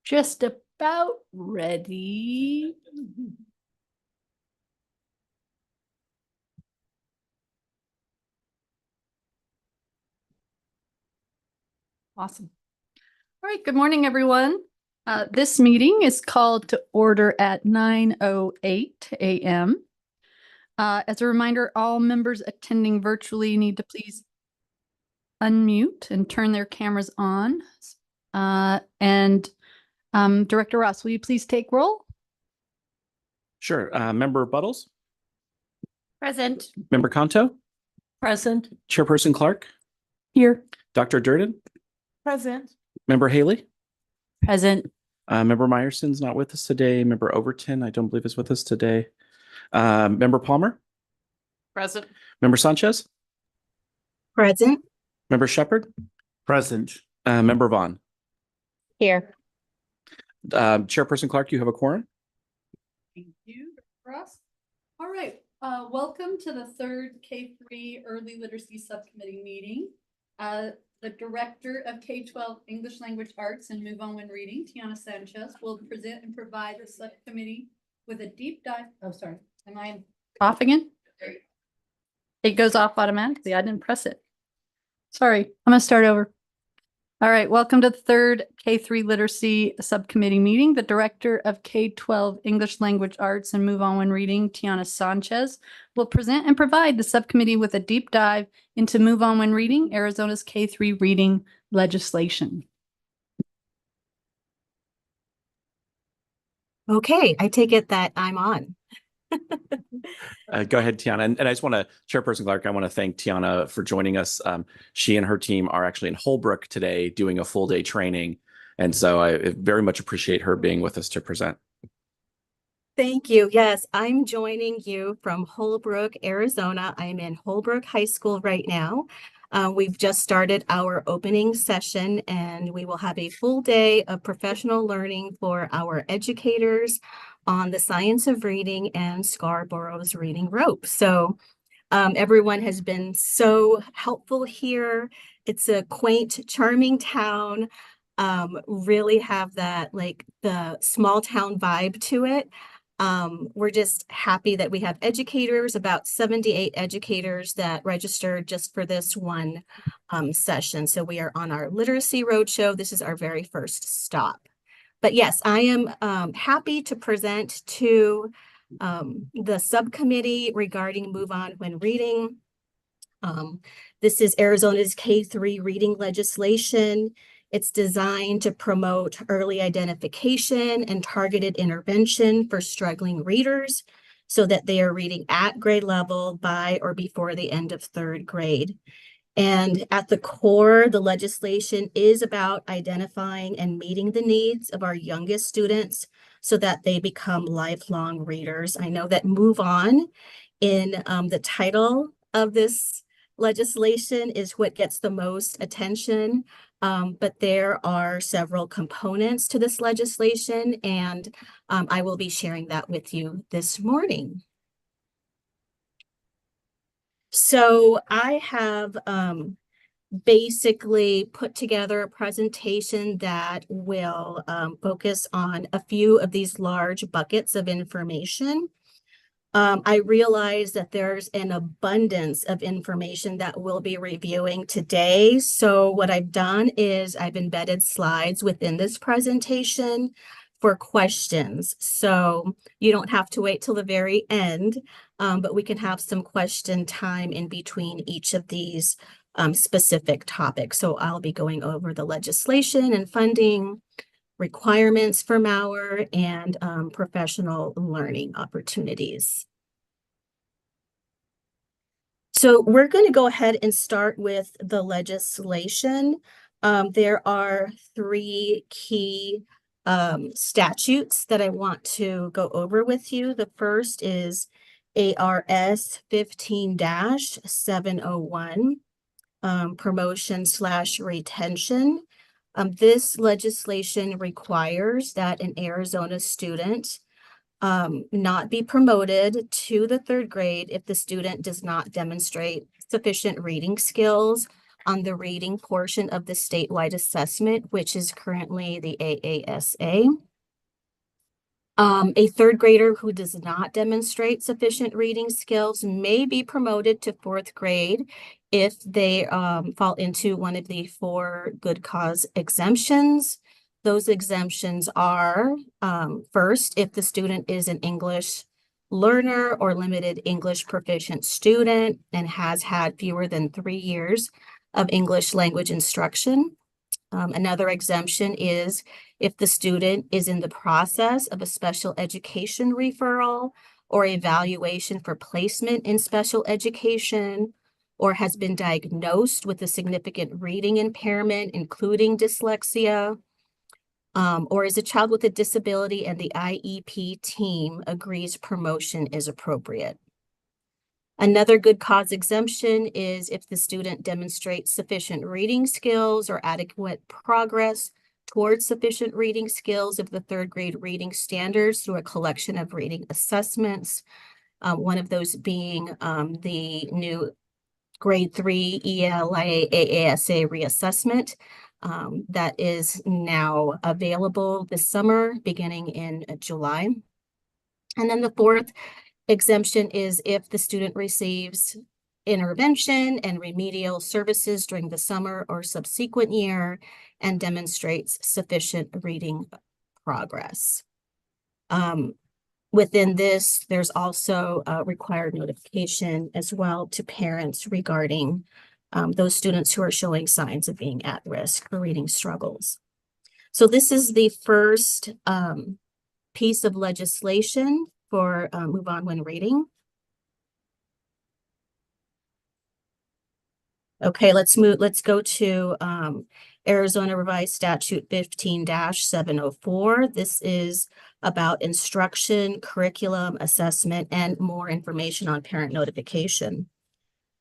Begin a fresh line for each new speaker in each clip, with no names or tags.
Just about ready. Awesome. All right, good morning, everyone. This meeting is called to order at 9:08 a.m. As a reminder, all members attending virtually need to please unmute and turn their cameras on. Director Ross, will you please take roll?
Sure. Member Buttles?
Present.
Member Kanto?
Present.
Chairperson Clark?
Here.
Dr. Durden?
Present.
Member Haley?
Present.
Member Meyerson's not with us today. Member Overton, I don't believe is with us today. Member Palmer?
Present.
Member Sanchez?
Present.
Member Shepard?
Present.
Member Vaughn?
Here.
Chairperson Clark, you have a quorum?
Thank you, Ross. All right, welcome to the third K-3 Early Literacy Subcommittee meeting. The Director of K-12 English Language Arts and Move On When Reading, Tiana Sanchez, will present and provide the subcommittee with a deep dive. Oh, sorry, am I off again? It goes off automatically. I didn't press it. Sorry, I'm gonna start over. All right, welcome to the third K-3 Literacy Subcommittee meeting. The Director of K-12 English Language Arts and Move On When Reading, Tiana Sanchez, will present and provide the subcommittee with a deep dive into Move On When Reading, Arizona's K-3 reading legislation.
Okay, I take it that I'm on.
Go ahead, Tiana. And I just want to, Chairperson Clark, I want to thank Tiana for joining us. She and her team are actually in Holbrook today doing a full day training. And so I very much appreciate her being with us to present.
Thank you. Yes, I'm joining you from Holbrook, Arizona. I'm in Holbrook High School right now. We've just started our opening session and we will have a full day of professional learning for our educators on the science of reading and Scarborough's reading rope. So everyone has been so helpful here. It's a quaint, charming town. Really have that like the small town vibe to it. We're just happy that we have educators, about 78 educators that registered just for this one session. So we are on our literacy roadshow. This is our very first stop. But yes, I am happy to present to the subcommittee regarding Move On When Reading. This is Arizona's K-3 reading legislation. It's designed to promote early identification and targeted intervention for struggling readers so that they are reading at grade level by or before the end of third grade. And at the core, the legislation is about identifying and meeting the needs of our youngest students so that they become lifelong readers. I know that Move On in the title of this legislation is what gets the most attention, but there are several components to this legislation, and I will be sharing that with you this morning. So I have basically put together a presentation that will focus on a few of these large buckets of information. I realize that there's an abundance of information that we'll be reviewing today. So what I've done is I've embedded slides within this presentation for questions. So you don't have to wait till the very end, but we can have some question time in between each of these specific topics. So I'll be going over the legislation and funding, requirements for MAUR, and professional learning opportunities. So we're going to go ahead and start with the legislation. There are three key statutes that I want to go over with you. The first is ARS 15-701, promotion/retention. This legislation requires that an Arizona student not be promoted to the third grade if the student does not demonstrate sufficient reading skills on the reading portion of the statewide assessment, which is currently the AASA. A third grader who does not demonstrate sufficient reading skills may be promoted to fourth grade if they fall into one of the 4 good cause exemptions. Those exemptions are, first, if the student is an English learner or limited English proficient student and has had fewer than 3 years of English language instruction. Another exemption is if the student is in the process of a special education referral or evaluation for placement in special education, or has been diagnosed with a significant reading impairment, including dyslexia, or is a child with a disability and the IEP team agrees promotion is appropriate. Another good cause exemption is if the student demonstrates sufficient reading skills or adequate progress towards sufficient reading skills of the third grade reading standards through a collection of reading assessments. One of those being the new grade 3 ELA AASA reassessment that is now available this summer beginning in July. And then the fourth exemption is if the student receives intervention and remedial services during the summer or subsequent year and demonstrates sufficient reading progress. Within this, there's also a required notification as well to parents regarding those students who are showing signs of being at risk for reading struggles. So this is the first piece of legislation for Move On When Reading. Okay, let's go to Arizona Revised Statute 15-704. This is about instruction, curriculum, assessment, and more information on parent notification.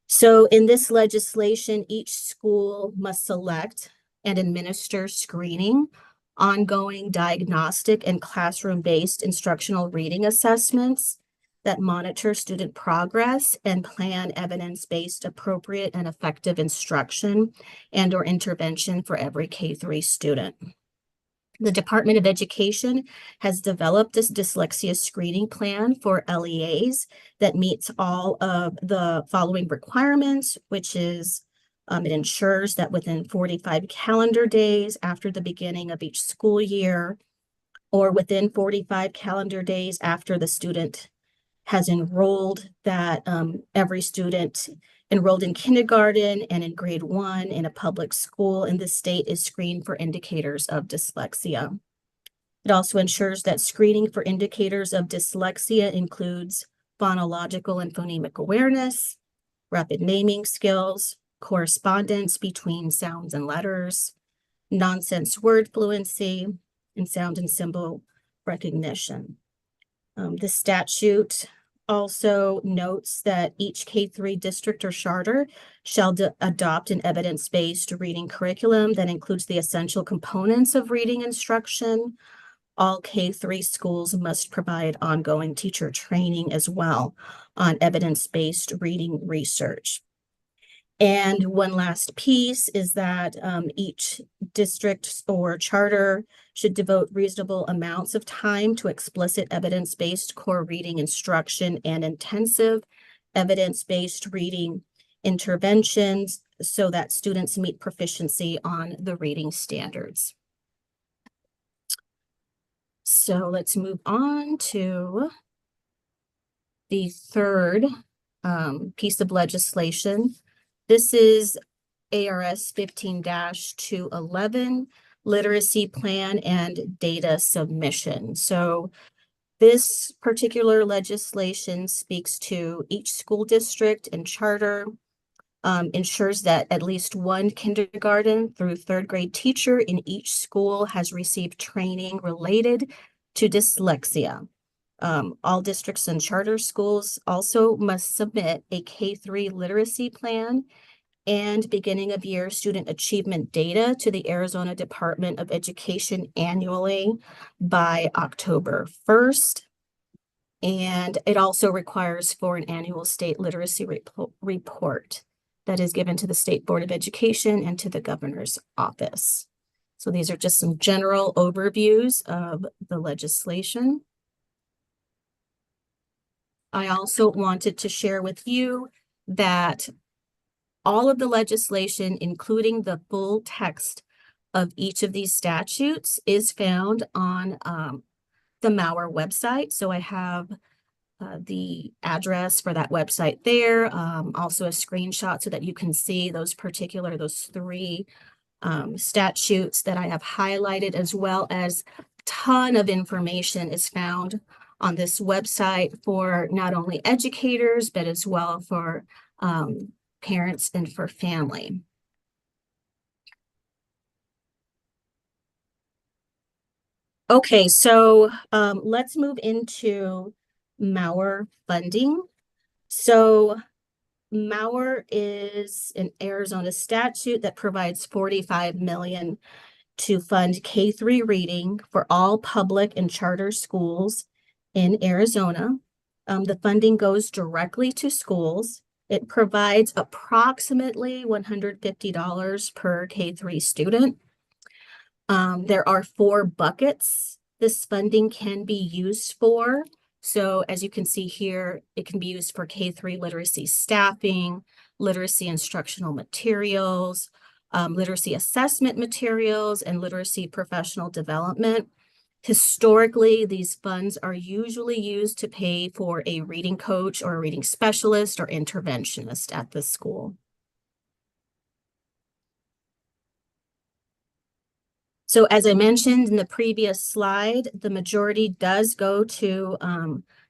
So in this legislation, each school must select and administer screening, ongoing diagnostic and classroom-based instructional reading assessments that monitor student progress and plan evidence-based appropriate and effective instruction and or intervention for every K-3 student. The Department of Education has developed this dyslexia screening plan for LEAs that meets all of the following requirements, which is it ensures that within 45 calendar days after the beginning of each school year, or within 45 calendar days after the student has enrolled, that every student enrolled in kindergarten and in grade 1 in a public school in the state is screened for indicators of dyslexia. It also ensures that screening for indicators of dyslexia includes phonological and phonemic awareness, rapid naming skills, correspondence between sounds and letters, nonsense word fluency, and sound and symbol recognition. The statute also notes that each K-3 district or charter shall adopt an evidence-based reading curriculum that includes the essential components of reading instruction. All K-3 schools must provide ongoing teacher training as well on evidence-based reading research. And one last piece is that each district or charter should devote reasonable amounts of time to explicit evidence-based core reading instruction and intensive evidence-based reading interventions so that students meet proficiency on the reading standards. So let's move on to the third piece of legislation. This is ARS 15-211, Literacy Plan and Data Submission. So this particular legislation speaks to each school district and charter, ensures that at least one kindergarten through third grade teacher in each school has received training related to dyslexia. All districts and charter schools also must submit a K-3 literacy plan and beginning of year student achievement data to the Arizona Department of Education annually by October 1st. And it also requires for an annual state literacy report that is given to the State Board of Education and to the governor's office. So these are just some general overviews of the legislation. I also wanted to share with you that all of the legislation, including the full text of each of these statutes, is found on the Mauer website. So I have the address for that website there, also a screenshot so that you can see those three statutes that I have highlighted, as well as a ton of information is found on this website for not only educators, but as well for parents and for family. Okay, so let's move into Mauer funding. So Mauer is an Arizona statute that provides $45 million to fund K-3 reading for all public and charter schools in Arizona. The funding goes directly to schools. It provides approximately $150 per K-3 student. There are 4 buckets this funding can be used for. So as you can see here, it can be used for K-3 literacy staffing, literacy instructional materials, literacy assessment materials, and literacy professional development. Historically, these funds are usually used to pay for a reading coach or a reading specialist or interventionist at the school. So as I mentioned in the previous slide, the majority does go to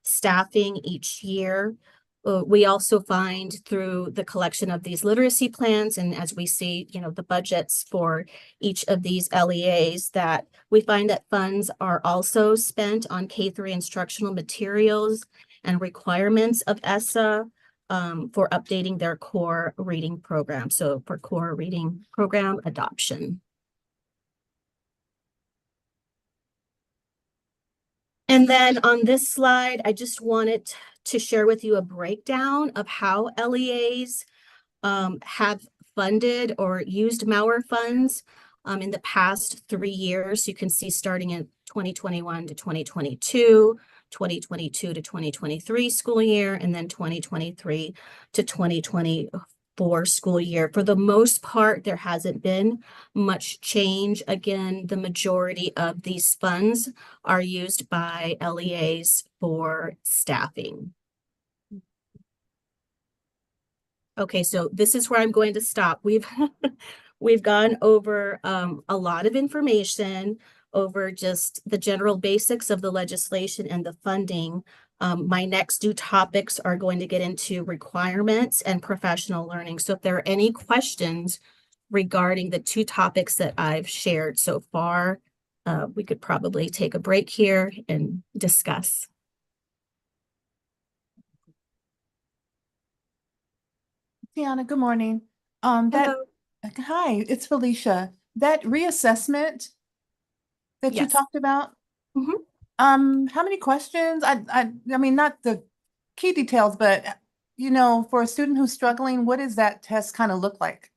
staffing each year. We also find through the collection of these literacy plans, and as we see, the budgets for each of these LEAs, that we find that funds are also spent on K-3 instructional materials and requirements of ESSA for updating their core reading program. So for core reading program adoption. And then on this slide, I just wanted to share with you a breakdown of how LEAs have funded or used Mauer funds in the past 3 years. You can see starting in 2021 to 2022, 2022 to 2023 school year, and then 2023 to 2024 school year. For the most part, there hasn't been much change. Again, the majority of these funds are used by LEAs for staffing. Okay, so this is where I'm going to stop. We've gone over a lot of information over just the general basics of the legislation and the funding. My next 2 topics are going to get into requirements and professional learning. So if there are any questions regarding the 2 topics that I've shared so far, we could probably take a break here and discuss.
Tiana, good morning.
Hello.
Hi, it's Felicia. That reassessment that you
Yes.
talked about,
Mhm.
how many questions? I mean, not the key details, but for a student who's struggling, what does that test kind of look like?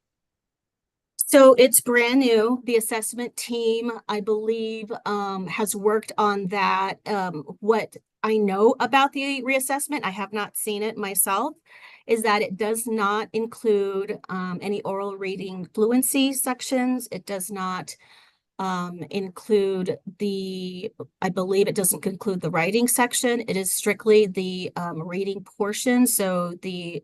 So it's brand new. The assessment team, I believe, has worked on that. What I know about the reassessment, I have not seen it myself, is that it does not include any oral reading fluency sections. It does not include I believe it doesn't include the writing section. It is strictly the reading portion. So the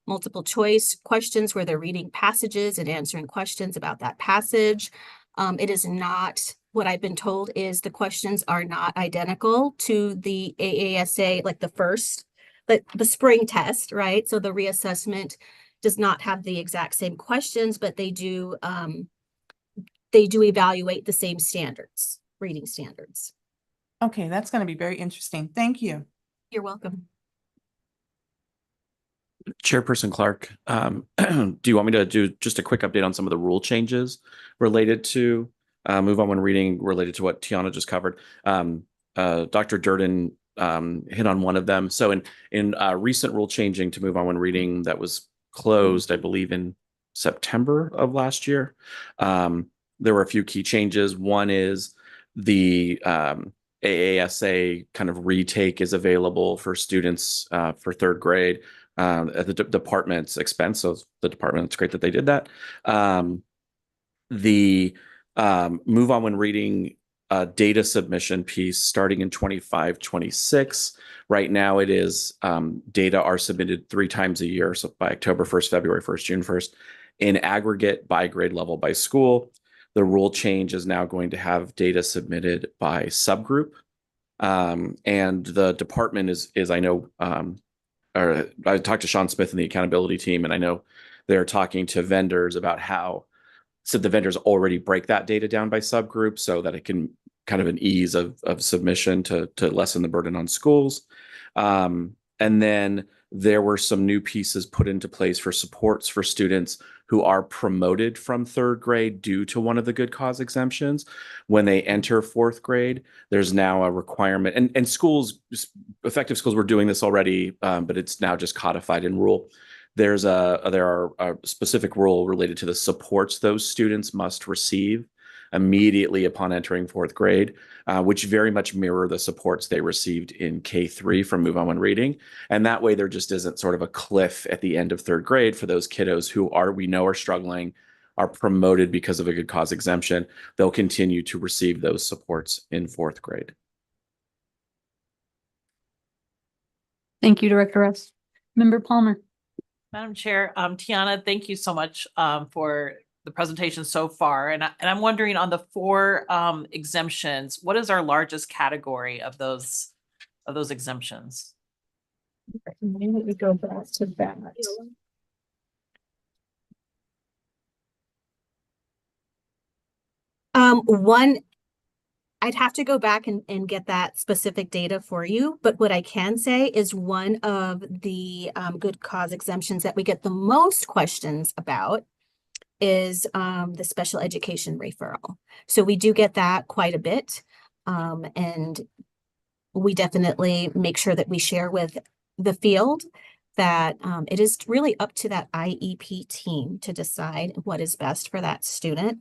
multiple choice questions where they're reading passages and answering questions about that passage. It is not, what I've been told is the questions are not identical to the AASA, like the spring test, right? So the reassessment does not have the exact same questions, but they do evaluate the same standards, reading standards.
Okay, that's going to be very interesting. Thank you.
You're welcome.
Chairperson Clark, do you want me to do just a quick update on some of the rule changes related to move on when reading, related to what Tiana just covered? Dr. Durden hit on one of them. So in recent rule changing to move on when reading that was closed, I believe, in September of last year. There were a few key changes. One is the AASA kind of retake is available for students for third grade at the department's expense. So the department, it's great that they did that. The move on when reading data submission piece starting in 25-26. Right now it is data are submitted 3 times a year. So by October 1st, February 1st, June 1st, in aggregate by grade level by school. The rule change is now going to have data submitted by subgroup. And the department is I know, or I talked to Sean Smith and the accountability team, and I know they're talking to vendors about how so the vendors already break that data down by subgroup so that it can kind of an ease of submission to lessen the burden on schools. And then there were some new pieces put into place for supports for students who are promoted from third grade due to one of the good cause exemptions. When they enter fourth grade, there's now a requirement, and schools, effective schools were doing this already, but it's now just codified in rule. There are a specific rule related to the supports those students must receive immediately upon entering fourth grade, which very much mirror the supports they received in K-3 from Move On When Reading. And that way there just isn't sort of a cliff at the end of third grade for those kiddos who we know are struggling, are promoted because of a good cause exemption. They'll continue to receive those supports in fourth grade.
Thank you, Director Russ. Member Palmer.
Madam Chair, Tiana, thank you so much for the presentation so far. And I'm wondering on the 4 exemptions, what is our largest category of those exemptions?
We go back to that.
One, I'd have to go back and get that specific data for you, but what I can say is one of the good cause exemptions that we get the most questions about is the special education referral. So we do get that quite a bit, and we definitely make sure that we share with the field that it is really up to that IEP team to decide what is best for that student.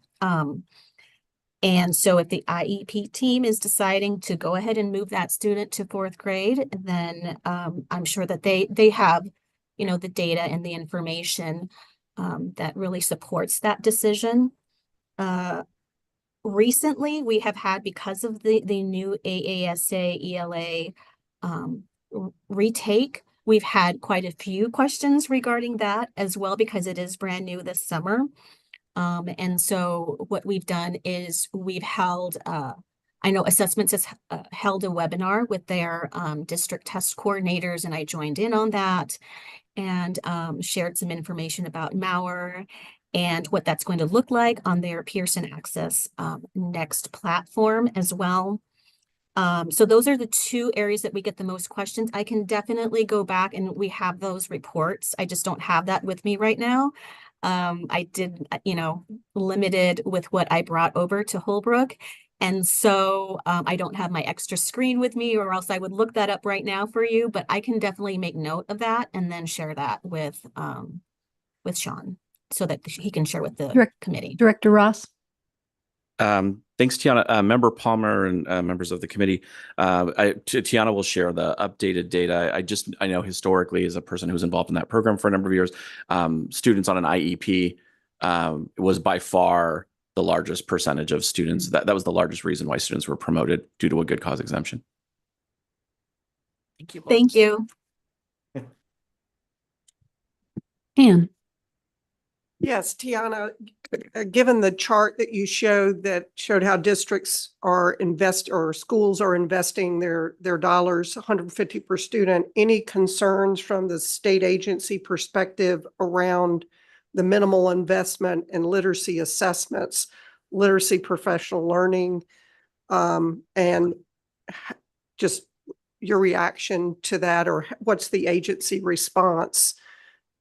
And so if the IEP team is deciding to go ahead and move that student to fourth grade, then I'm sure that they have, the data and the information that really supports that decision. Recently, we have had, because of the new AASA ELA retake, we've had quite a few questions regarding that as well, because it is brand new this summer. And so what we've done is we've held, I know Assessments has held a webinar with their district test coordinators, and I joined in on that and shared some information about Mauer and what that's going to look like on their Pearson Access Next platform as well. So those are the 2 areas that we get the most questions. I can definitely go back, and we have those reports. I just don't have that with me right now. I did, limited with what I brought over to Holbrook. And so I don't have my extra screen with me, or else I would look that up right now for you, but I can definitely make note of that and then share that with Sean so that he can share with the committee.
Director Ross.
Thanks, Tiana. Member Palmer and members of the committee. Tiana will share the updated data. I know historically, as a person who's involved in that program for a number of years, students on an IEP was by far the largest percentage of students. That was the largest reason why students were promoted due to a good cause exemption.
Thank you. Both.
Thank you.
Anne.
Yes, Tiana, given the chart that you showed that showed how districts are schools are investing their dollars, 150 per student, any concerns from the state agency perspective around the minimal investment in literacy assessments, literacy professional learning, and just your reaction to that, or what's the agency response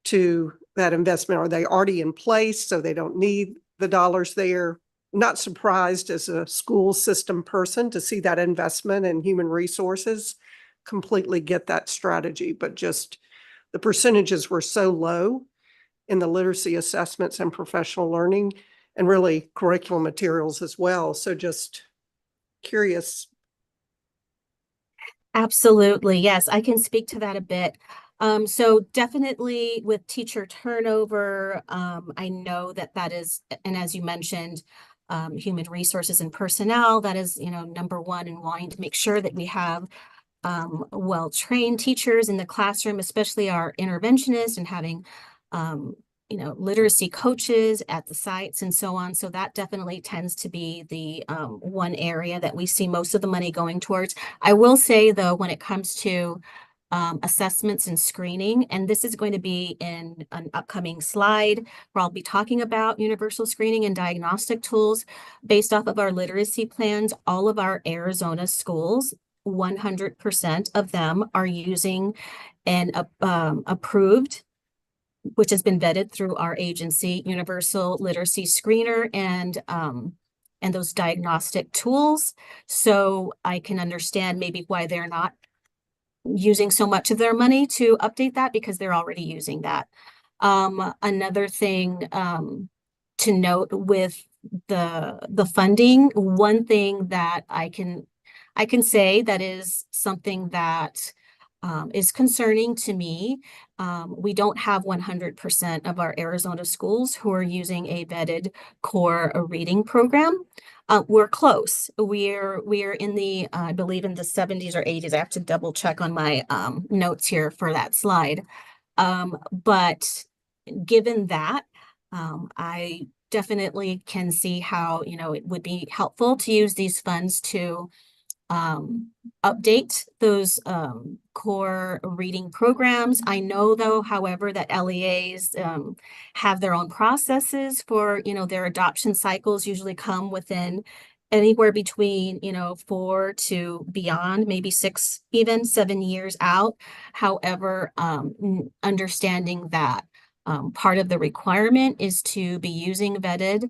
to that investment? Are they already in place so they don't need the dollars there? Not surprised as a school system person to see that investment in human resources. Completely get that strategy, but just the percentages were so low in the literacy assessments and professional learning and really curriculum materials as well. So just curious.
Absolutely. Yes, I can speak to that a bit. So definitely with teacher turnover, I know that that is, and as you mentioned, human resources and personnel, that is, number one in wanting to make sure that we have well-trained teachers in the classroom, especially our interventionists, and having, literacy coaches at the sites and so on. So that definitely tends to be the one area that we see most of the money going towards. I will say, though, when it comes to assessments and screening, and this is going to be in an upcoming slide where I'll be talking about universal screening and diagnostic tools based off of our literacy plans. All of our Arizona schools, 100% of them are using an approved, which has been vetted through our agency, Universal Literacy Screener, and those diagnostic tools. So I can understand maybe why they're not using so much of their money to update that, because they're already using that. Another thing to note with the funding, one thing that I can say that is something that is concerning to me. We don't have 100% of our Arizona schools who are using a vetted core reading program. We're close. We're in the, I believe in the 70s or 80s. I have to double check on my notes here for that slide. But given that, I definitely can see how, it would be helpful to use these funds to update those core reading programs. I know, though, however, that LEAs have their own processes for, their adoption cycles usually come within anywhere between, 4 to beyond, maybe 6, even 7 years out. However, understanding that part of the requirement is to be using vetted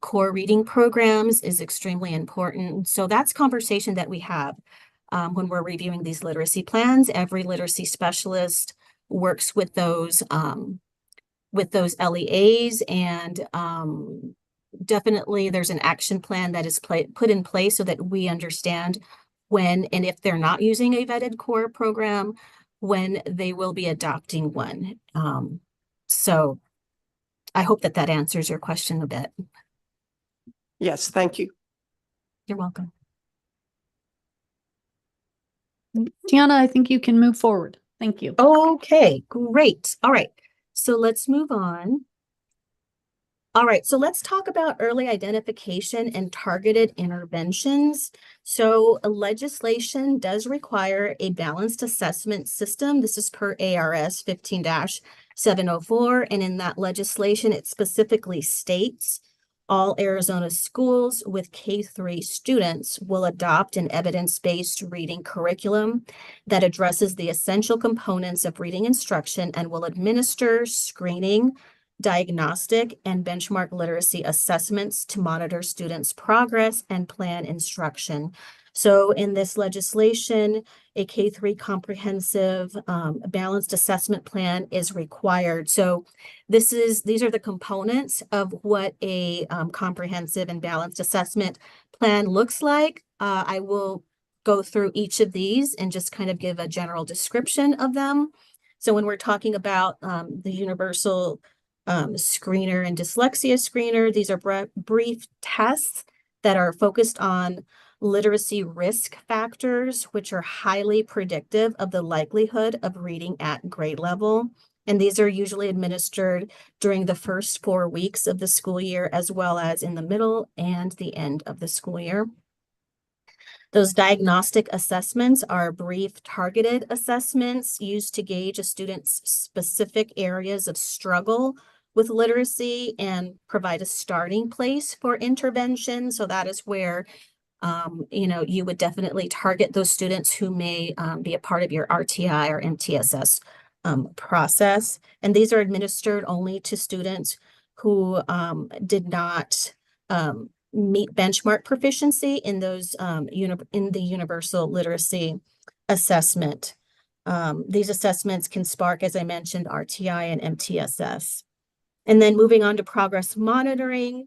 core reading programs is extremely important. So that's conversation that we have when we're reviewing these literacy plans. Every literacy specialist works with those LEAs, and definitely there's an action plan that is put in place so that we understand when and if they're not using a vetted core program, when they will be adopting one. So I hope that that answers your question a bit.
Yes, thank you.
You're welcome.
Tiana, I think you can move forward. Thank you.
Okay, great. All right, so let's move on. All right, so let's talk about early identification and targeted interventions. So legislation does require a balanced assessment system. This is per ARS 15-704. And in that legislation, it specifically states all Arizona schools with K-3 students will adopt an evidence-based reading curriculum that addresses the essential components of reading instruction and will administer screening, diagnostic, and benchmark literacy assessments to monitor students' progress and plan instruction. So in this legislation, a K-3 comprehensive balanced assessment plan is required. So these are the components of what a comprehensive and balanced assessment plan looks like. I will go through each of these and just kind of give a general description of them. So when we're talking about the universal screener and dyslexia screener, these are brief tests that are focused on literacy risk factors, which are highly predictive of the likelihood of reading at grade level. And these are usually administered during the first 4 weeks of the school year, as well as in the middle and the end of the school year. Those diagnostic assessments are brief targeted assessments used to gauge a student's specific areas of struggle with literacy and provide a starting place for intervention. So that is where you would definitely target those students who may be a part of your RTI or MTSS process. And these are administered only to students who did not meet benchmark proficiency in those in the universal literacy assessment. These assessments can spark, as I mentioned, RTI and MTSS. And then moving on to progress monitoring.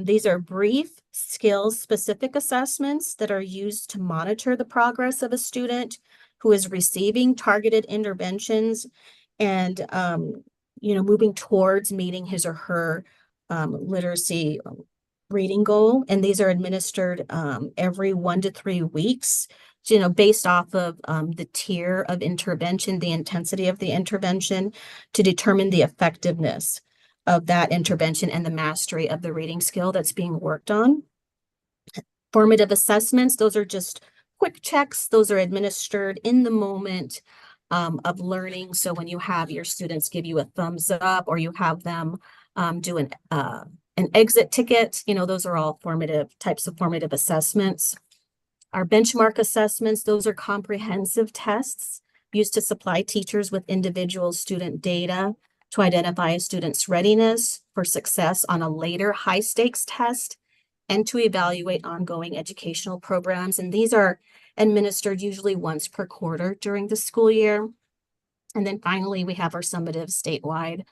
These are brief, skills-specific assessments that are used to monitor the progress of a student who is receiving targeted interventions and, moving towards meeting his or her literacy reading goal. And these are administered every 1 to 3 weeks, based off of the tier of intervention, the intensity of the intervention, to determine the effectiveness of that intervention and the mastery of the reading skill that's being worked on. Formative assessments, those are just quick checks. Those are administered in the moment of learning. So when you have your students give you a thumbs up, or you have them do an exit ticket, those are all types of formative assessments. Our benchmark assessments, those are comprehensive tests used to supply teachers with individual student data to identify a student's readiness for success on a later high-stakes test and to evaluate ongoing educational programs. And these are administered usually once per quarter during the school year. And then finally, we have our summative statewide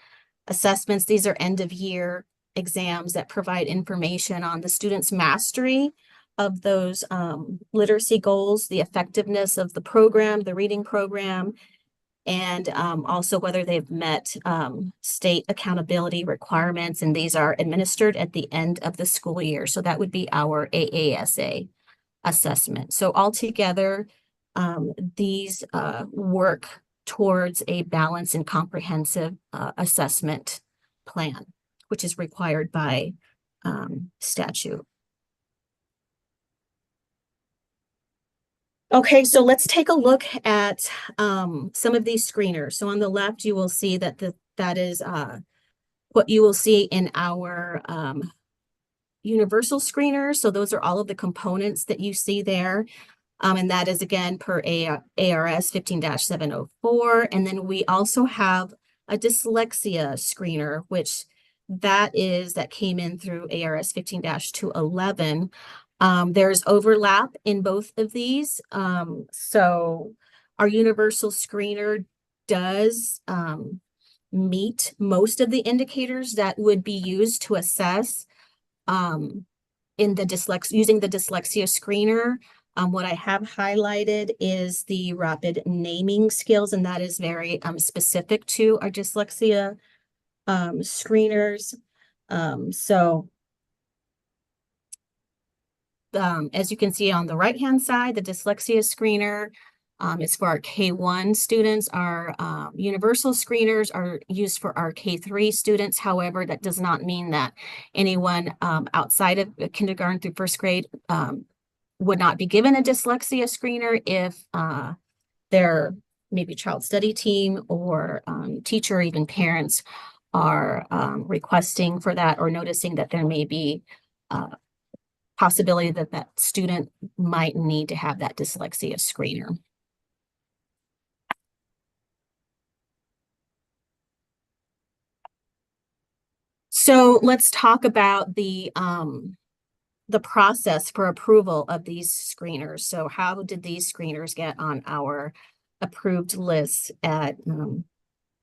assessments. These are end-of-year exams that provide information on the student's mastery of those literacy goals, the effectiveness of the program, the reading program, and also whether they've met state accountability requirements. And these are administered at the end of the school year. So that would be our AASA assessment. So altogether, these work towards a balanced and comprehensive assessment plan, which is required by statute. Okay, so let's take a look at some of these screeners. So on the left, you will see that that is what you will see in our universal screeners. So those are all of the components that you see there. And that is again per ARS 15-704. And then we also have a dyslexia screener, which that came in through ARS 15-211. There's overlap in both of these. So our universal screener does meet most of the indicators that would be used to assess in the using the dyslexia screener. What I have highlighted is the rapid naming skills, and that is very specific to our dyslexia screeners. As you can see on the right-hand side, the dyslexia screener is for our K1 students. Our universal screeners are used for our K3 students. However, that does not mean that anyone outside of kindergarten through first grade would not be given a dyslexia screener if their maybe child study team or teacher or even parents are requesting for that, or noticing that there may be possibility that that student might need to have that dyslexia screener. So let's talk about the process for approval of these screeners. So how did these screeners get on our approved list at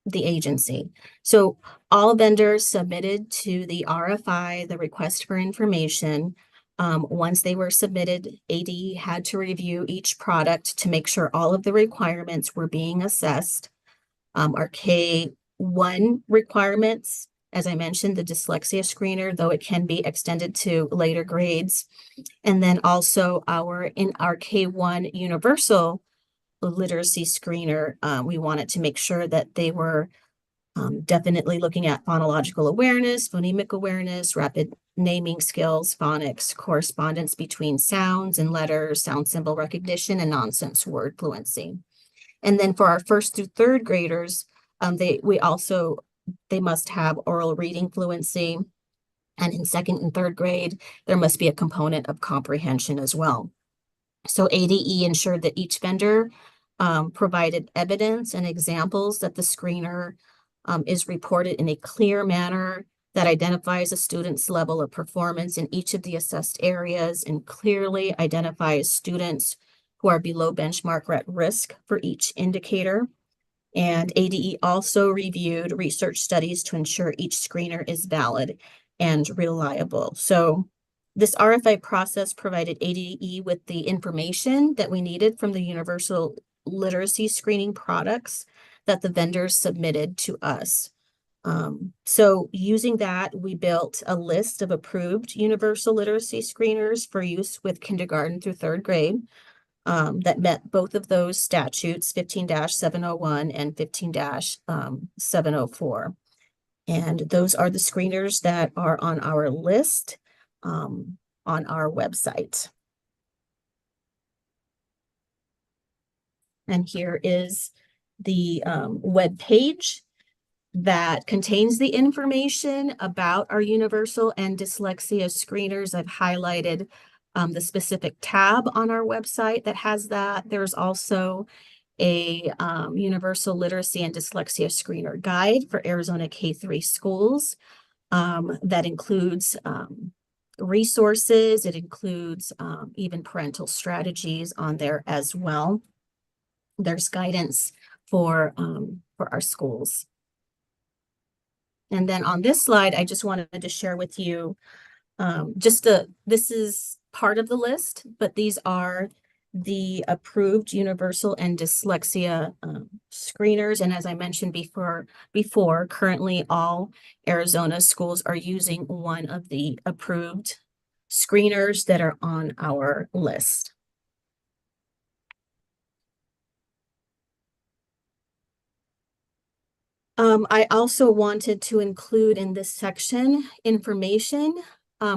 the agency? So all vendors submitted to the RFI, the request for information. Once they were submitted, AD had to review each product to make sure all of the requirements were being assessed. Our K1 requirements, as I mentioned, the dyslexia screener, though it can be extended to later grades. And then also in our K1 universal literacy screener, we wanted to make sure that they were definitely looking at phonological awareness, phonemic awareness, rapid naming skills, phonics, correspondence between sounds and letters, sound symbol recognition, and nonsense word fluency. And then for our first through third graders, they must have oral reading fluency. And in second and third grade, there must be a component of comprehension as well. So ADE ensured that each vendor provided evidence and examples that the screener is reported in a clear manner that identifies a student's level of performance in each of the assessed areas and clearly identifies students who are below benchmark or at risk for each indicator. And ADE also reviewed research studies to ensure each screener is valid and reliable. So this RFI process provided ADE with the information that we needed from the universal literacy screening products that the vendors submitted to us. So using that, we built a list of approved universal literacy screeners for use with kindergarten through third grade that met both of those statutes, 15-701 and 15-704. And those are the screeners that are on our list on our website. And here is the web page that contains the information about our universal and dyslexia screeners. I've highlighted the specific tab on our website that has that. There's also a universal literacy and dyslexia screener guide for Arizona K-3 schools that includes resources. It includes even parental strategies on there as well. There's guidance for our schools. And then on this slide, I just wanted to share with you this is part of the list, but these are the approved universal and dyslexia screeners. And as I mentioned before, currently all Arizona schools are using one of the approved screeners that are on our list. I also wanted to include in this section information,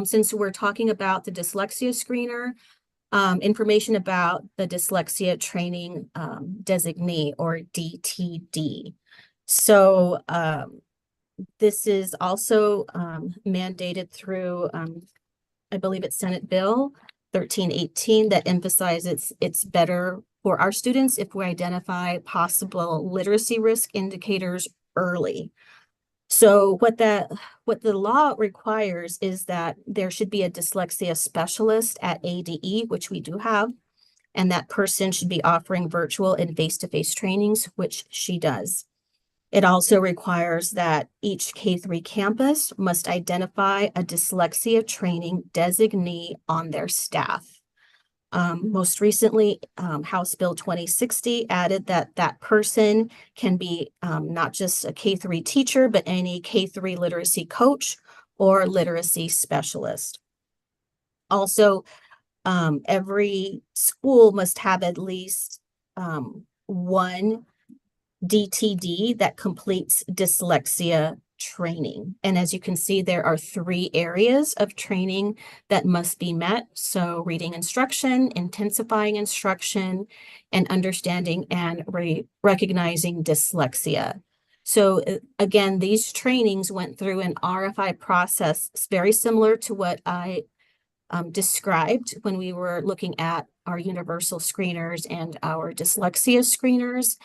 since we're talking about the dyslexia screener, information about the dyslexia training designee or DTD. So this is also mandated through, I believe it's Senate Bill 1318 that emphasizes it's better for our students if we identify possible literacy risk indicators early. So what the law requires is that there should be a dyslexia specialist at ADE, which we do have, and that person should be offering virtual and face-to-face trainings, which she does. It also requires that each K-3 campus must identify a dyslexia training designee on their staff. Most recently, House Bill 2060 added that person can be not just a K-3 teacher, but any K-3 literacy coach or literacy specialist. Also, every school must have at least one DTD that completes dyslexia training. And as you can see, there are 3 areas of training that must be met. So reading instruction, intensifying instruction, and understanding and recognizing dyslexia. So again, these trainings went through an RFI process very similar to what I described when we were looking at our universal screeners and our dyslexia screeners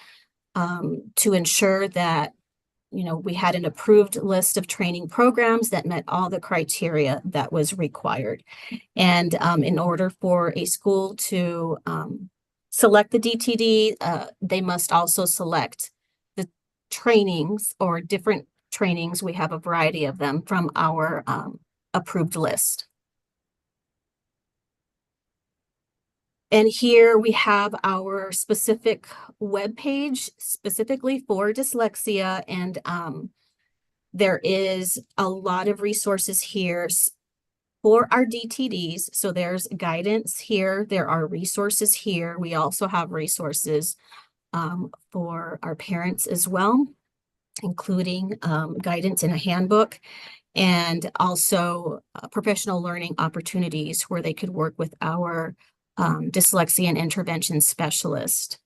to ensure that we had an approved list of training programs that met all the criteria that was required. And in order for a school to select the DTD, they must also select the trainings or different trainings. We have a variety of them from our approved list. And here we have our specific web page specifically for dyslexia. And there is a lot of resources here for our DTDs. So there's guidance here. There are resources here. We also have resources for our parents as well, including guidance in a handbook and also professional learning opportunities where they could work with our dyslexia and intervention specialist.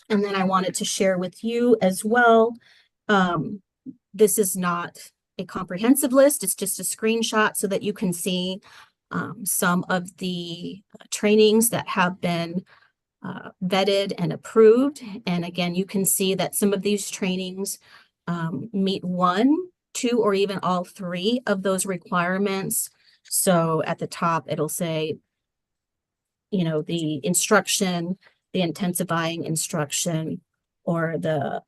And then I wanted to share with you as well, this is not a comprehensive list, it's just a screenshot so that you can see some of the trainings that have been vetted and approved. And again, you can see that some of these trainings meet 1, 2, or even all 3 of those requirements. So at the top, it'll say, you know, the instruction, the intensifying instruction, or the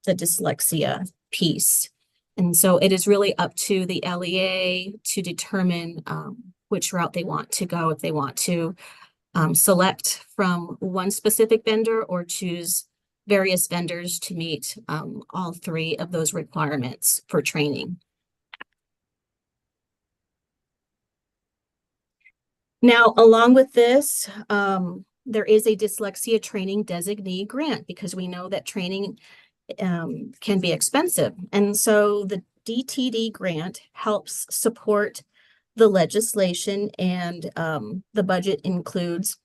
dyslexia piece. And so it is really up to the LEA to determine which route they want to go, if they want to select from one specific vendor or choose various vendors to meet all three of those requirements for training. Now, along with this, there is a dyslexia training designee grant because we know that training can be expensive. And so the DTD grant helps support the legislation, and the budget includes,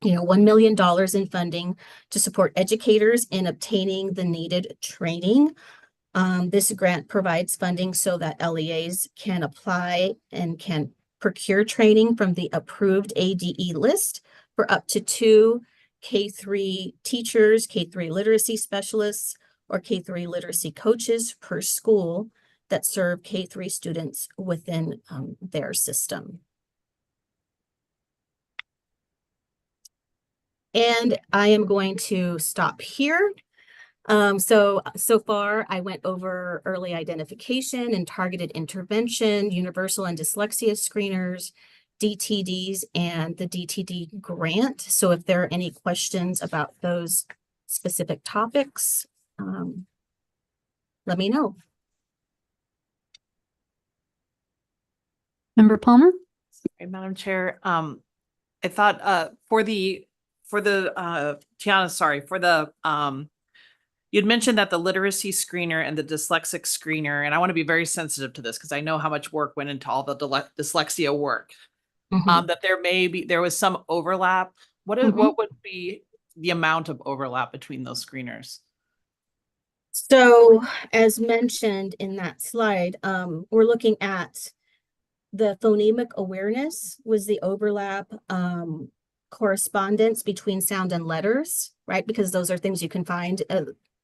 you know, $1 million in funding to support educators in obtaining the needed training. This grant provides funding so that LEAs can apply and can procure training from the approved ADE list for up to 2 K-3 teachers, K-3 literacy specialists, or K-3 literacy coaches per school that serve K-3 students within their system. And I am going to stop here. So far I went over early identification and targeted intervention, universal and dyslexia screeners, DTDs, and the DTD grant. So if there are any questions about those specific topics, let me know.
Member Palmer?
Sorry, Madam Chair, I thought for the Tiana, sorry, for the you'd mentioned that the literacy screener and the dyslexic screener, and I want to be very sensitive to this because I know how much work went into all the dyslexia work. That there was some overlap. What would be the amount of overlap between those screeners?
So as mentioned in that slide, we're looking at the phonemic awareness was the overlap, correspondence between sound and letters, right? Because those are things you can find,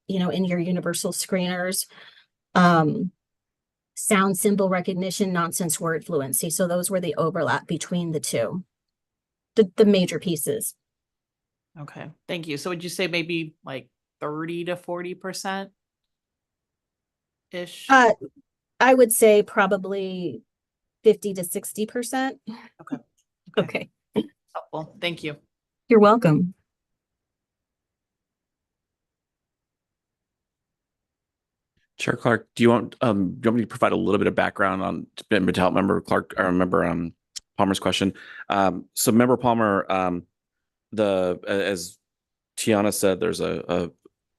you know, in your universal screeners. Sound symbol recognition, nonsense word fluency. So those were the overlap between the two, the major pieces.
Okay, thank you. So would you say maybe like 30 to 40% ish?
I would say probably 50 to 60%.
Okay.
Okay.
Helpful. Thank you.
You're welcome.
Chair Clark, do you want me to provide a little bit of background on to help Member Clark or Member Palmer's question? So Member Palmer, as Tiana said, there's a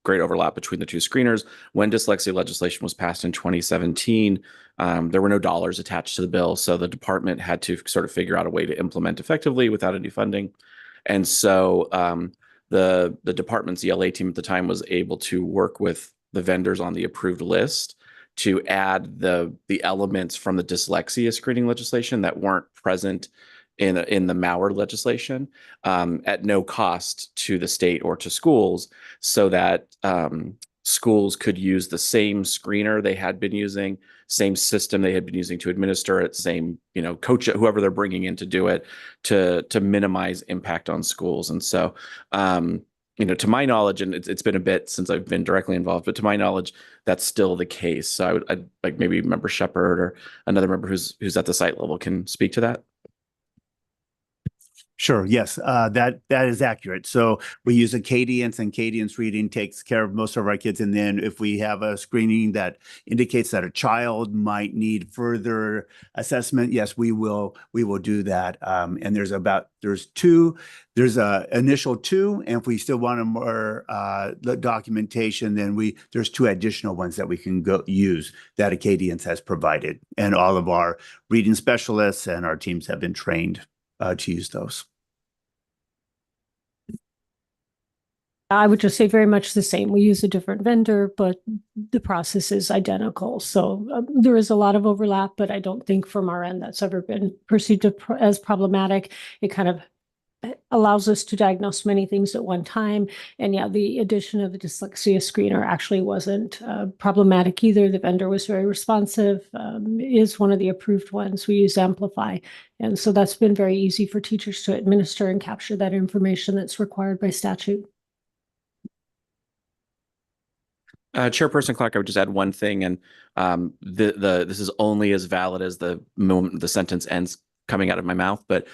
great overlap between the two screeners. When dyslexia legislation was passed in 2017, there were no dollars attached to the bill, so the department had to sort of figure out a way to implement effectively without any funding. And so the department's ELA team at the time was able to work with the vendors on the approved list to add the elements from the dyslexia screening legislation that weren't present in the Mauer legislation at no cost to the state or to schools, so that schools could use the same screener they had been using, same system they had been using to administer it, same, you know, coach, whoever they're bringing in to do it, to minimize impact on schools. And so you know, to my knowledge, and it's been a bit since I've been directly involved, but to my knowledge, that's still the case. So I'd like maybe Member Shepherd or another member who's at the site level can speak to that.
Sure. Yes, that is accurate. So we use a cadence, and cadence reading takes care of most of our kids. And then if we have a screening that indicates that a child might need further assessment, yes, we will do that. And there's a initial 2, and if we still want a more documentation, then there's 2 additional ones that we can go use that a cadence has provided, and all of our reading specialists and our teams have been trained to use those.
I would just say very much the same. We use a different vendor, but the process is identical. So there is a lot of overlap, but I don't think from our end that's ever been perceived as problematic. It kind of allows us to diagnose many things at one time. And yeah, the addition of the dyslexia screener actually wasn't problematic either. The vendor was very responsive, is one of the approved ones. We use Amplify. And so that's been very easy for teachers to administer and capture that information that's required by statute.
Chairperson Clark, I would just add one thing, and this is only as valid as the moment the sentence ends coming out of my mouth. But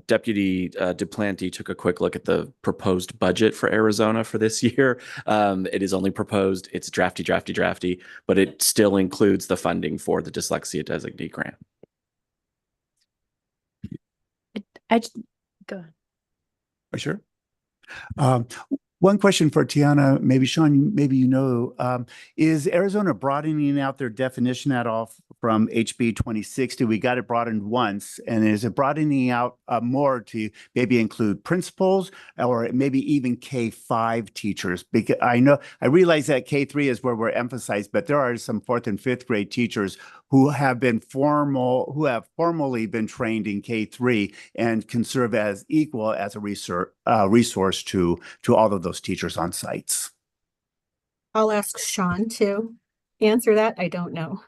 Deputy Duplanty took a quick look at the proposed budget for Arizona for this year. It is only proposed; it's drafty, but it still includes the funding for the dyslexia designee grant.
Go ahead.
Sure. One question for Tiana, maybe Sean, maybe is Arizona broadening out their definition at all from HB 2060? We got it broadened once, and is it broadening out more to maybe include principals or maybe even K-5 teachers? Because I realize that K-3 is where we're emphasized, but there are some 4th and 5th grade teachers who have formally been trained in K-3 and can serve as equal as a resource to all of those teachers on sites.
I'll ask Sean to answer that. I don't know.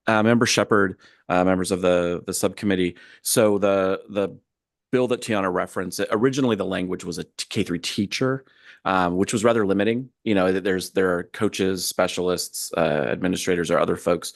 Member Shepherd, members of the subcommittee. So the bill that Tiana referenced, originally the language was a K-3 teacher, which was rather limiting. You know, there are coaches, specialists, administrators, or other folks,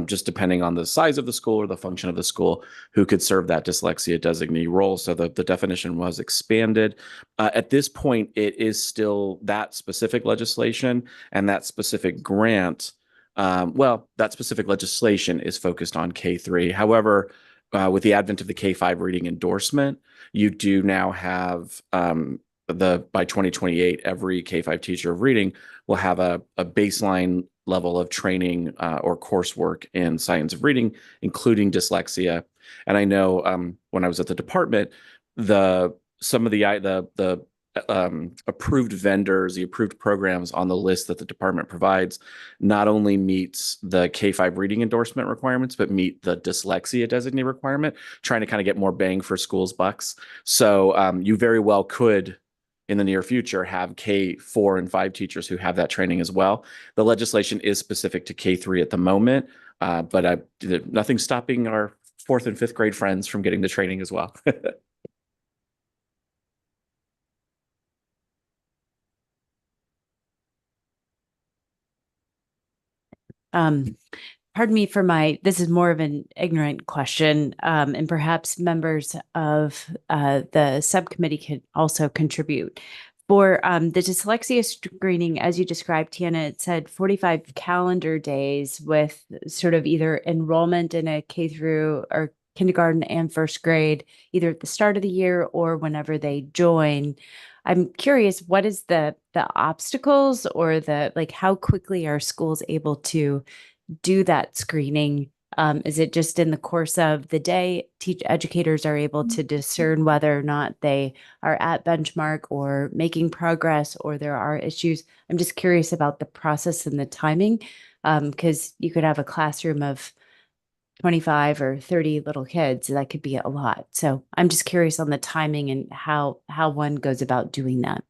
just depending on the size of the school or the function of the school, who could serve that dyslexia designee role. So the definition was expanded. At this point, it is still that specific legislation and that specific grant. That specific legislation is focused on K-3. However, with the advent of the K-5 reading endorsement, you do now have by 2028, every K-5 teacher of reading will have a baseline level of training or coursework in science of reading, including dyslexia. And I know when I was at the department, some of the approved vendors, the approved programs on the list that the department provides not only meets the K-5 reading endorsement requirements, but meet the dyslexia designee requirement, trying to kind of get more bang for schools' bucks. So you very well could, in the near future, have K-4 and 5 teachers who have that training as well. The legislation is specific to K-3 at the moment, but nothing's stopping our 4th and 5th grade friends from getting the training as well.
Pardon me for this is more of an ignorant question, and perhaps members of the subcommittee can also contribute. For the dyslexia screening, as you described, Tiana, it said 45 calendar days with sort of either enrollment in a K through or kindergarten and 1st grade, either at the start of the year or whenever they join. I'm curious, what is the obstacles or how quickly are schools able to do that screening? Is it just in the course of the day, educators are able to discern whether or not they are at benchmark or making progress, or there are issues? I'm just curious about the process and the timing, because you could have a classroom of 25 or 30 little kids. That could be a lot. So I'm just curious on the timing and how one goes about doing that.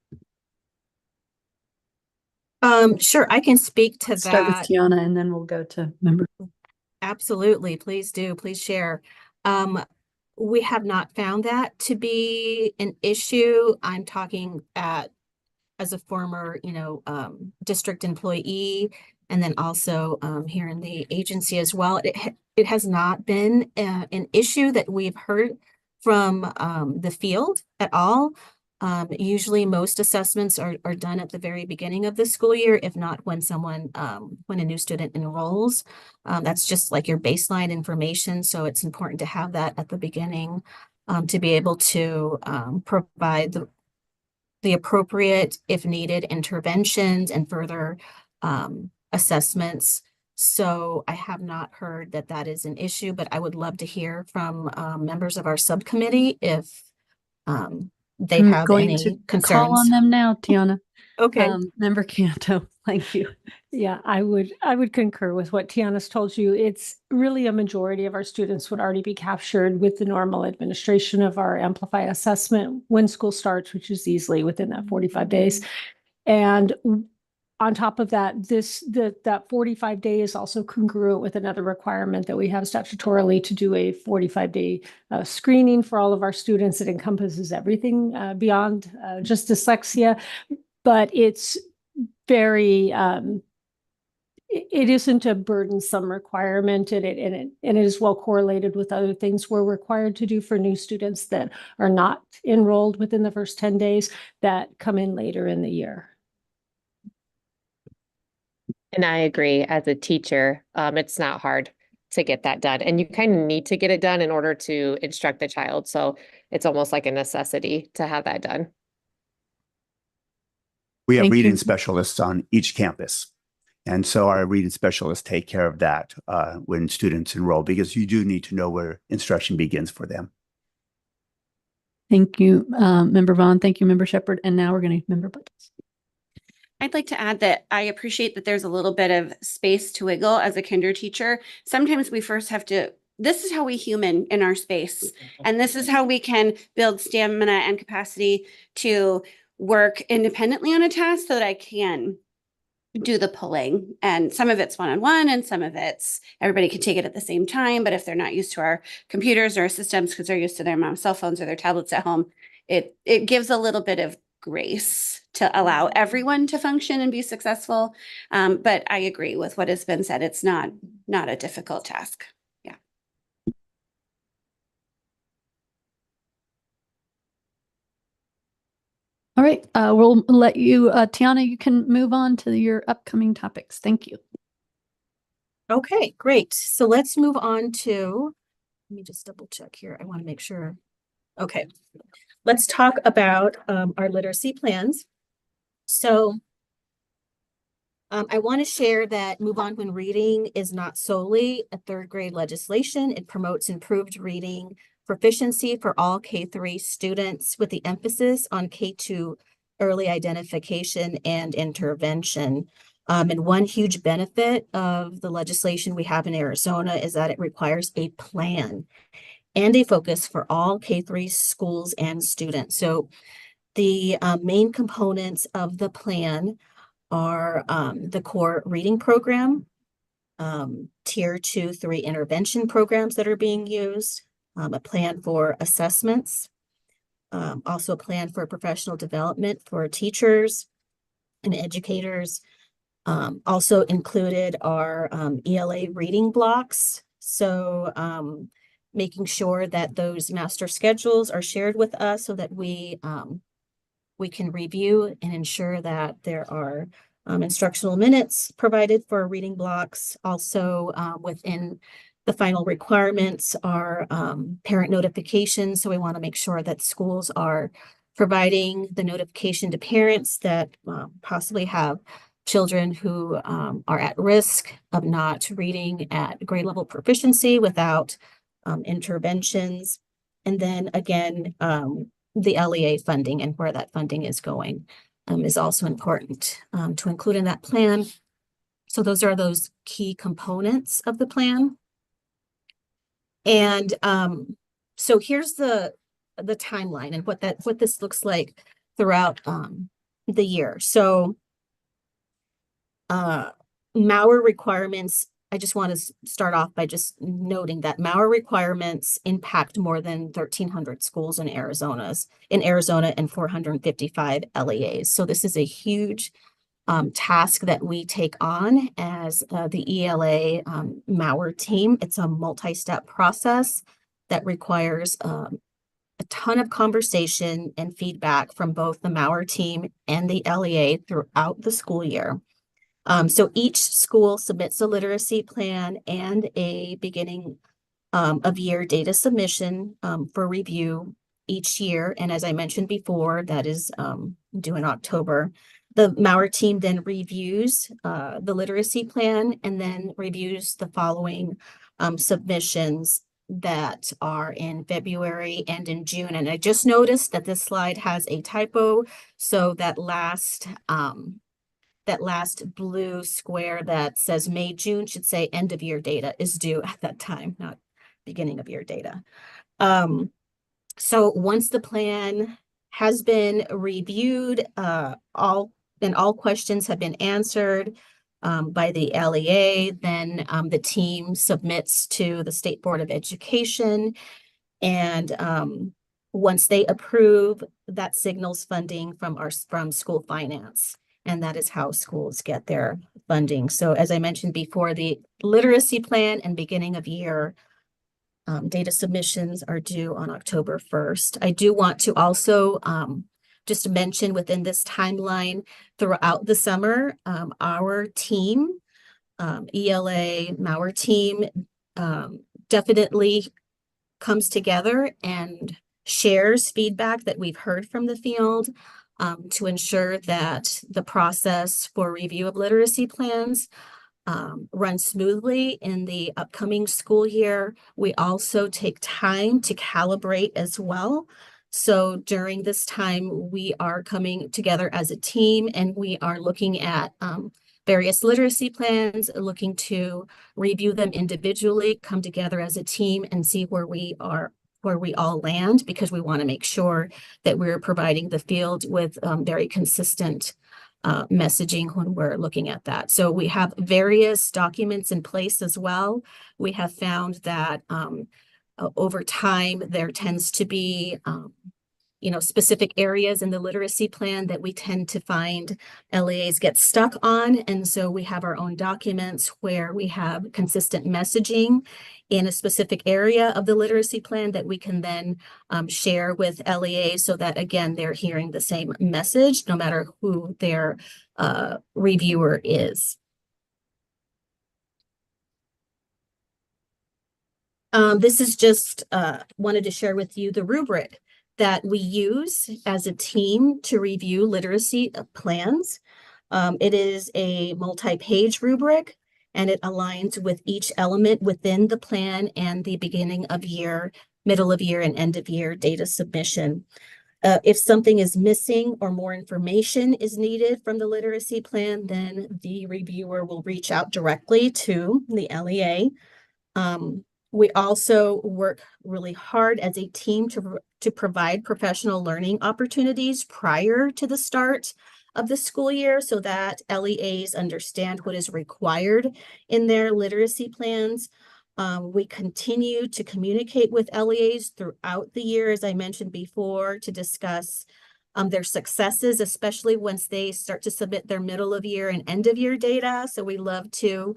Sure, I can speak to
Start with
that.
Tiana and then we'll go to member.
Absolutely. Please do. Please share. We have not found that to be an issue. I'm talking as a former, district employee, and then also here in the agency as well. It has not been an issue that we've heard from the field at all. Usually most assessments are done at the very beginning of the school year, if not when when a new student enrolls. That's just like your baseline information. So it's important to have that at the beginning to be able to provide the appropriate, if needed, interventions and further assessments. So I have not heard that is an issue, but I would love to hear from members of our subcommittee if they have any concerns.
Call on them now, Tiana.
Okay.
Member Canto, thank you. Yeah, I would concur with what Tiana's told you. It's really a majority of our students would already be captured with the normal administration of our Amplify assessment when school starts, which is easily within that 45 days. And on top of that, that 45 day is also congruent with another requirement that we have statutorily to do a 45-day screening for all of our students. It encompasses everything beyond just dyslexia, but it's very it isn't a burdensome requirement, and it is well correlated with other things we're required to do for new students that are not enrolled within the first 10 days that come in later in the year.
And I agree, as a teacher, it's not hard to get that done. And you kind of need to get it done in order to instruct the child. So it's almost like a necessity to have that done.
We have
Thank
reading
you.
specialists on each campus. And so our reading specialists take care of that when students enroll, because you do need to know where instruction begins for them.
Thank you, Member Vaughn. Thank you, Member Shepherd. And now we're going to Member Buckles.
I'd like to add that I appreciate that there's a little bit of space to wiggle as a kinder teacher. Sometimes we first have to, this is how we human in our space. And this is how we can build stamina and capacity to work independently on a task so that I can do the pulling. And some of it's one-on-one and some of it's everybody can take it at the same time. But if they're not used to our computers or our systems because they're used to their mom's cell phones or their tablets at home, it gives a little bit of grace to allow everyone to function and be successful. But I agree with what has been said. It's not a difficult task. Yeah.
All right, we'll let you, Tiana, you can move on to your upcoming topics. Thank you.
Okay, great. So let's move on to, let me just double check here. I want to make sure. Okay, let's talk about our literacy plans. So I want to share that Move On When Reading is not solely a third grade legislation. It promotes improved reading proficiency for all K-3 students with the emphasis on K-2 early identification and intervention. And one huge benefit of the legislation we have in Arizona is that it requires a plan and a focus for all K-3 schools and students. So the main components of the plan are the core reading program, tier 2-3 intervention programs that are being used, a plan for assessments, also a plan for professional development for teachers and educators. Also included are ELA reading blocks. So making sure that those master schedules are shared with us so that we can review and ensure that there are instructional minutes provided for reading blocks. Also within the final requirements are parent notifications. So we want to make sure that schools are providing the notification to parents that possibly have children who are at risk of not reading at grade level proficiency without interventions. And then again, the LEA funding and where that funding is going is also important to include in that plan. So those are those key components of the plan. And so here's the timeline and what this looks like throughout the year. So MAUR requirements, I just want to start off by just noting that MAUR requirements impact more than 1,300 schools in Arizona and 455 LEAs. So this is a huge task that we take on as the ELA MAUR team. It's a multi-step process that requires a ton of conversation and feedback from both the MAUR team and the LEA throughout the school year. So each school submits a literacy plan and a beginning of year data submission for review each year. And as I mentioned before, that is due in October. The MAUR team then reviews the literacy plan and then reviews the following submissions that are in February and in June. And I just noticed that this slide has a typo. So that last blue square that says May, June should say end of year data is due at that time, not beginning of year data. So once the plan has been reviewed, all questions have been answered by the LEA, then the team submits to the State Board of Education. And once they approve, that signals funding from school finance. And that is how schools get their funding. So as I mentioned before, the literacy plan and beginning of year data submissions are due on October 1st. I do want to also just mention within this timeline throughout the summer, our team, ELA, our team definitely comes together and shares feedback that we've heard from the field to ensure that the process for review of literacy plans run smoothly in the upcoming school year. We also take time to calibrate as well. So during this time, we are coming together as a team and we are looking at various literacy plans, looking to review them individually, come together as a team and see where we all land, because we want to make sure that we're providing the field with very consistent messaging when we're looking at that. So we have various documents in place as well. We have found that over time, there tends to be specific areas in the literacy plan that we tend to find LEAs get stuck on. And so we have our own documents where we have consistent messaging in a specific area of the literacy plan that we can then share with LEAs so that, again, they're hearing the same message no matter who their reviewer is. This is just wanted to share with you the rubric that we use as a team to review literacy plans. It is a multi-page rubric, and it aligns with each element within the plan and the beginning of year, middle of year, and end of year data submission. If something is missing or more information is needed from the literacy plan, then the reviewer will reach out directly to the LEA. We also work really hard as a team to provide professional learning opportunities prior to the start of the school year so that LEAs understand what is required in their literacy plans. We continue to communicate with LEAs throughout the year, as I mentioned before, to discuss their successes, especially once they start to submit their middle of year and end of year data. So we love to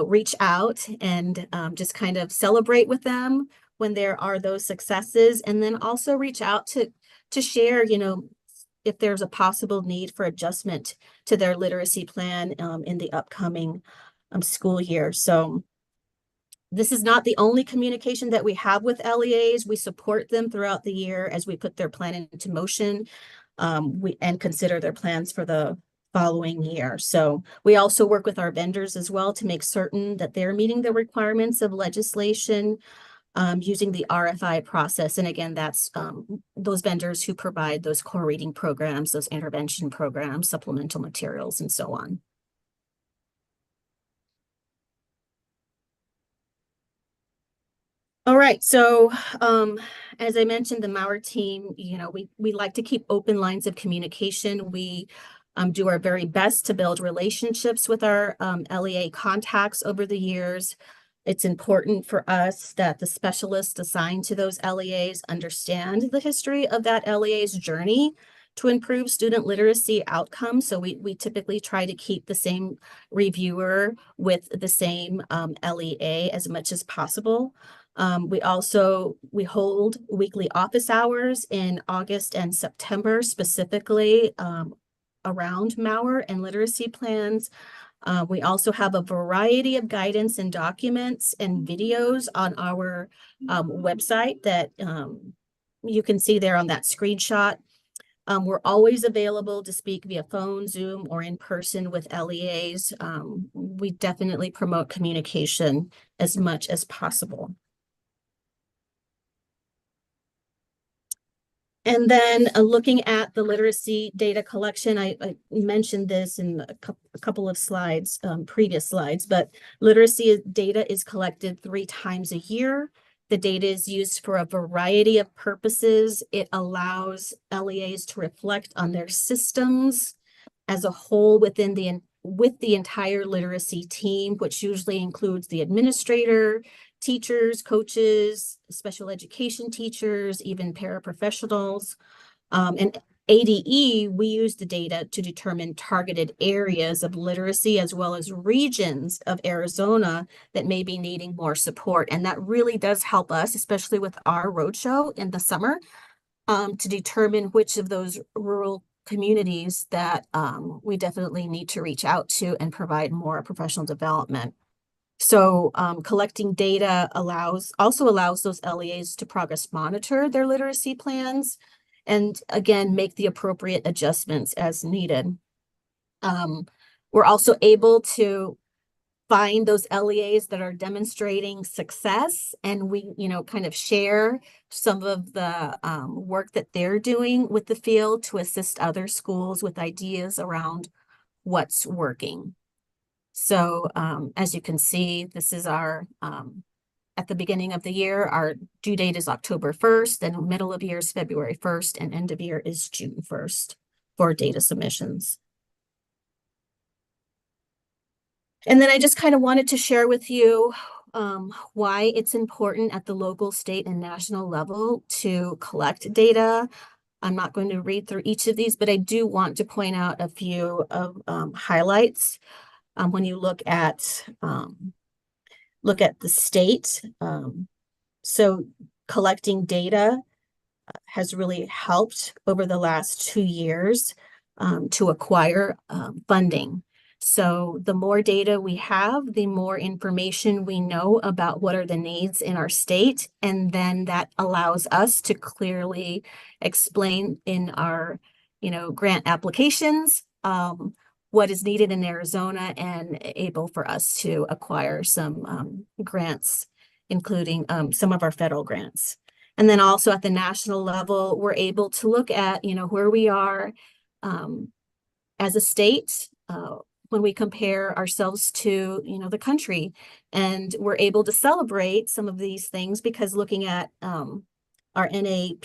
reach out and just kind of celebrate with them when there are those successes, and then also reach out to share, if there's a possible need for adjustment to their literacy plan in the upcoming school year. So this is not the only communication that we have with LEAs. We support them throughout the year as we put their plan into motion and consider their plans for the following year. So we also work with our vendors as well to make certain that they're meeting the requirements of legislation using the RFI process. And again, that's those vendors who provide those core reading programs, those intervention programs, supplemental materials, and so on. All right, so as I mentioned, the Mauer team, we like to keep open lines of communication. We do our very best to build relationships with our LEA contacts over the years. It's important for us that the specialists assigned to those LEAs understand the history of that LEA's journey to improve student literacy outcomes. So we typically try to keep the same reviewer with the same LEA as much as possible. We hold weekly office hours in August and September, specifically around Mauer and literacy plans. We also have a variety of guidance and documents and videos on our website that you can see there on that screenshot. We're always available to speak via phone, Zoom, or in person with LEAs. We definitely promote communication as much as possible. And then looking at the literacy data collection, I mentioned this in a couple of slides, previous slides, but literacy data is collected 3 times a year. The data is used for a variety of purposes. It allows LEAs to reflect on their systems as a whole with the entire literacy team, which usually includes the administrator, teachers, coaches, special education teachers, even paraprofessionals. And ADE, we use the data to determine targeted areas of literacy as well as regions of Arizona that may be needing more support. And that really does help us, especially with our roadshow in the summer, to determine which of those rural communities that we definitely need to reach out to and provide more professional development. So collecting data also allows those LEAs to progress monitor their literacy plans and again, make the appropriate adjustments as needed. We're also able to find those LEAs that are demonstrating success, and we, kind of share some of the work that they're doing with the field to assist other schools with ideas around what's working. So as you can see, this is our, at the beginning of the year, our due date is October 1st, and middle of year is February 1st, and end of year is June 1st for data submissions. And then I just kind of wanted to share with you why it's important at the local, state, and national level to collect data. I'm not going to read through each of these, but I do want to point out a few of highlights. When you look at the state, so collecting data has really helped over the last 2 years to acquire funding. So the more data we have, the more information we know about what are the needs in our state. And then that allows us to clearly explain in our, grant applications what is needed in Arizona and able for us to acquire some grants, including some of our federal grants. And then also at the national level, we're able to look at, where we are as a state when we compare ourselves to, the country. And we're able to celebrate some of these things because looking at our NAP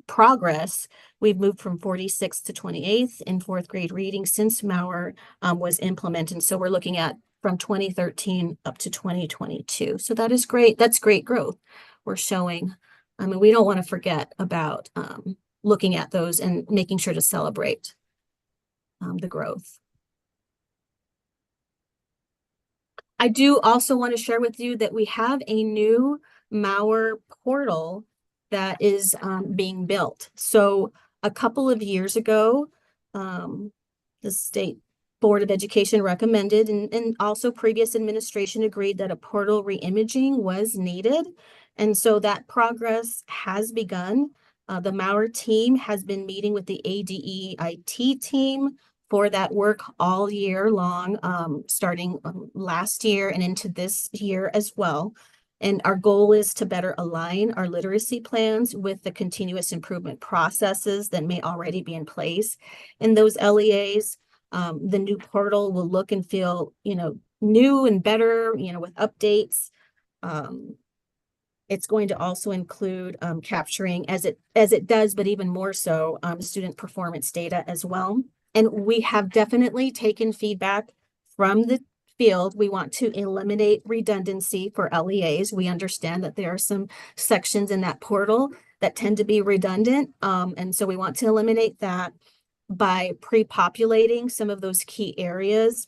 progress, we've moved from 46th to 28th in 4th grade reading since MAUR was implemented. So we're looking at from 2013 up to 2022. So that is great. That's great growth we're showing. I mean, we don't want to forget about looking at those and making sure to celebrate the growth. I do also want to share with you that we have a new MAUR portal that is being built. So a couple of years ago, the State Board of Education recommended and also previous administration agreed that a portal reimaging was needed. And so that progress has begun. The MAUR team has been meeting with the ADE-IT team for that work all year long, starting last year and into this year as well. And our goal is to better align our literacy plans with the continuous improvement processes that may already be in place in those LEAs. The new portal will look and feel, new and better, with updates. It's going to also include capturing, as it does, but even more so, student performance data as well. And we have definitely taken feedback from the field. We want to eliminate redundancy for LEAs. We understand that there are some sections in that portal that tend to be redundant. And so we want to eliminate that by pre-populating some of those key areas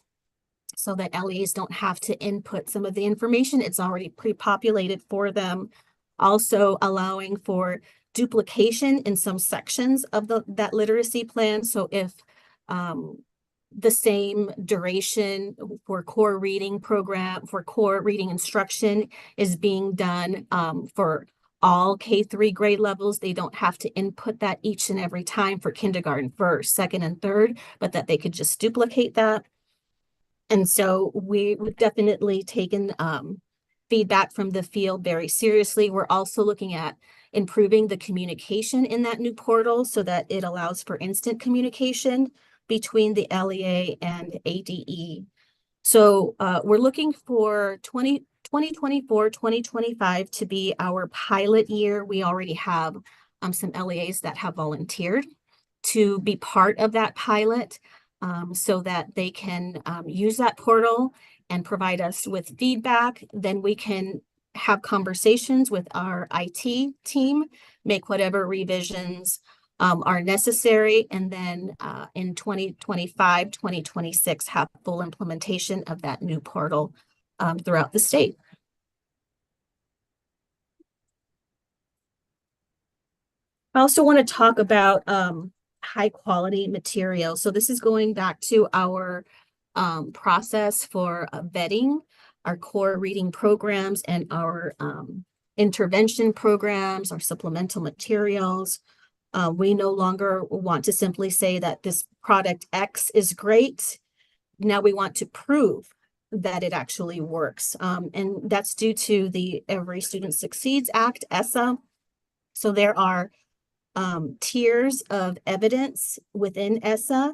so that LEAs don't have to input some of the information. It's already pre-populated for them. Also allowing for duplication in some sections of that literacy plan. So if the same duration for core reading program, for core reading instruction is being done for all K-3 grade levels. They don't have to input that each and every time for kindergarten, first, second, and third, but that they could just duplicate that. And so we've definitely taken feedback from the field very seriously. We're also looking at improving the communication in that new portal so that it allows for instant communication between the LEA and ADE. So we're looking for 2024-2025 to be our pilot year. We already have some LEAs that have volunteered to be part of that pilot so that they can use that portal and provide us with feedback. Then we can have conversations with our IT team, make whatever revisions are necessary, and then in 2025, 2026, have full implementation of that new portal throughout the state. I also want to talk about high quality material. So this is going back to our process for vetting our core reading programs and our intervention programs, our supplemental materials. We no longer want to simply say that this product X is great. Now we want to prove that it actually works. And that's due to the Every Student Succeeds Act, ESSA. So there are tiers of evidence within ESSA.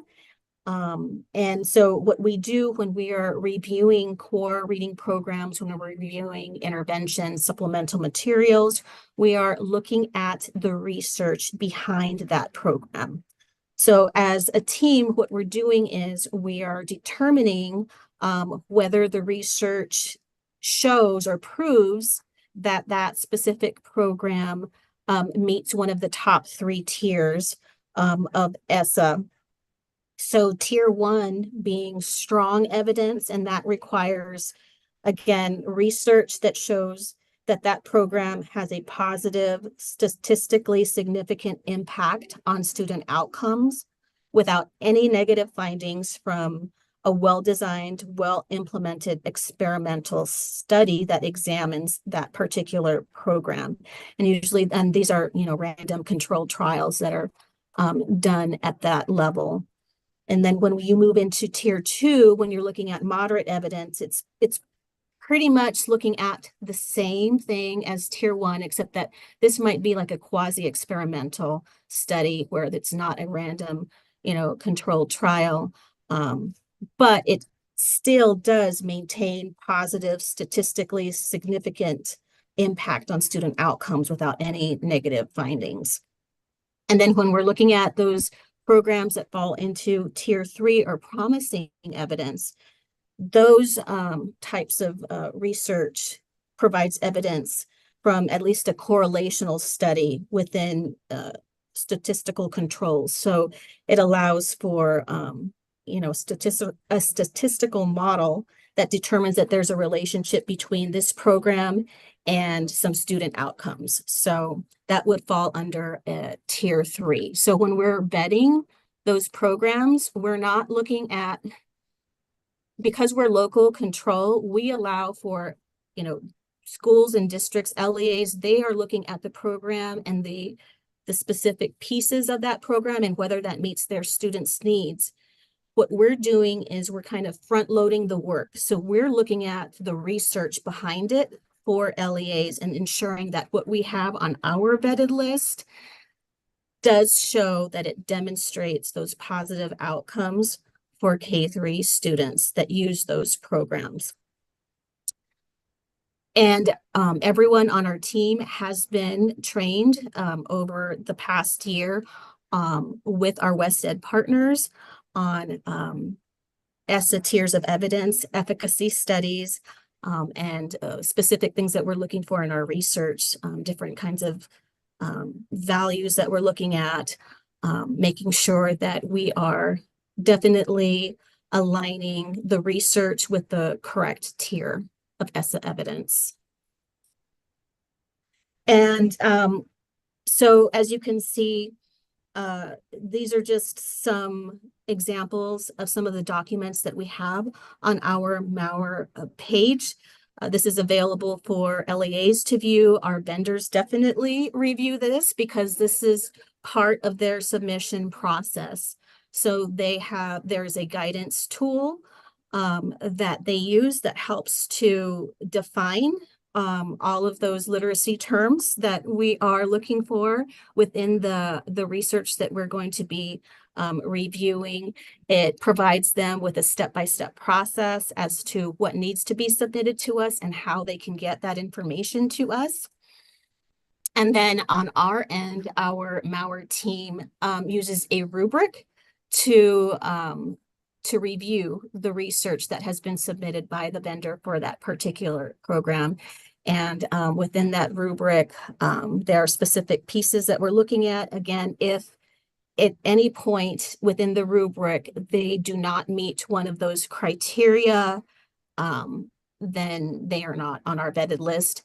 And so what we do when we are reviewing core reading programs, when we're reviewing intervention, supplemental materials, we are looking at the research behind that program. So as a team, what we're doing is we are determining whether the research shows or proves that that specific program meets one of the top 3 tiers of ESSA. So tier 1 being strong evidence, and that requires, again, research that shows that that program has a positive, statistically significant impact on student outcomes without any negative findings from a well-designed, well-implemented experimental study that examines that particular program. And usually, and these are, random controlled trials that are done at that level. And then when you move into tier 2, when you're looking at moderate evidence, it's pretty much looking at the same thing as tier 1, except that this might be like a quasi-experimental study where it's not a random, controlled trial. But it still does maintain positive, statistically significant impact on student outcomes without any negative findings. And then when we're looking at those programs that fall into tier 3 or promising evidence, those types of research provides evidence from at least a correlational study within statistical controls. So it allows for a statistical model that determines that there's a relationship between this program and some student outcomes. So that would fall under tier 3. So when we're vetting those programs, we're not looking at, because we're local control, we allow for, schools and districts, LEAs, they are looking at the program and the specific pieces of that program and whether that meets their students' needs. What we're doing is we're kind of front loading the work. So we're looking at the research behind it for LEAs and ensuring that what we have on our vetted list does show that it demonstrates those positive outcomes for K-3 students that use those programs. And everyone on our team has been trained over the past year with our West Ed partners on ESSA tiers of evidence, efficacy studies, and specific things that we're looking for in our research, different kinds of values that we're looking at, making sure that we are definitely aligning the research with the correct tier of ESSA evidence. And so as you can see, these are just some examples of some of the documents that we have on our Mauer page. This is available for LEAs to view. Our vendors definitely review this because this is part of their submission process. So there's a guidance tool that they use that helps to define all of those literacy terms that we are looking for within the research that we're going to be reviewing. It provides them with a step-by-step process as to what needs to be submitted to us and how they can get that information to us. And then on our end, our Mauer team uses a rubric to review the research that has been submitted by the vendor for that particular program. And within that rubric, there are specific pieces that we're looking at. Again, if at any point within the rubric, they do not meet one of those criteria, then they are not on our vetted list.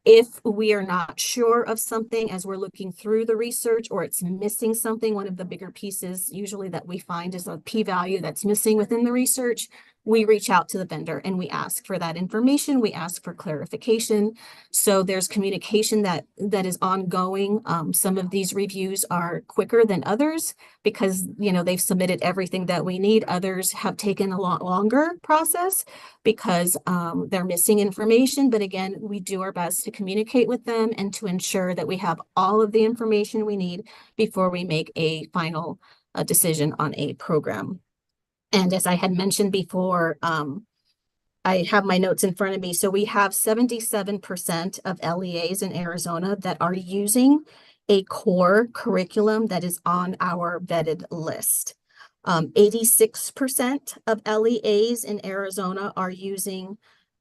If we are not sure of something as we're looking through the research or it's missing something, one of the bigger pieces usually that we find is a p-value that's missing within the research, we reach out to the vendor and we ask for that information. We ask for clarification. So there's communication that is ongoing. Some of these reviews are quicker than others because, you know, they've submitted everything that we need. Others have taken a lot longer process because they're missing information. But again, we do our best to communicate with them and to ensure that we have all of the information we need before we make a final decision on a program. And as I had mentioned before, I have my notes in front of me. So we have 77% of LEAs in Arizona that are using a core curriculum that is on our vetted list. 86% of LEAs in Arizona are using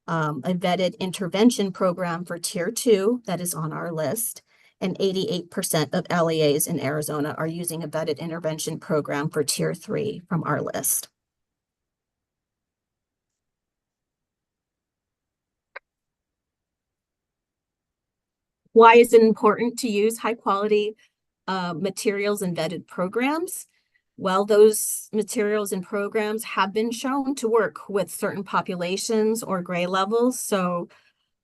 a vetted intervention program for Tier 2 that is on our list. And 88% of LEAs in Arizona are using a vetted intervention program for Tier 3 from our list. Why is it important to use high quality materials and vetted programs? Well, those materials and programs have been shown to work with certain populations or grade levels. So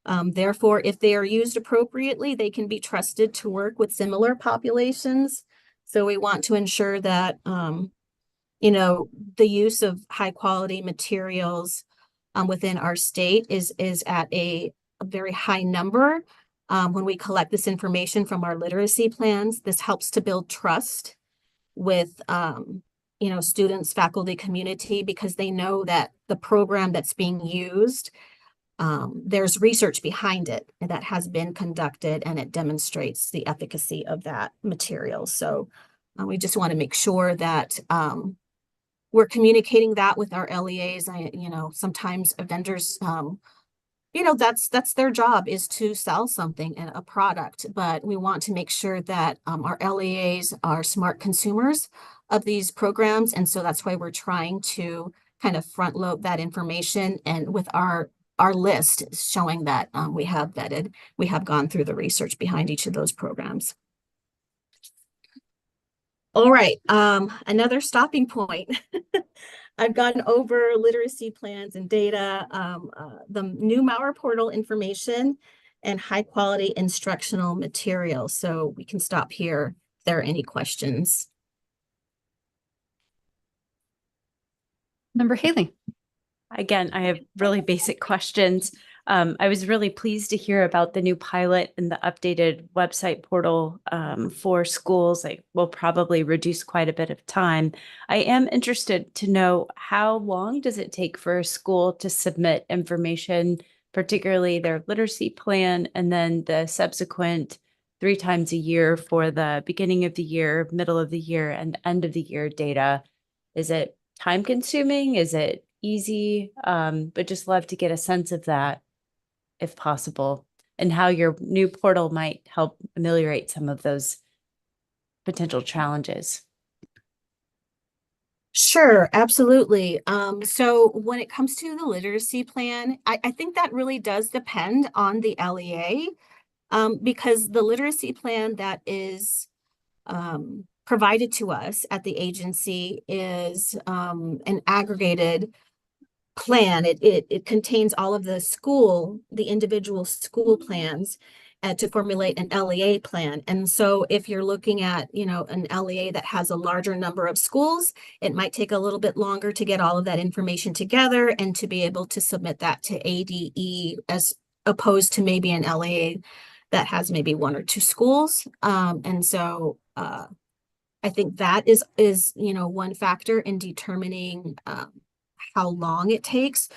therefore, if they are used appropriately, they can be trusted to work with similar populations. So we want to ensure that, you know, the use of high quality materials within our state is at a very high number. When we collect this information from our literacy plans, this helps to build trust with, you know, students, faculty, community, because they know that the program that's being used, there's research behind it that has been conducted and it demonstrates the efficacy of that material. So we just want to make sure that we're communicating that with our LEAs. You know, sometimes vendors, you know, that's their job, is to sell something and a product, but we want to make sure that our LEAs are smart consumers of these programs. And so that's why we're trying to kind of front load that information, and with our list showing that we have vetted, we have gone through the research behind each of those programs. All right, another stopping point. I've gone over literacy plans and data, the new Mauer portal information, and high quality instructional materials. So we can stop here if there are any questions.
Member Haley.
Again, I have really basic questions. I was really pleased to hear about the new pilot and the updated website portal for schools. It will probably reduce quite a bit of time. I am interested to know, how long does it take for a school to submit information, particularly their literacy plan, and then the subsequent 3 times a year for the beginning of the year, middle of the year, and end of the year data? Is it time consuming? Is it easy? But just love to get a sense of that, if possible, and how your new portal might help ameliorate some of those potential challenges.
Sure, absolutely. So when it comes to the literacy plan, I think that really does depend on the LEA, because the literacy plan that is provided to us at the agency is an aggregated plan. It contains all of the individual school plans to formulate an LEA plan. And so if you're looking at, an LEA that has a larger number of schools, it might take a little bit longer to get all of that information together and to be able to submit that to ADE as opposed to maybe an LEA that has maybe 1 or 2 schools. And so I think that is one factor in determining how long it takes.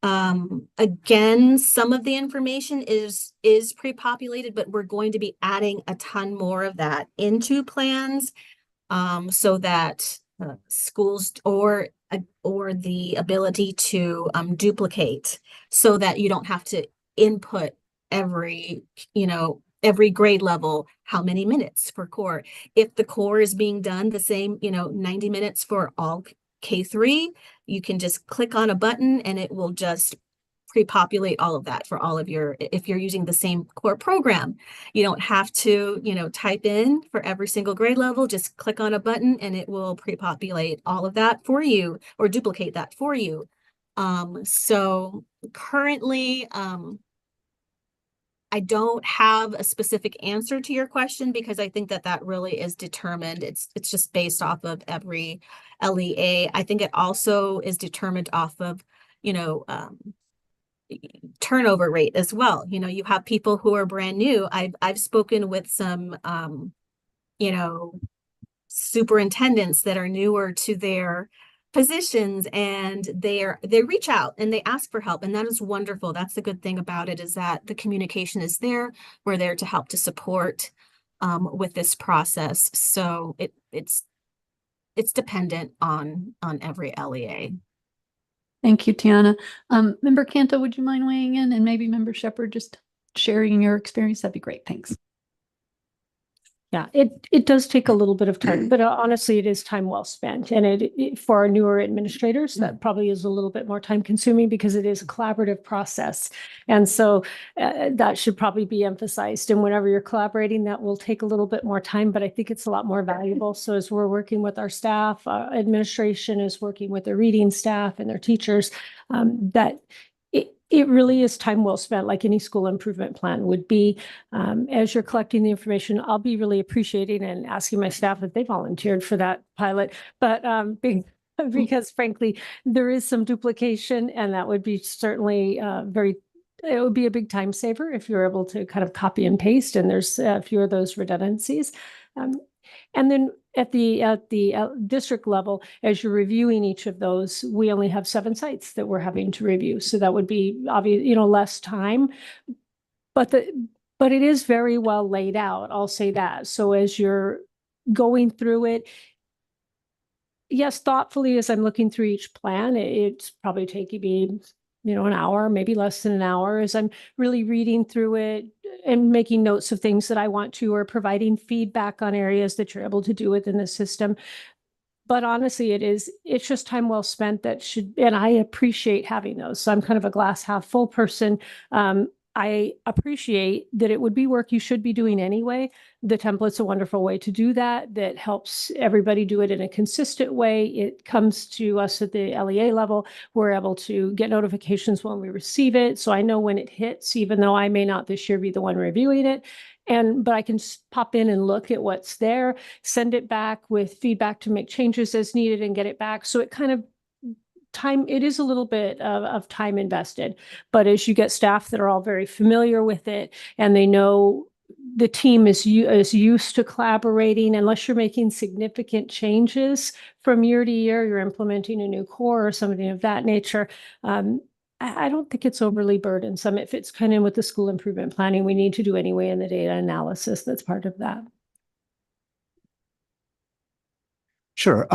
Again, some of the information is pre-populated, but we're going to be adding a ton more of that into plans so that schools or the ability to duplicate so that you don't have to input every grade level, how many minutes for core. If the core is being done the same, 90 minutes for all K3, you can just click on a button and it will just pre-populate all of that for all of if you're using the same core program. You don't have to, type in for every single grade level, just click on a button and it will pre-populate all of that for you or duplicate that for you. So currently, I don't have a specific answer to your question because I think that really is determined. It's just based off of every LEA. I think it also is determined off of, turnover rate as well. You have people who are brand new. I've spoken with some, superintendents that are newer to their positions and they reach out and they ask for help, and that is wonderful. That's the good thing about it, is that the communication is there. We're there to help to support with this process. So it's dependent on every LEA.
Thank you, Tiana. Member Canto, would you mind weighing in, and maybe Member Shepherd just sharing your experience? That'd be great. Thanks.
Yeah, it does take a little bit of time, but honestly, it is time well spent. And it for our newer administrators, that probably is a little bit more time consuming because it is a collaborative process. And so that should probably be emphasized. And whenever you're collaborating, that will take a little bit more time, but I think it's a lot more valuable. So as we're working with our staff, administration is working with their reading staff and their teachers, that it really is time well spent, like any school improvement plan would be. As you're collecting the information, I'll be really appreciating and asking my staff if they volunteered for that pilot. But because frankly, there is some duplication, and that would be certainly it would be a big time saver if you're able to kind of copy and paste, and there's a few of those redundancies. And then at the district level, as you're reviewing each of those, we only have 7 sites that we're having to review. So that would be obvious, less time, but it is very well laid out. I'll say that. So as you're going through it, yes, thoughtfully, as I'm looking through each plan, it's probably taking me, an hour, maybe less than an hour, as I'm really reading through it and making notes of things that I want to, or providing feedback on areas that you're able to do within the system. But honestly, it's just time well spent and I appreciate having those. So I'm kind of a glass half full person. I appreciate that it would be work you should be doing anyway. The template's a wonderful way to do that. That helps everybody do it in a consistent way. It comes to us at the LEA level. We're able to get notifications when we receive it. So I know when it hits, even though I may not this year be the one reviewing it. But I can pop in and look at what's there, send it back with feedback to make changes as needed and get it back. So it kind of it is a little bit of time invested, but as you get staff that are all very familiar with it and they know the team is used to collaborating, unless you're making significant changes from year to year, you're implementing a new core or something of that nature. I don't think it's overly burdensome. It fits kind of in with the school improvement planning we need to do anyway, and the data analysis that's part of that.
Sure.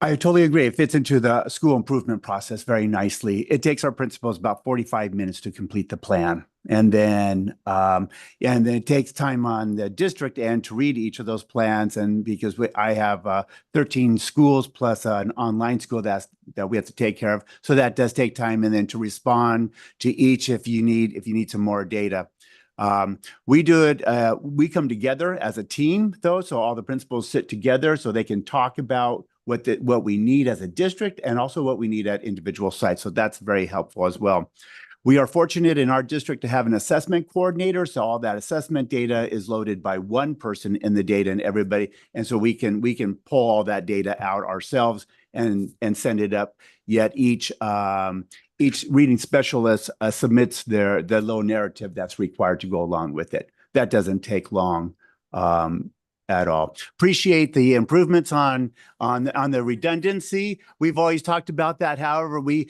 I totally agree. It fits into the school improvement process very nicely. It takes our principals about 45 minutes to complete the plan. And then it takes time on the district end to read each of those plans. And because I have 13 schools plus an online school that we have to take care of. So that does take time, and then to respond to each if you need some more data. We do it, we come together as a team though. So all the principals sit together so they can talk about what we need as a district and also what we need at individual sites. So that's very helpful as well. We are fortunate in our district to have an assessment coordinator. So all that assessment data is loaded by one person in the data and everybody. And so we can pull all that data out ourselves and send it up. Yet each reading specialist submits the little narrative that's required to go along with it. That doesn't take long at all. Appreciate the improvements on the redundancy. We've always talked about that. However, we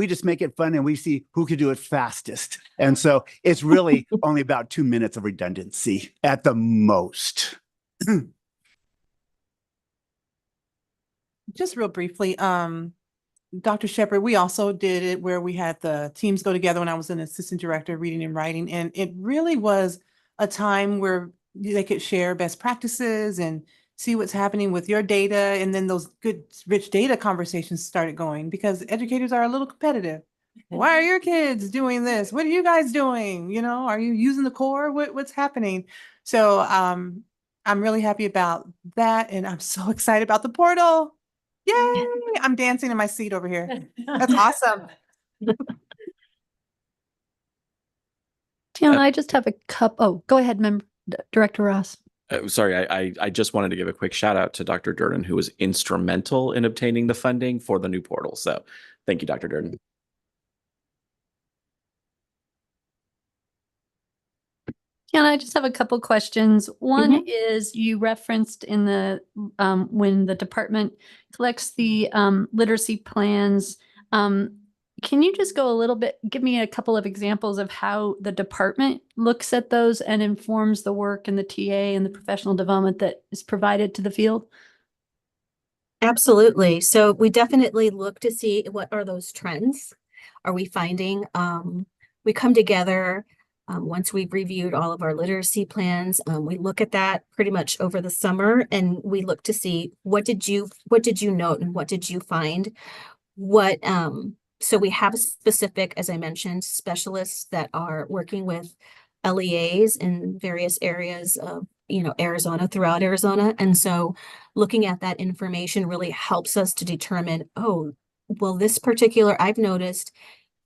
just make it fun and we see who could do it fastest. And so it's really only about 2 minutes of redundancy at the most.
Just real briefly, Dr. Shepherd, we also did it where we had the teams go together when I was an assistant director of reading and writing. And it really was a time where they could share best practices and see what's happening with your data. And then those good, rich data conversations started going because educators are a little competitive. Why are your kids doing this? What are you guys doing? You know, are you using the core? What's happening? So I'm really happy about that. And I'm so excited about the portal. Yay! I'm dancing in my seat over here. That's awesome.
Tiana, I just have a oh, go ahead, Director Ross.
Sorry, I just wanted to give a quick shout out to Dr. Durden, who was instrumental in obtaining the funding for the new portal. So thank you, Dr. Durden.
Tiana, I just have a couple questions. One is you referenced in the when the department collects the literacy plans. Can you just go a little bit, give me a couple of examples of how the department looks at those and informs the work and the TA and the professional development that is provided to the field?
Absolutely. So we definitely look to see what are those trends. Are we finding, we come together once we've reviewed all of our literacy plans, we look at that pretty much over the summer and we look to see what did you note and what did you find? So we have specific, as I mentioned, specialists that are working with LEAs in various areas of, Arizona, throughout Arizona. And so looking at that information really helps us to determine, oh, well, this particular, I've noticed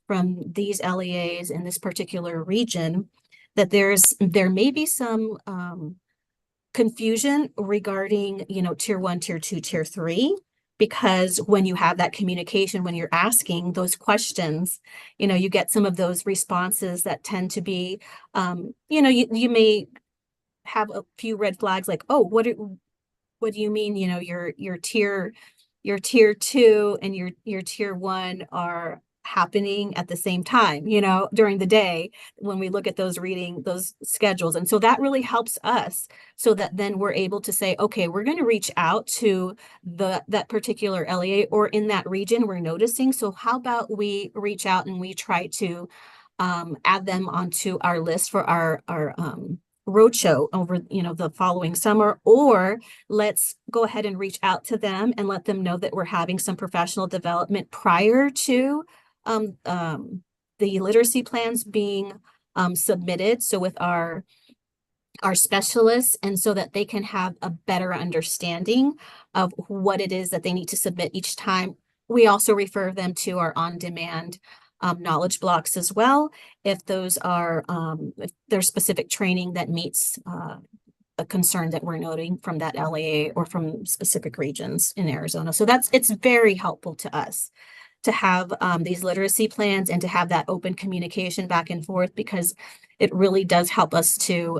from these LEAs in this particular region that there may be some confusion regarding, tier 1, tier 2, tier 3. Because when you have that communication, when you're asking those questions, you get some of those responses that tend to be, you may have a few red flags like, oh, what do you mean? Your tier 2 and your tier 1 are happening at the same time, during the day when we look at those schedules. And so that really helps us so that then we're able to say, okay, we're going to reach out to that particular LEA or in that region we're noticing. So how about we reach out and we try to add them onto our list for our roadshow over, the following summer, or let's go ahead and reach out to them and let them know that we're having some professional development prior to the literacy plans being submitted. So with our specialists, and so that they can have a better understanding of what it is that they need to submit each time. We also refer them to our on-demand knowledge blocks as well, if those are if there's specific training that meets a concern that we're noting from that LEA or from specific regions in Arizona. So it's very helpful to us to have these literacy plans and to have that open communication back and forth, because it really does help us to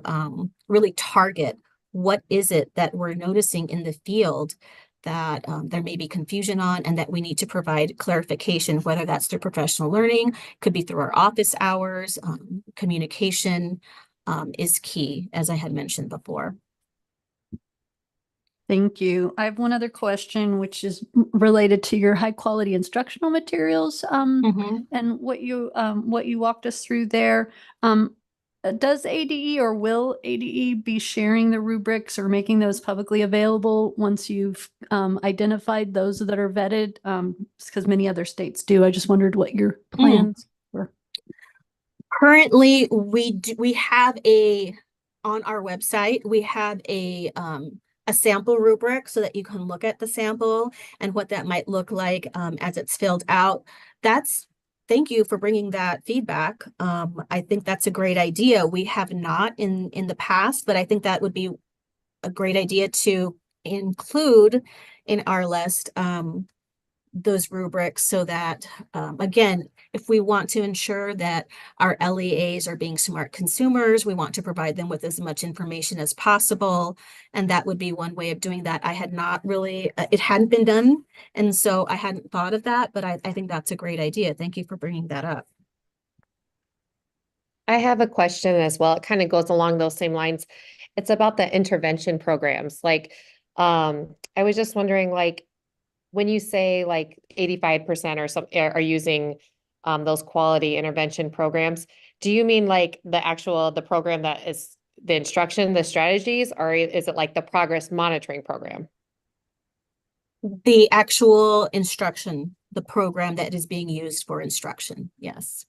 really target what is it that we're noticing in the field that there may be confusion on and that we need to provide clarification, whether that's through professional learning, could be through our office hours. Communication is key, as I had mentioned before.
Thank you. I have one other question, which is related to your high quality instructional materials and what you walked us through there. Does ADE or will ADE be sharing the rubrics or making those publicly available once you've identified those that are vetted? Because many other states do. I just wondered what your plans were.
Currently, we have on our website, we have a a sample rubric so that you can look at the sample and what that might look like as it's filled out. Thank you for bringing that feedback. I think that's a great idea. We have not in the past, but I think that would be a great idea to include in our list those rubrics so that, again, if we want to ensure that our LEAs are being smart consumers, we want to provide them with as much information as possible. And that would be one way of doing that. I had not really, it hadn't been done. And so I hadn't thought of that, but I think that's a great idea. Thank you for bringing that up.
I have a question as well. It kind of goes along those same lines. It's about the intervention programs. Like, I was just wondering, like, when you say like 85% or some are using those quality intervention programs, do you mean like the program that is the instruction, the strategies, or is it like the progress monitoring program?
The actual instruction, the program that is being used for instruction. Yes.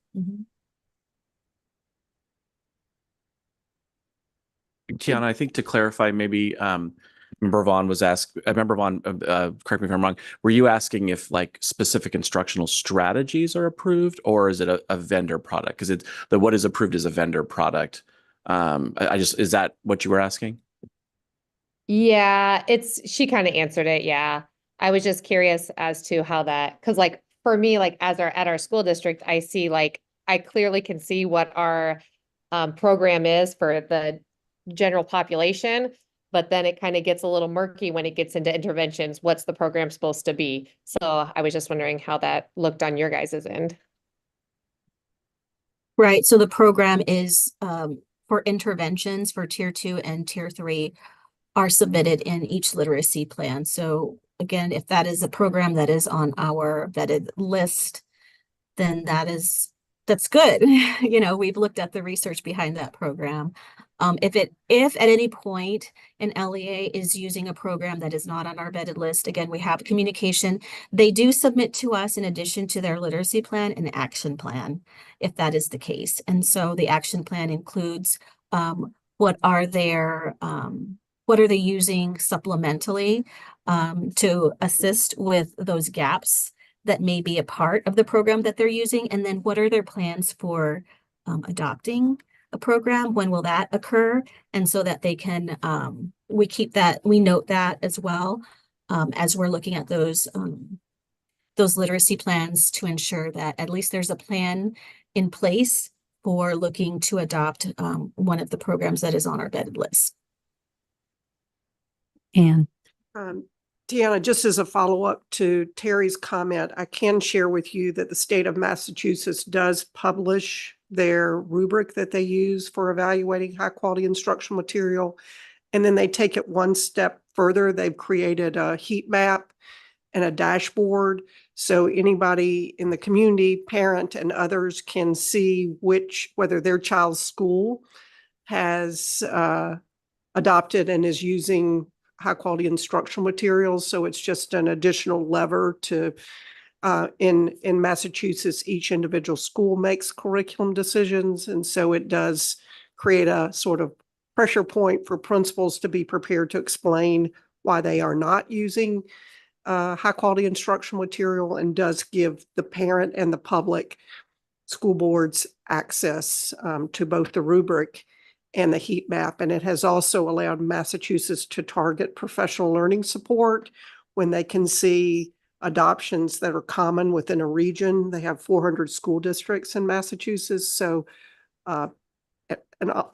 Tiana, I think to clarify, maybe remember Vaughn was asked. I remember Vaughn. Correct me if I'm wrong. Were you asking if like specific instructional strategies are approved, or is it a vendor product? Because what is approved is a vendor product. Is that what you were asking?
Yeah, she kind of answered it. Yeah. I was just curious as to how that, because like for me, like at our school district, I see like I clearly can see what our program is for the general population, but then it kind of gets a little murky when it gets into interventions. What's the program supposed to be? So I was just wondering how that looked on your guys' end.
Right. So the program is for interventions for tier 2 and tier 3 are submitted in each literacy plan. So again, if that is a program that is on our vetted list, then that's good. You know, we've looked at the research behind that program. If at any point an LEA is using a program that is not on our vetted list, again, we have communication. They do submit to us, in addition to their literacy plan, an action plan, if that is the case. And so the action plan includes what are they using supplementally to assist with those gaps that may be a part of the program that they're using, and then what are their plans for adopting a program? When will that occur? And so that they can, we note that as well as we're looking at those literacy plans to ensure that at least there's a plan in place for looking to adopt one of the programs that is on our vetted list.
And
Tiana, just as a follow-up to Terry's comment, I can share with you that the state of Massachusetts does publish their rubric that they use for evaluating high-quality instructional material. And then they take it one step further. They've created a heat map and a dashboard. So anybody in the community, parent and others, can see whether their child's school has adopted and is using high quality instructional materials. So it's just an additional lever to, in Massachusetts, each individual school makes curriculum decisions. And so it does create a sort of pressure point for principals to be prepared to explain why they are not using high quality instructional material, and does give the parent and the public school boards access to both the rubric and the heat map. And it has also allowed Massachusetts to target professional learning support when they can see adoptions that are common within a region. They have 400 school districts in Massachusetts. So, and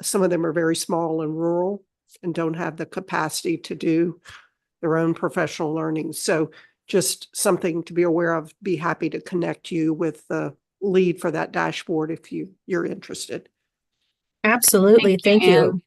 some of them are very small and rural and don't have the capacity to do their own professional learning. So just something to be aware of. Be happy to connect you with the lead for that dashboard if you're interested.
Absolutely. Thank you.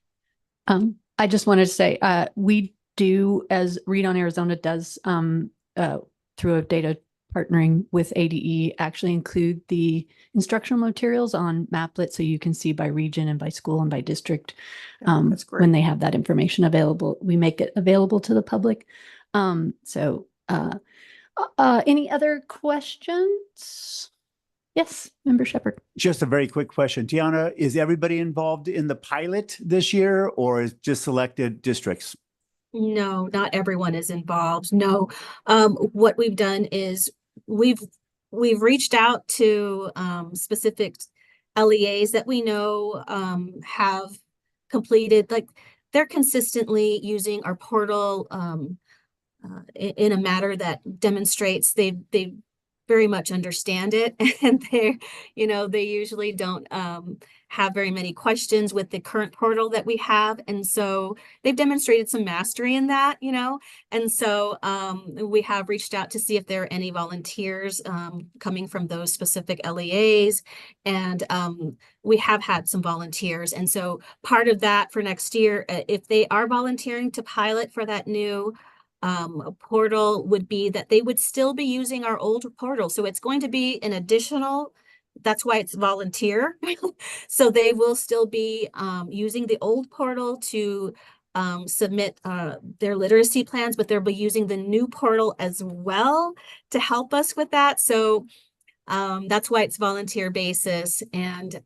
I just wanted to say, we do, as Read on Arizona does, through a data partnering with ADE, actually include the instructional materials on Maplet, so you can see by region and by school and by district.
That's great.
When they have that information available, we make it available to the public. Any other questions? Yes, Member Shepherd.
Just a very quick question. Tiana, is everybody involved in the pilot this year, or is just selected districts?
No, not everyone is involved. No. What we've done is we've reached out to specific LEAs that we know have completed, like they're consistently using our portal in a manner that demonstrates they very much understand it, and they usually don't have very many questions with the current portal that we have, and so they've demonstrated some mastery in that, and so we have reached out to see if there are any volunteers coming from those specific LEAs, and we have had some volunteers, and so part of that for next year, if they are volunteering to pilot for that new portal, would be that they would still be using our old portal. So it's going to be an additional, that's why it's volunteer. So they will still be using the old portal to submit their literacy plans, but they'll be using the new portal as well to help us with that. So that's why it's volunteer basis. And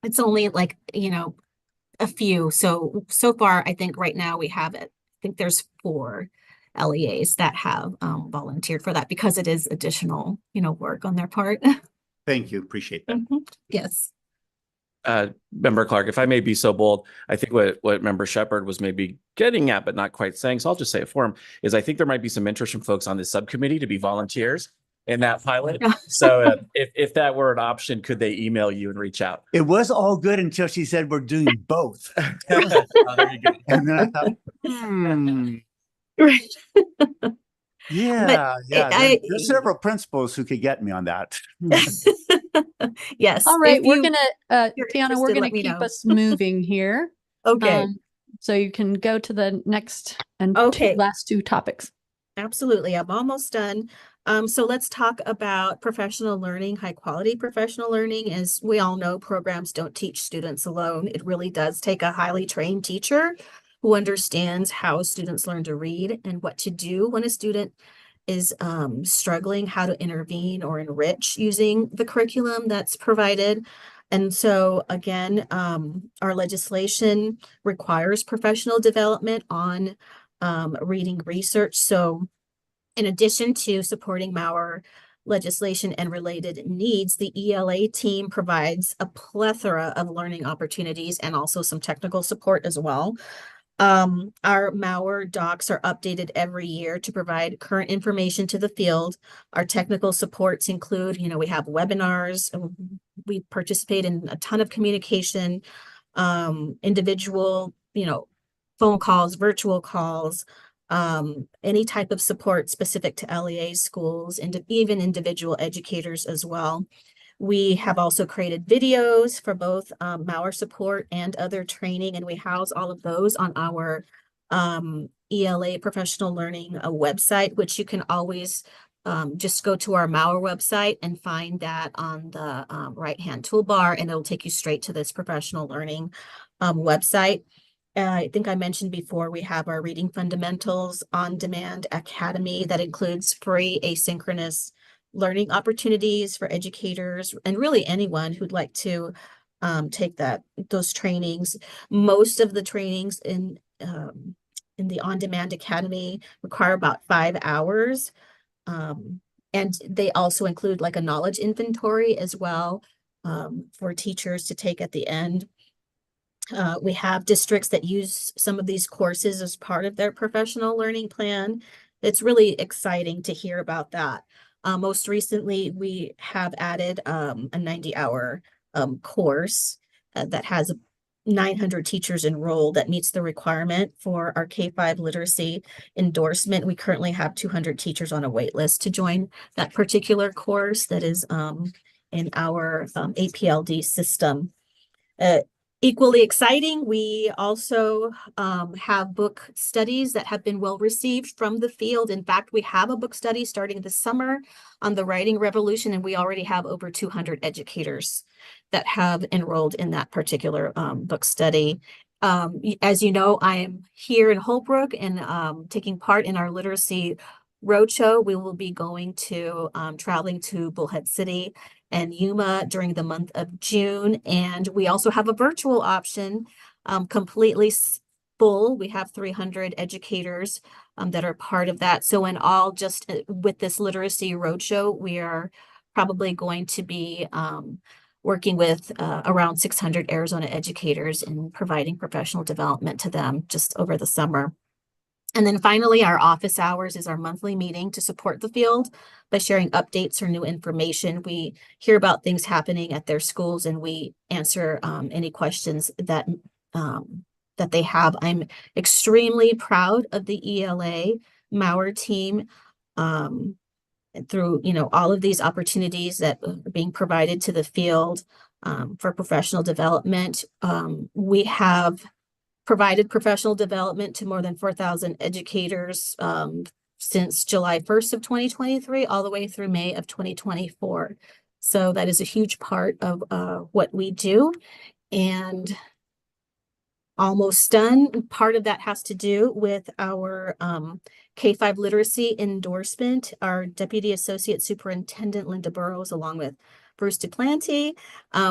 it's only like, a few. So far, I think right now we have it. I think there's 4 LEAs that have volunteered for that because it is additional, work on their part.
Thank you. Appreciate that.
Yes.
Member Clark, if I may be so bold, I think what Member Shepherd was maybe getting at, but not quite saying, so I'll just say it for him, is I think there might be some interest from folks on this subcommittee to be volunteers in that pilot. So if that were an option, could they email you and reach out?
It was all good until she said we're doing both.
There you go.
And then I thought,
Right.
yeah. There's several principals who could get me on that.
Yes.
All right,
if
we're
you-
gonna,
you're
Tiana, we're
interested,
gonna
let me
keep
know.
us moving here.
Okay.
So you can go to the next and
Okay.
last 2 topics.
Absolutely. I'm almost done. So let's talk about professional learning, high quality professional learning. As we all know, programs don't teach students alone. It really does take a highly trained teacher who understands how students learn to read and what to do when a student is struggling, how to intervene or enrich using the curriculum that's provided. And so again, our legislation requires professional development on reading research. So in addition to supporting our legislation and related needs, the ELA team provides a plethora of learning opportunities and also some technical support as well. Our Mauer docs are updated every year to provide current information to the field. Our technical supports include, we have webinars, we participate in a ton of communication, individual, phone calls, virtual calls, any type of support specific to LEA schools and even individual educators as well. We have also created videos for both Mauer support and other training, and we house all of those on our ELA professional learning website, which you can always just go to our Mauer website and find that on the right-hand toolbar, and it'll take you straight to this professional learning website. I think I mentioned before, we have our Reading Fundamentals On-Demand Academy that includes free asynchronous learning opportunities for educators and really anyone who'd like to take those trainings. Most of the trainings in the On-Demand Academy require about 5 hours. And they also include like a knowledge inventory as well for teachers to take at the end. We have districts that use some of these courses as part of their professional learning plan. It's really exciting to hear about that. Most recently, we have added a 90-hour course that has 900 teachers enrolled that meets the requirement for our K-5 literacy endorsement. We currently have 200 teachers on a wait list to join that particular course that is in our APLD system. Equally exciting, we also have book studies that have been well received from the field. In fact, we have a book study starting this summer on the writing revolution, and we already have over 200 educators that have enrolled in that particular book study. As you know, I am here in Holbrook and taking part in our literacy roadshow. We will be going to traveling to Bullhead City and Yuma during the month of June. And we also have a virtual option completely full. We have 300 educators that are part of that. So in all, just with this literacy roadshow, we are probably going to be working with around 600 Arizona educators and providing professional development to them just over the summer. And then finally, our office hours is our monthly meeting to support the field by sharing updates or new information. We hear about things happening at their schools and we answer any questions that that they have. I'm extremely proud of the ELA Mauer team through, all of these opportunities that are being provided to the field for professional development. We have provided professional development to more than 4,000 educators since July 1st of 2023, all the way through May of 2024. So that is a huge part of what we do. And almost done. Part of that has to do with our K-5 literacy endorsement. Our Deputy Associate Superintendent Linda Burrows, along with Bruce Duplanty,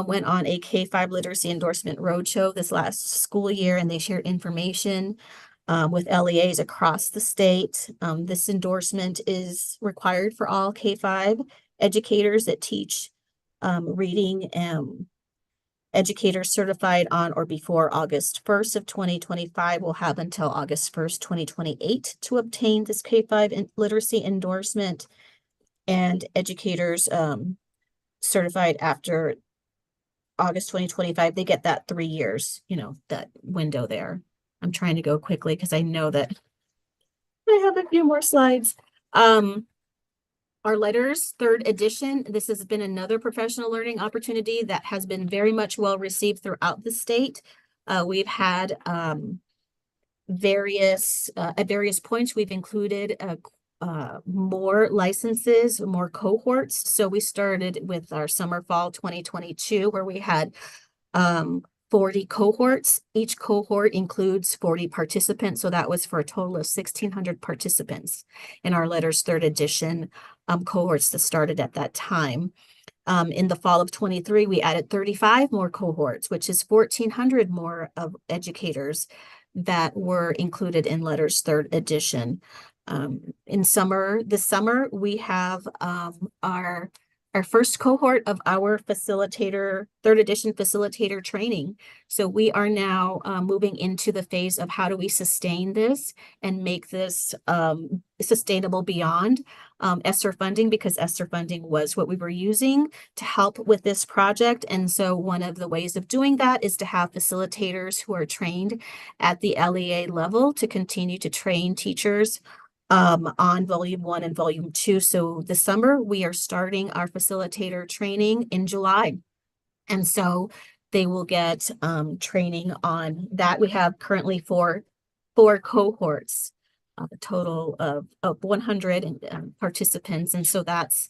went on a K-5 literacy endorsement roadshow this last school year, and they shared information with LEAs across the state. This endorsement is required for all K-5 educators that teach reading. Educators certified on or before August 1st of 2025 will have until August 1st, 2028 to obtain this K-5 literacy endorsement. And educators certified after August 2025, they get that 3 years, that window there. I'm trying to go quickly because I know that I have a few more slides. Our letters, 3rd edition, this has been another professional learning opportunity that has been very much well received throughout the state. We've had at various points, we've included more licenses, more cohorts. So we started with our summer fall 2022, where we had 40 cohorts. Each cohort includes 40 participants. So that was for a total of 1,600 participants in our letters 3rd edition cohorts that started at that time. In the fall of 23, we added 35 more cohorts, which is 1,400 more of educators that were included in letters 3rd edition. This summer, we have our first cohort of our 3rd edition facilitator training. So we are now moving into the phase of how do we sustain this and make this sustainable beyond ESSER funding, because ESSER funding was what we were using to help with this project. And so one of the ways of doing that is to have facilitators who are trained at the LEA level to continue to train teachers on volume 1 and volume 2. So this summer we are starting our facilitator training in July. And so they will get training on that. We have currently four cohorts, a total of 100 participants. And so that's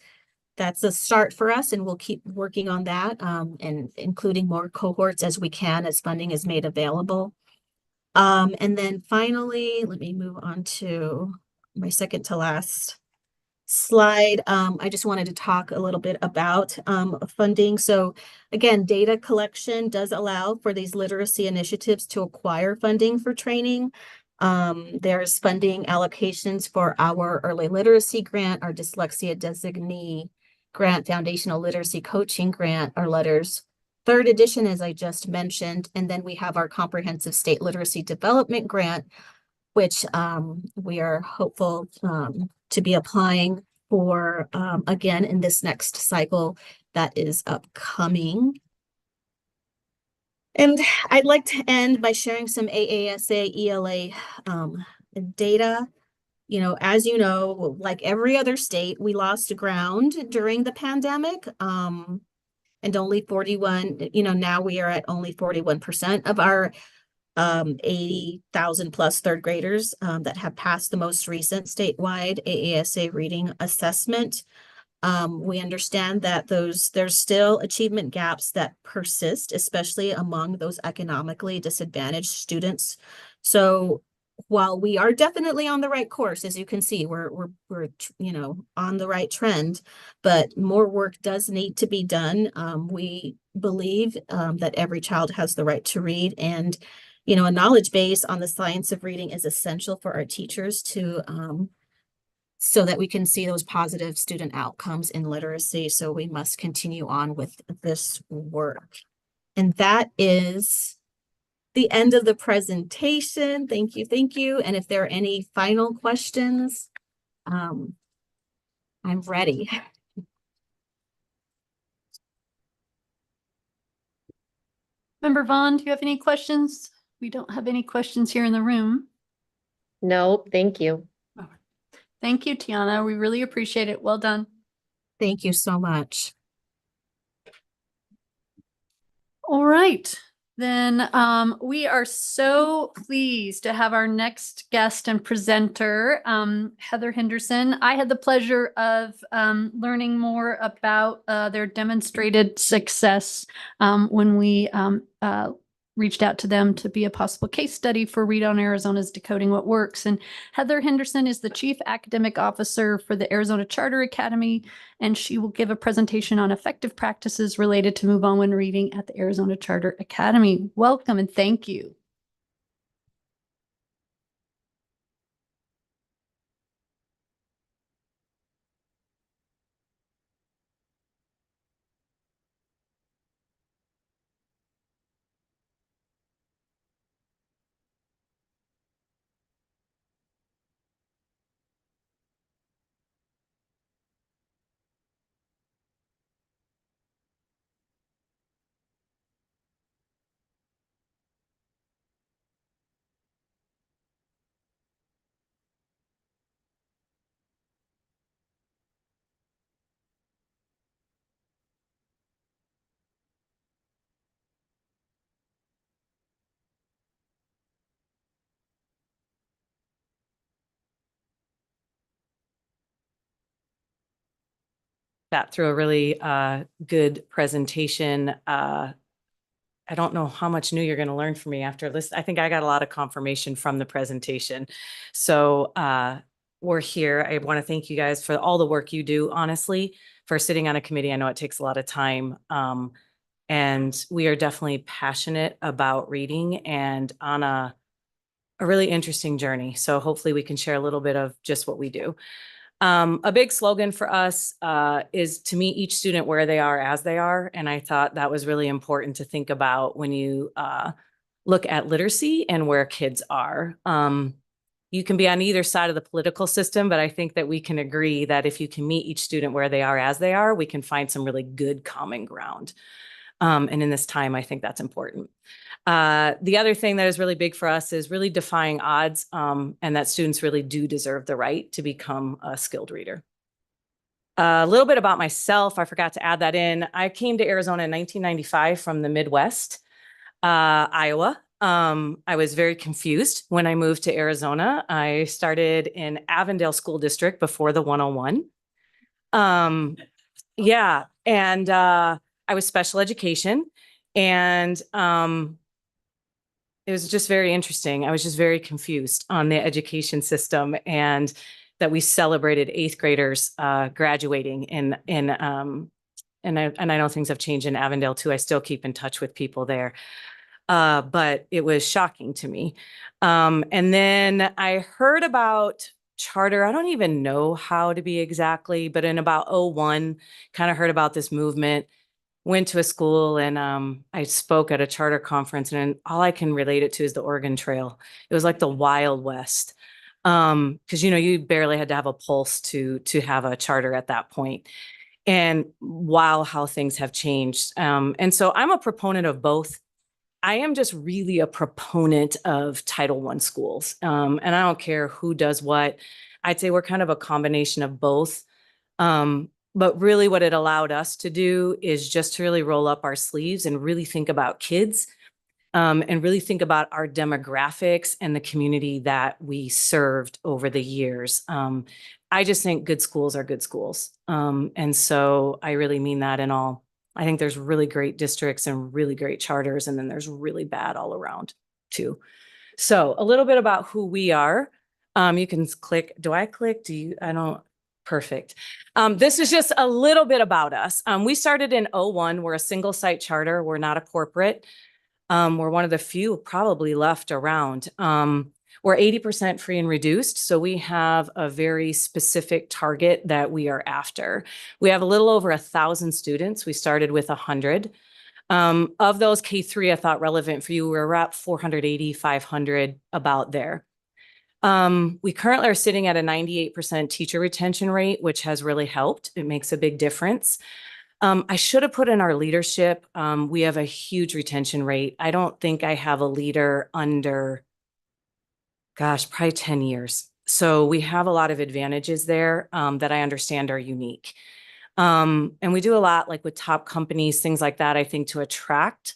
a start for us, and we'll keep working on that and including more cohorts as we can, as funding is made available. And then finally, let me move on to my second to last slide. I just wanted to talk a little bit about funding. So again, data collection does allow for these literacy initiatives to acquire funding for training. There's funding allocations for our early literacy grant, our dyslexia designee grant, foundational literacy coaching grant, our letters 3rd edition, as I just mentioned. And then we have our comprehensive state literacy development grant, which we are hopeful to be applying for again in this next cycle that is upcoming. And I'd like to end by sharing some AASA ELA data. As you know, like every other state, we lost ground during the pandemic. And only 41, now we are at only 41% of our 80,000 plus 3rd graders that have passed the most recent statewide AASA reading assessment. We understand that there's still achievement gaps that persist, especially among those economically disadvantaged students. So while we are definitely on the right course, as you can see, we're on the right trend, but more work does need to be done. We believe that every child has the right to read, and a knowledge base on the science of reading is essential for our teachers to, so that we can see those positive student outcomes in literacy. So we must continue on with this work. And that is the end of the presentation. Thank you, thank you. And if there are any final questions, I'm ready.
Member Vaughn, do you have any questions? We don't have any questions here in the room.
Nope, thank you.
Thank you, Tiana. We really appreciate it. Well done.
Thank you so much.
All right. Then we are so pleased to have our next guest and presenter, Heather Henderson. I had the pleasure of learning more about their demonstrated success when we reached out to them to be a possible case study for Read on Arizona's Decoding What Works. And Heather Henderson is the Chief Academic Officer for the Arizona Charter Academy, and she will give a presentation on effective practices related to Move On When Reading at the Arizona Charter Academy. Welcome and thank you.
That through a really good presentation. I don't know how much new you're going to learn from me after this. I think I got a lot of confirmation from the presentation. So we're here. I want to thank you guys for all the work you do, honestly, for sitting on a committee. I know it takes a lot of time. And we are definitely passionate about reading and on a really interesting journey. So hopefully we can share a little bit of just what we do. A big slogan for us is to meet each student where they are as they are. And I thought that was really important to think about when you look at literacy and where kids are. You can be on either side of the political system, but I think that we can agree that if you can meet each student where they are as they are, we can find some really good common ground. And in this time, I think that's important. The other thing that is really big for us is really defying odds, and that students really do deserve the right to become a skilled reader. A little bit about myself, I forgot to add that in. I came to Arizona in 1995 from the Midwest, Iowa. I was very confused when I moved to Arizona. I started in Avondale School District before the 101. Yeah, and I was special education, and it was just very interesting. I was just very confused on the education system, and that we celebrated 8th graders graduating and I know things have changed in Avondale too. I still keep in touch with people there. But it was shocking to me. And then I heard about charter. I don't even know how to be exactly, but in about 01, kind of heard about this movement. Went to a school and I spoke at a charter conference, and all I can relate it to is the Oregon Trail. It was like the Wild West. Because you barely had to have a pulse to have a charter at that point. And wow, how things have changed. And so I'm a proponent of both. I am just really a proponent of Title I schools. And I don't care who does what. I'd say we're kind of a combination of both. But really what it allowed us to do is just to really roll up our sleeves and really think about kids, and really think about our demographics and the community that we served over the years. I just think good schools are good schools. And so I really mean that in all. I think there's really great districts and really great charters, and then there's really bad all around too. So a little bit about who we are. You can click, do I click? I don't. Perfect. This is just a little bit about us. We started in 01. We're a single site charter. We're not a corporate.
We're one of the few probably left around. We're 80% free and reduced, so we have a very specific target that we are after. We have a little over 1,000 students. We started with 100. Of those K3, I thought relevant for you, we're at 480, 500, about there. We currently are sitting at a 98% teacher retention rate, which has really helped. It makes a big difference. I should have put in our leadership. We have a huge retention rate. I don't think I have a leader under, gosh, probably 10 years. So we have a lot of advantages there that I understand are unique. And we do a lot like with top companies, things like that, I think, to attract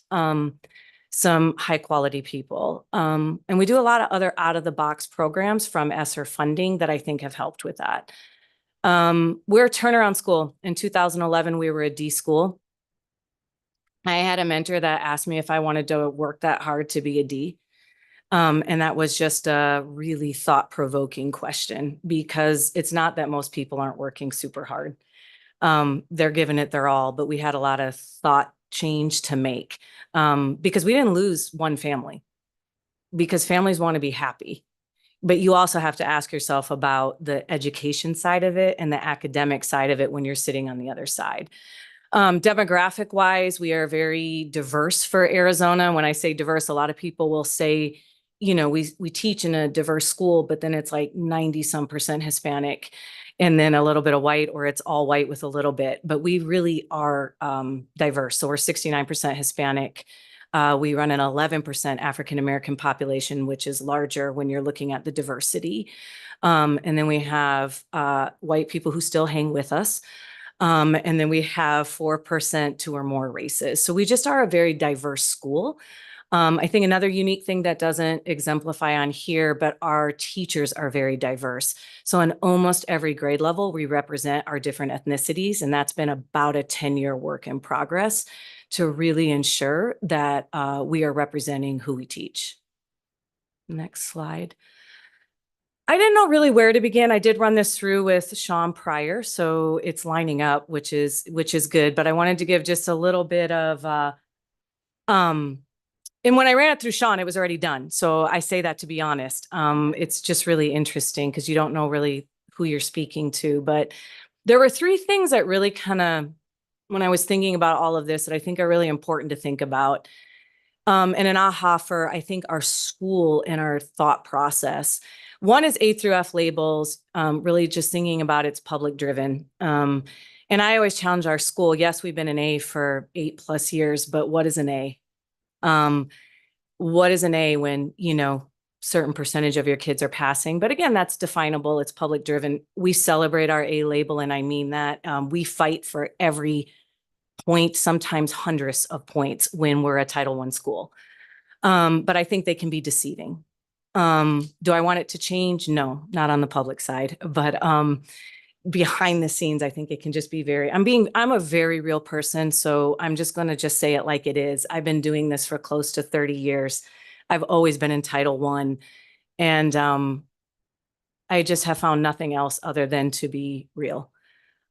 some high quality people. And we do a lot of other out of the box programs from ESSER funding that I think have helped with that. We're a turnaround school. In 2011, we were a D school. I had a mentor that asked me if I wanted to work that hard to be a D. And that was just a really thought-provoking question, because it's not that most people aren't working super hard. They're giving it their all, but we had a lot of thought change to make, because we didn't lose one family, because families want to be happy. But you also have to ask yourself about the education side of it and the academic side of it when you're sitting on the other side. Demographic wise, we are very diverse for Arizona. When I say diverse, a lot of people will say, you know, we teach in a diverse school, but then it's like 90% Hispanic and then a little bit of white, or it's all white with a little bit. But we really are diverse. So we're 69% Hispanic. We run an 11% African-American population, which is larger when you're looking at the diversity. And then we have white people who still hang with us. And then we have 4% two or more races. So we just are a very diverse school. I think another unique thing that doesn't exemplify on here, but our teachers are very diverse. So in almost every grade level, we represent our different ethnicities, and that's been about a 10-year work in progress to really ensure that we are representing who we teach. Next slide. I didn't know really where to begin. I did run this through with Sean prior, so it's lining up, which is good. But I wanted to give just a little bit of, and when I ran it through Sean, it was already done. So I say that to be honest. It's just really interesting because you don't know really who you're speaking to. But there were 3 things that really kind of, when I was thinking about all of this, that I think are really important to think about. And an aha for, I think, our school and our thought process. One is A through F labels, really just thinking about it's public driven. And I always challenge our school. Yes, we've been an A for 8+ years, but what is an A? What is an A when, you know, certain percentage of your kids are passing? But again, that's definable. It's public driven. We celebrate our A label, and I mean that. We fight for every point, sometimes hundreds of points when we're a Title I school. But I think they can be deceiving. Do I want it to change? No, not on the public side, but behind the scenes, I think it can just be very, I'm a very real person. So I'm just going to just say it like it is. I've been doing this for close to 30 years. I've always been in Title I, and I just have found nothing else other than to be real.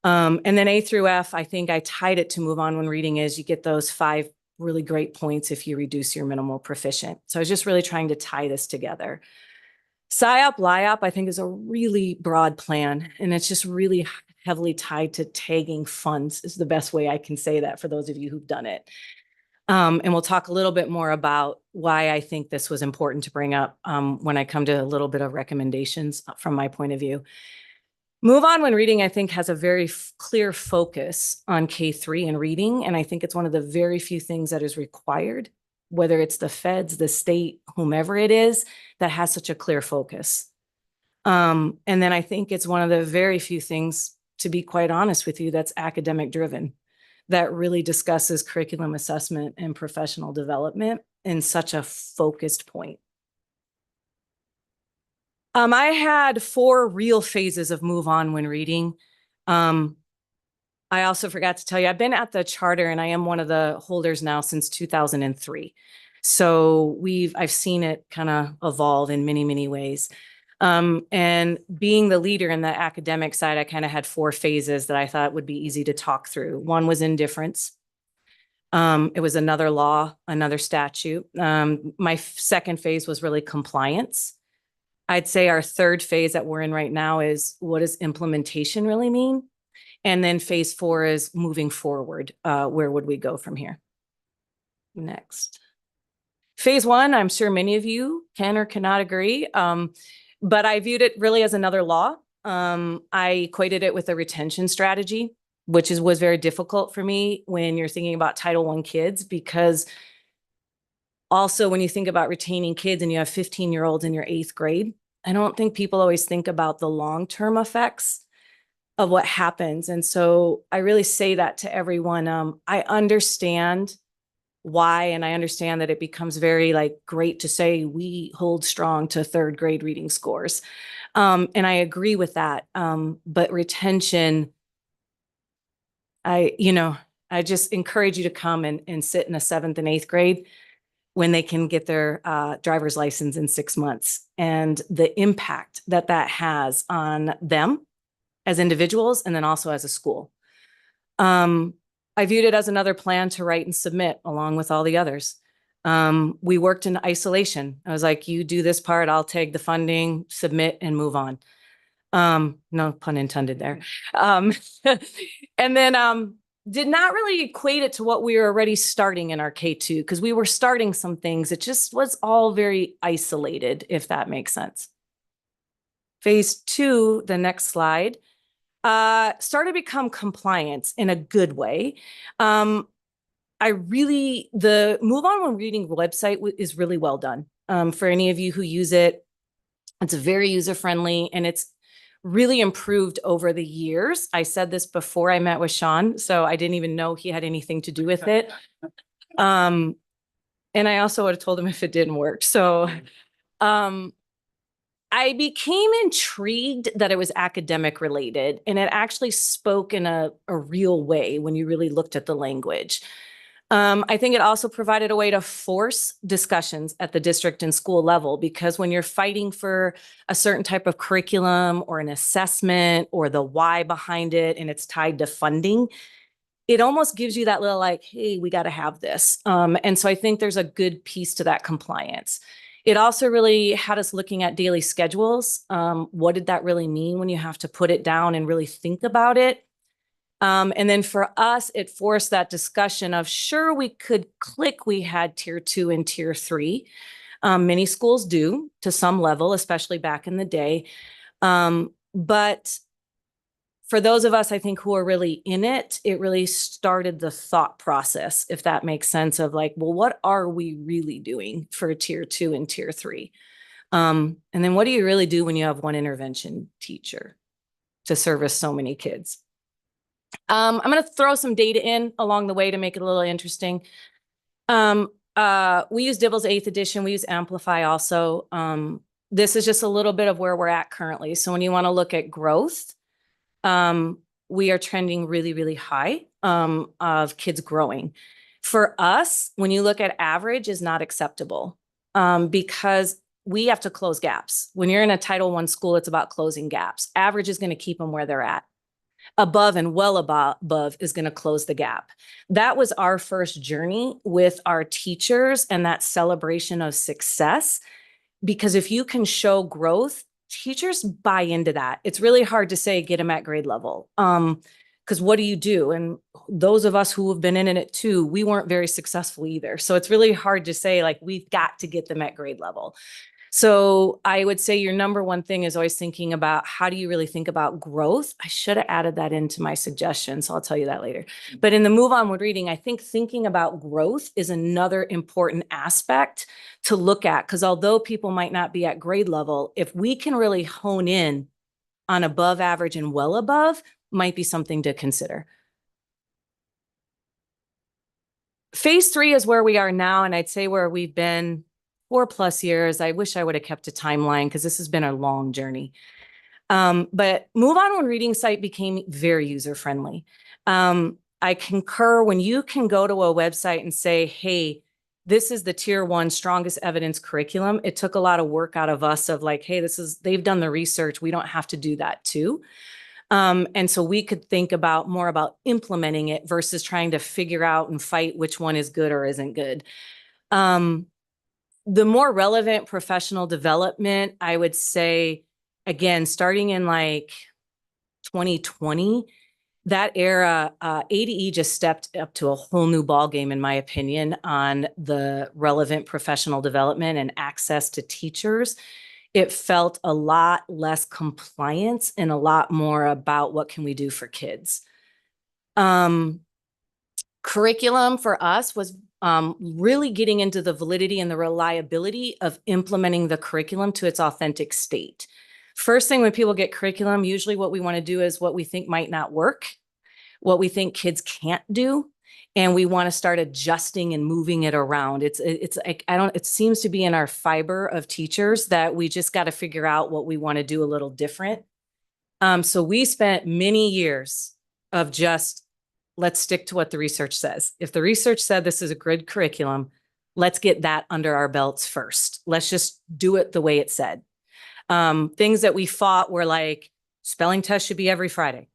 And then A through F, I think I tied it to move on when reading is you get those 5 really great points if you reduce your minimal proficient. So I was just really trying to tie this together. PSYOP, LIOP, I think, is a really broad plan, and it's just really heavily tied to tagging funds is the best way I can say that for those of you who've done it. And we'll talk a little bit more about why I think this was important to bring up when I come to a little bit of recommendations from my point of view. Move on when reading, I think, has a very clear focus on K3 and reading, and I think it's one of the very few things that is required, whether it's the feds, the state, whomever it is, that has such a clear focus. And then I think it's one of the very few things, to be quite honest with you, that's academic driven, that really discusses curriculum assessment and professional development in such a focused point. I had 4 real phases of move on when reading. I also forgot to tell you, I've been at the charter, and I am one of the holders now since 2003. So I've seen it kind of evolve in many, many ways. And being the leader in the academic side, I kind of had 4 phases that I thought would be easy to talk through. One was indifference. It was another law, another statute. My second phase was really compliance. I'd say our third phase that we're in right now is what does implementation really mean? And then phase 4 is moving forward. Where would we go from here? Next. Phase 1, I'm sure many of you can or cannot agree, but I viewed it really as another law. I equated it with a retention strategy, which was very difficult for me when you're thinking about Title I kids, because also when you think about retaining kids and you have 15-year-olds in your 8th grade, I don't think people always think about the long-term effects of what happens. And so I really say that to everyone. I understand why, and I understand that it becomes very great to say we hold strong to 3rd grade reading scores. And I agree with that. But retention, I just encourage you to come and sit in a 7th and 8th grade when they can get their driver's license in 6 months, and the impact that that has on them as individuals and then also as a school. I viewed it as another plan to write and submit along with all the others. We worked in isolation. I was like, you do this part, I'll take the funding, submit, and move on. No pun intended there. And then did not really equate it to what we were already starting in our K-2, because we were starting some things. It just was all very isolated, if that makes sense. Phase 2, the next slide, started to become compliance in a good way. The Move On When Reading website is really well done. For any of you who use it, it's very user-friendly and it's really improved over the years. I said this before I met with Sean, so I didn't even know he had anything to do with it. And I also would have told him if it didn't work. So I became intrigued that it was academic related, and it actually spoke in a real way when you really looked at the language. I think it also provided a way to force discussions at the district and school level, because when you're fighting for a certain type of curriculum or an assessment or the why behind it, and it's tied to funding, it almost gives you that little hey, we got to have this. And so I think there's a good piece to that compliance. It also really had us looking at daily schedules. What did that really mean when you have to put it down and really think about it? And then for us, it forced that discussion of, sure, we could click, we had tier 2 and tier 3. Many schools do to some level, especially back in the day. But for those of us, I think, who are really in it, it really started the thought process, if that makes sense, of well, what are we really doing for tier 2 and tier 3? And then what do you really do when you have one intervention teacher to service so many kids? I'm going to throw some data in along the way to make it a little interesting. We use Dibble's 8th edition. We use Amplify also. This is just a little bit of where we're at currently. So when you want to look at growth, we are trending really, really high of kids growing. For us, when you look at average, is not acceptable because we have to close gaps. When you're in a Title I school, it's about closing gaps. Average is going to keep them where they're at. Above and well above is going to close the gap. That was our first journey with our teachers and that celebration of success, because if you can show growth, teachers buy into that. It's really hard to say, get them at grade level. Because what do you do? And those of us who have been in it too, we weren't very successful either. So it's really hard to say, we've got to get them at grade level. So I would say your number one thing is always thinking about, how do you really think about growth? I should have added that into my suggestion, so I'll tell you that later. But in the Move On with Reading, I think thinking about growth is another important aspect to look at, because although people might not be at grade level, if we can really hone in on above average and well above, might be something to consider. Phase 3 is where we are now, and I'd say where we've been 4+ years. I wish I would have kept a timeline because this has been a long journey. But Move On When Reading site became very user-friendly. I concur when you can go to a website and say, hey, this is the tier 1 strongest evidence curriculum. It took a lot of work out of us of hey, they've done the research. We don't have to do that too. And so we could think about more about implementing it versus trying to figure out and fight which one is good or isn't good. The more relevant professional development, I would say, again, starting in like 2020, that era, ADE just stepped up to a whole new ballgame, in my opinion, on the relevant professional development and access to teachers. It felt a lot less compliance and a lot more about what can we do for kids. Curriculum for us was really getting into the validity and the reliability of implementing the curriculum to its authentic state. First thing when people get curriculum, usually what we want to do is what we think might not work, what we think kids can't do, and we want to start adjusting and moving it around. It's like, it seems to be in our fiber of teachers that we just got to figure out what we want to do a little different. So we spent many years of just, let's stick to what the research says. If the research said this is a good curriculum, let's get that under our belts first. Let's just do it the way it said. Things that we fought were like, spelling tests should be every Friday.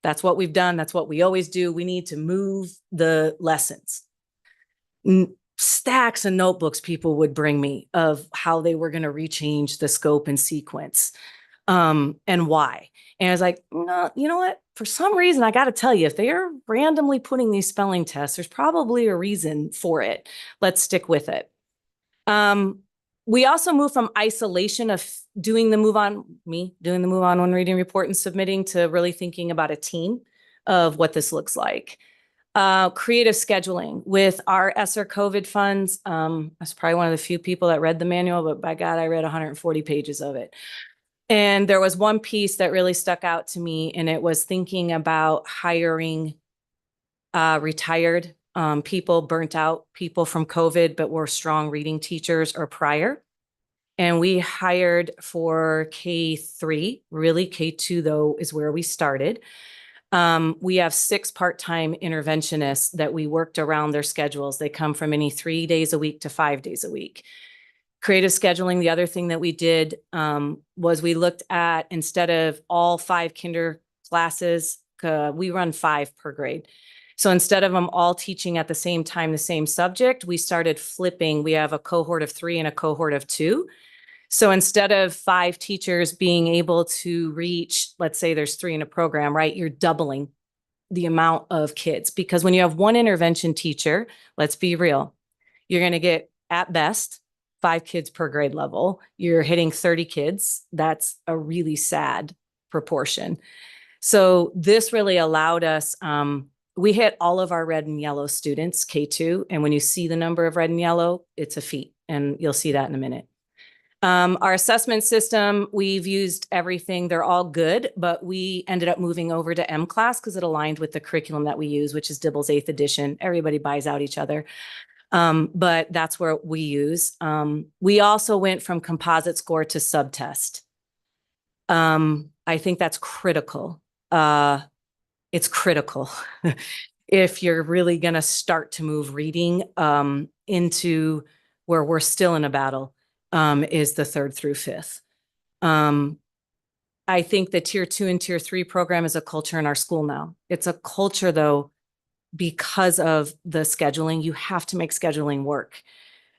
That's what we've done. That's what we always do. We need to move the lessons. Stacks of notebooks people would bring me of how they were going to rechange the scope and sequence, and why. And I was like, no, you know what? For some reason, I got to tell you, if they are randomly putting these spelling tests, there's probably a reason for it. Let's stick with it. We also moved from isolation of doing the move on when reading report and submitting to really thinking about a team of what this looks like. Creative scheduling with our ESSER COVID funds. I was probably one of the few people that read the manual, but by God, I read 140 pages of it. And there was one piece that really stuck out to me, and it was thinking about hiring retired people, burnt out people from COVID, but were strong reading teachers or prior. And we hired for K-3, really K-2 though is where we started. We have 6 part-time interventionists that we worked around their schedules. They come from any 3 days a week to 5 days a week. Creative scheduling, the other thing that we did was we looked at, instead of all 5 kinder classes, we run 5 per grade. So instead of them all teaching at the same time, the same subject, we started flipping. We have a cohort of 3 and a cohort of 2. So instead of 5 teachers being able to reach, let's say there's 3 in a program, right? You're doubling the amount of kids, because when you have one intervention teacher, let's be real, you're going to get at best 5 kids per grade level. You're hitting 30 kids. That's a really sad proportion. So this really allowed us, we hit all of our red and yellow students, K2. And when you see the number of red and yellow, it's a feat. And you'll see that in a minute. Our assessment system, we've used everything. They're all good, but we ended up moving over to M-Class because it aligned with the curriculum that we use, which is Dibble's 8th edition. Everybody buys out each other. But that's where we use. We also went from composite score to subtest. I think that's critical. It's critical if you're really going to start to move reading into where we're still in a battle, is the 3rd through 5th. I think the tier 2 and tier 3 program is a culture in our school now. It's a culture though, because of the scheduling. You have to make scheduling work.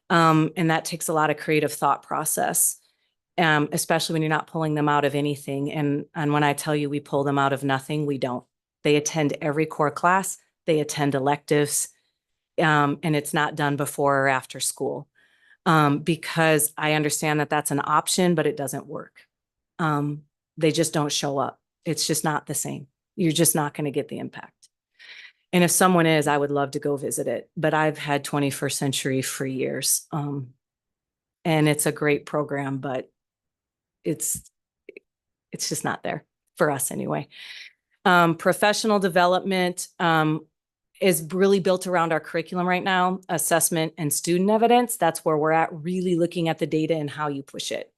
And that takes a lot of creative thought process, especially when you're not pulling them out of anything. And when I tell you we pull them out of nothing, we don't. They attend every core class. They attend electives. And it's not done before or after school. Because I understand that that's an option, but it doesn't work. They just don't show up. It's just not the same. You're just not going to get the impact. And if someone is, I would love to go visit it, but I've had 21st Century for years. And it's a great program, but it's just not there for us anyway. Professional development, is really built around our curriculum right now, assessment and student evidence. That's where we're at, really looking at the data and how you push it.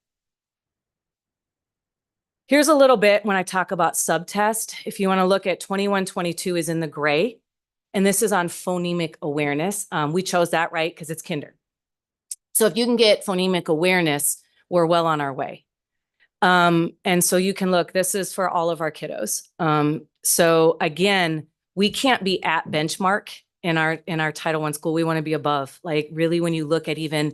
Here's a little bit when I talk about subtest. If you want to look at 21-22 is in the gray, and this is on phonemic awareness. We chose that, right? Because it's kinder. So if you can get phonemic awareness, we're well on our way. And so you can look, this is for all of our kiddos. So again, we can't be at benchmark in our Title I school. We want to be above. Like really, when you look at even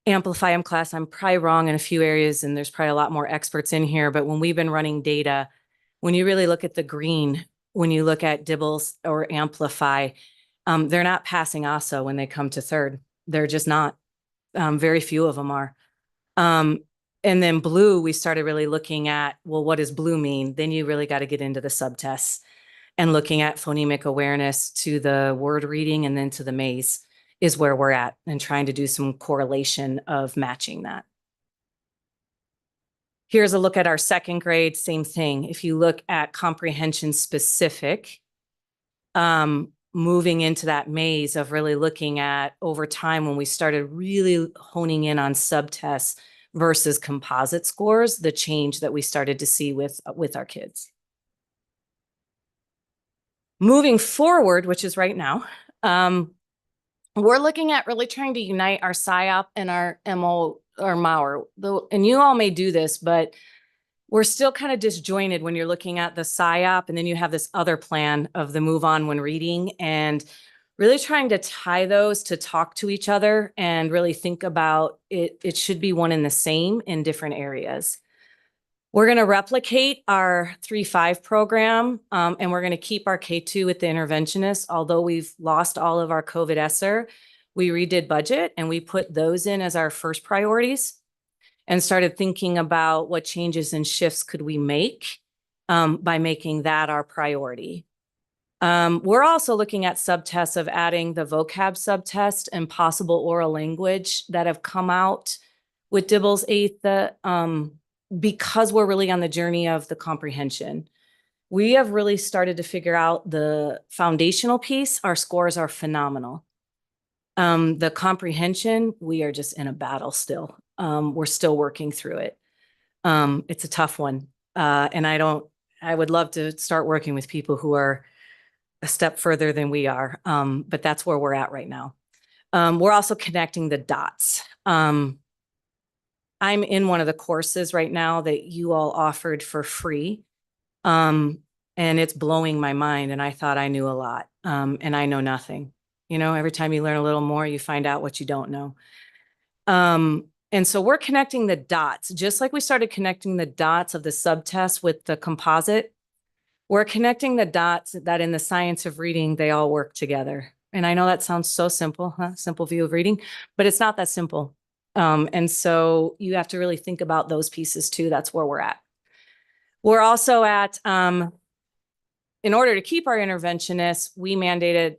Amplify M class, I'm probably wrong in a few areas, and there's probably a lot more experts in here. But when we've been running data, when you really look at the green, when you look at Dibbles or Amplify, they're not passing ASA when they come to third. They're just not. Very few of them are. And then blue, we started really looking at, well, what does blue mean? Then you really got to get into the subtests and looking at phonemic awareness to the word reading and then to the maze is where we're at, and trying to do some correlation of matching that. Here's a look at our second grade, same thing. If you look at comprehension specific, moving into that maze of really looking at over time when we started really honing in on subtests versus composite scores, the change that we started to see with our kids. Moving forward, which is right now, we're looking at really trying to unite our PSYOP and our MO or MAUR. And you all may do this, but we're still kind of disjointed when you're looking at the PSYOP and then you have this other plan of the move on when reading, and really trying to tie those to talk to each other and really think about it. It should be one and the same in different areas. We're going to replicate our 3-5 program, and we're going to keep our K2 with the interventionists. Although we've lost all of our COVID ESSER, we redid budget and we put those in as our first priorities and started thinking about what changes and shifts could we make by making that our priority. We're also looking at subtests of adding the vocab subtest and possible oral language that have come out with Dibbles 8th, because we're really on the journey of the comprehension. We have really started to figure out the foundational piece. Our scores are phenomenal. The comprehension, we are just in a battle still. We're still working through it. It's a tough one. And I would love to start working with people who are a step further than we are. But that's where we're at right now. We're also connecting the dots. I'm in one of the courses right now that you all offered for free. And it's blowing my mind. And I thought I knew a lot. And I know nothing. You know, every time you learn a little more, you find out what you don't know. And so we're connecting the dots, just like we started connecting the dots of the subtest with the composite. We're connecting the dots that in the science of reading, they all work together. And I know that sounds so simple, huh? Simple view of reading, but it's not that simple. And so you have to really think about those pieces too. That's where we're at. We're also at, in order to keep our interventionists, we mandated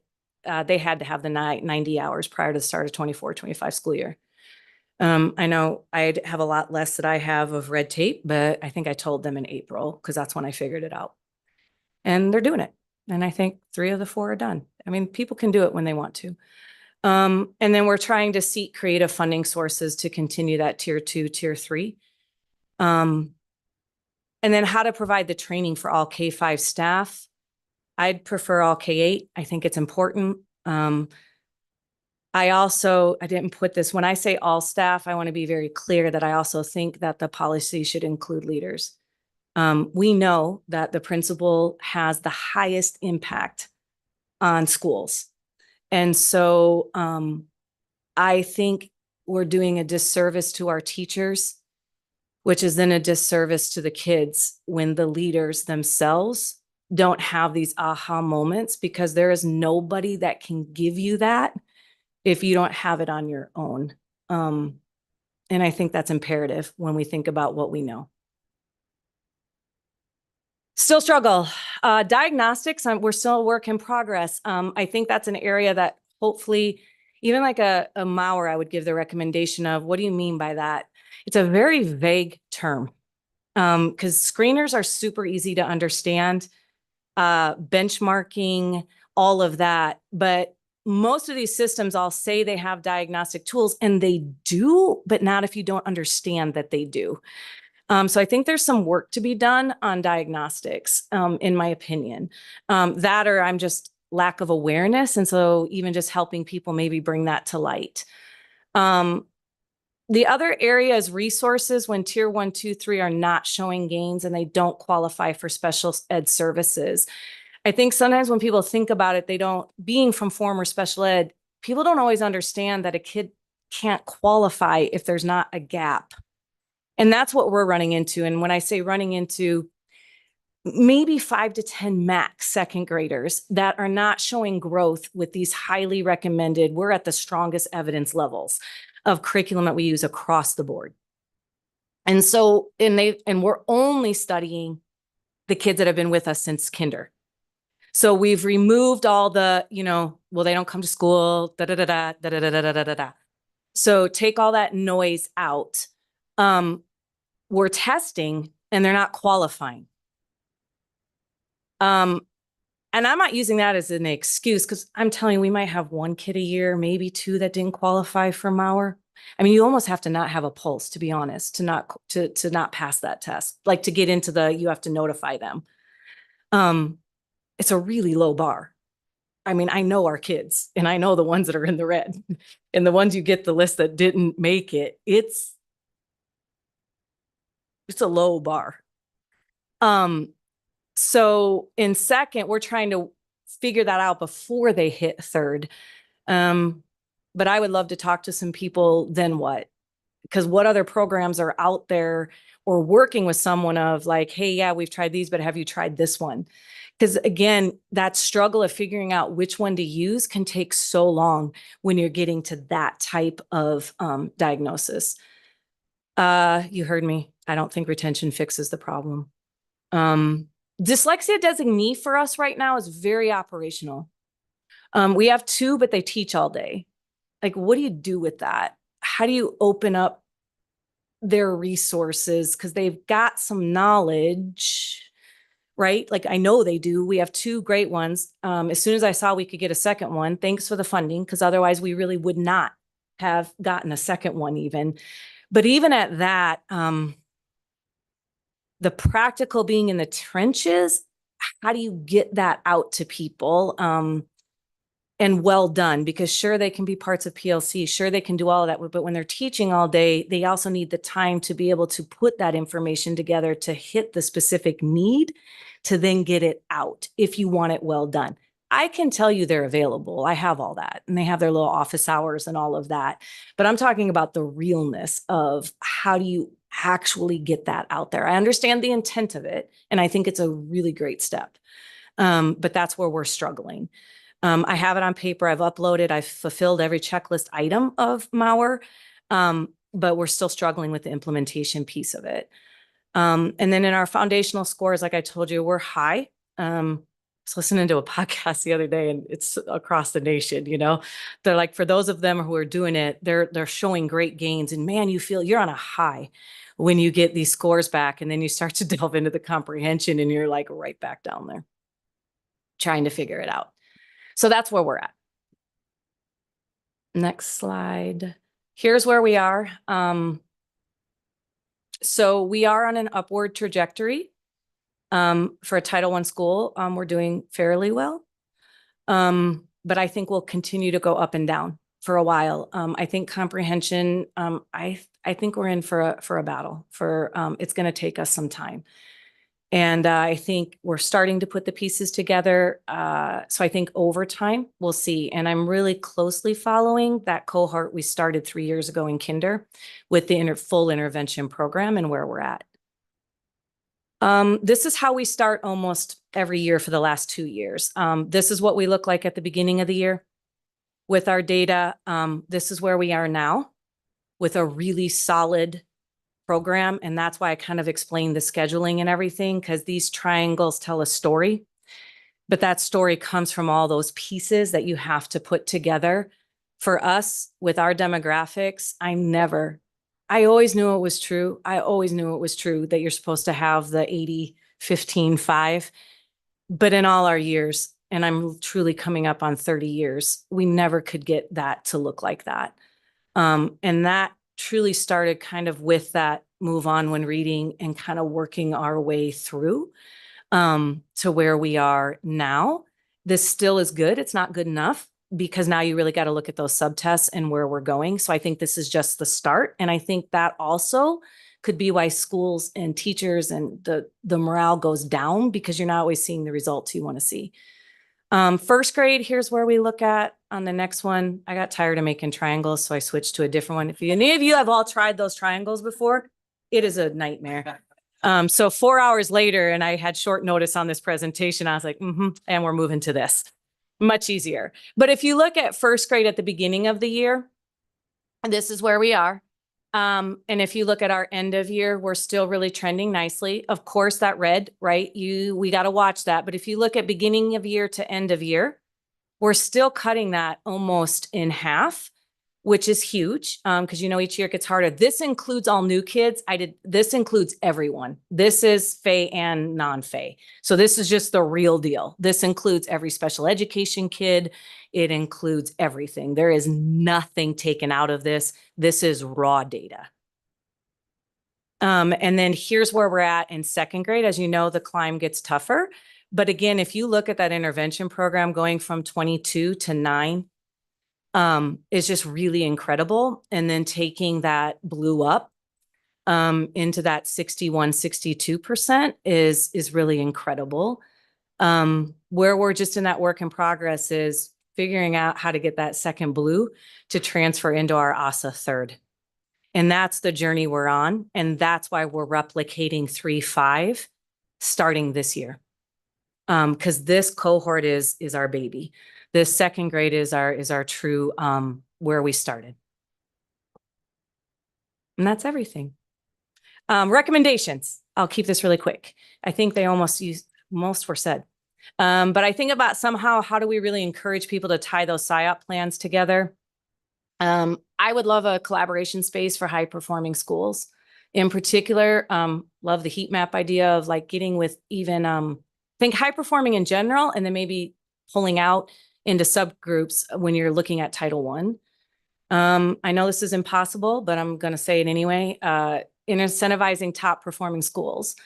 they had to have the 90 hours prior to the start of 24-25 school year. I know I have a lot less that I have of red tape, but I think I told them in April because that's when I figured it out. And they're doing it. And I think 3 of the 4 are done. I mean, people can do it when they want to. And then we're trying to seek creative funding sources to continue that tier 2, tier 3. And then how to provide the training for all K-5 staff. I'd prefer all K-8. I think it's important. I didn't put this, when I say all staff, I want to be very clear that I also think that the policy should include leaders. We know that the principal has the highest impact on schools. And so I think we're doing a disservice to our teachers, which is then a disservice to the kids when the leaders themselves don't have these aha moments, because there is nobody that can give you that if you don't have it on your own. And I think that's imperative when we think about what we know. Still struggle. Diagnostics, we're still a work in progress. I think that's an area that hopefully, even like a MAUR, I would give the recommendation of, what do you mean by that? It's a very vague term, because screeners are super easy to understand, benchmarking, all of that. But most of these systems all say they have diagnostic tools, and they do, but not if you don't understand that they do. So I think there's some work to be done on diagnostics, in my opinion. That, or I'm just lack of awareness. And so even just helping people maybe bring that to light. The other area is resources when tier 1, 2, 3 are not showing gains and they don't qualify for special ed services. I think sometimes when people think about it, being from former special ed, people don't always understand that a kid can't qualify if there's not a gap. And that's what we're running into. And when I say running into, maybe 5 to 10 max second graders that are not showing growth with these highly recommended, we're at the strongest evidence levels of curriculum that we use across the board. And so, and we're only studying the kids that have been with us since kinder. So we've removed all the, well, they don't come to school, da da da da da da da da da da da. So take all that noise out. We're testing and they're not qualifying. And I'm not using that as an excuse because I'm telling you, we might have one kid a year, maybe 2 that didn't qualify for Mauer. I mean, you almost have to not have a pulse, to be honest, to not pass that test, like to get into you have to notify them. It's a really low bar. I mean, I know our kids and I know the ones that are in the red and the ones you get the list that didn't make it. It's a low bar. So in second, we're trying to figure that out before they hit third. But I would love to talk to some people, then what? Because what other programs are out there or working with someone of like, hey, yeah, we've tried these, but have you tried this one? Because again, that struggle of figuring out which one to use can take so long when you're getting to that type of diagnosis. You heard me. I don't think retention fixes the problem. Dyslexia designee for us right now is very operational. We have 2, but they teach all day. Like, what do you do with that? How do you open up their resources? Because they've got some knowledge, right? Like, I know they do. We have 2 great ones. As soon as I saw we could get a second one, thanks for the funding, because otherwise we really would not have gotten a second one even. But even at that, the practical being in the trenches, how do you get that out to people? And well done, because sure, they can be parts of PLC, sure, they can do all of that, but when they're teaching all day, they also need the time to be able to put that information together to hit the specific need to then get it out if you want it well done. I can tell you they're available. I have all that, and they have their little office hours and all of that, but I'm talking about the realness of how do you actually get that out there. I understand the intent of it, and I think it's a really great step, but that's where we're struggling. I have it on paper. I've uploaded. I've fulfilled every checklist item of Mauer, but we're still struggling with the implementation piece of it. And then in our foundational scores, like I told you, we're high. I was listening to a podcast the other day, and it's across the nation. They're like, for those of them who are doing it, they're showing great gains, and man, you feel you're on a high when you get these scores back, and then you start to delve into the comprehension, and you're like right back down there, trying to figure it out. So that's where we're at. Next slide. Here's where we are. So we are on an upward trajectory. For a Title I school, we're doing fairly well. But I think we'll continue to go up and down for a while. I think comprehension, I think we're in for a battle. It's going to take us some time. And I think we're starting to put the pieces together. So I think over time, we'll see. And I'm really closely following that cohort we started 3 years ago in kinder with the full intervention program and where we're at. This is how we start almost every year for the last 2 years. This is what we look like at the beginning of the year with our data. This is where we are now with a really solid program. And that's why I kind of explained the scheduling and everything, because these triangles tell a story, but that story comes from all those pieces that you have to put together. For us, with our demographics, I always knew it was true. I always knew it was true that you're supposed to have the 80, 15, 5, but in all our years, and I'm truly coming up on 30 years, we never could get that to look like that. And that truly started kind of with that move on when reading and kind of working our way through to where we are now. This still is good. It's not good enough, because now you really got to look at those subtests and where we're going. So I think this is just the start. And I think that also could be why schools and teachers and the morale goes down, because you're not always seeing the results you want to see. First grade, here's where we look at on the next one. I got tired of making triangles, so I switched to a different one. If any of you have all tried those triangles before, it is a nightmare. So 4 hours later, and I had short notice on this presentation, I was like, and we're moving to this. Much easier. But if you look at first grade at the beginning of the year, this is where we are. And if you look at our end of year, we're still really trending nicely. Of course, that red, right? We got to watch that. But if you look at beginning of year to end of year, we're still cutting that almost in half, which is huge, because each year it gets harder. This includes all new kids. This includes everyone. This is FAE and non-FAE. So this is just the real deal. This includes every special education kid. It includes everything. There is nothing taken out of this. This is raw data. And then here's where we're at in second grade. As you know, the climb gets tougher. But again, if you look at that intervention program going from 22 to 9, is just really incredible. And then taking that blue up into that 61, 62% is really incredible. Where we're just in that work in progress is figuring out how to get that second blue to transfer into our ASA third. And that's the journey we're on. And that's why we're replicating 3-5 starting this year. Because this cohort is our baby. This second grade is our true where we started. And that's everything. Recommendations. I'll keep this really quick. I think they most were said. But I think about somehow, how do we really encourage people to tie those SIOP plans together? I would love a collaboration space for high performing schools. In particular, love the heat map idea of like getting with even, think high performing in general, and then maybe pulling out into subgroups when you're looking at Title I. I know this is impossible, but I'm going to say it anyway. Incentivizing top performing schools,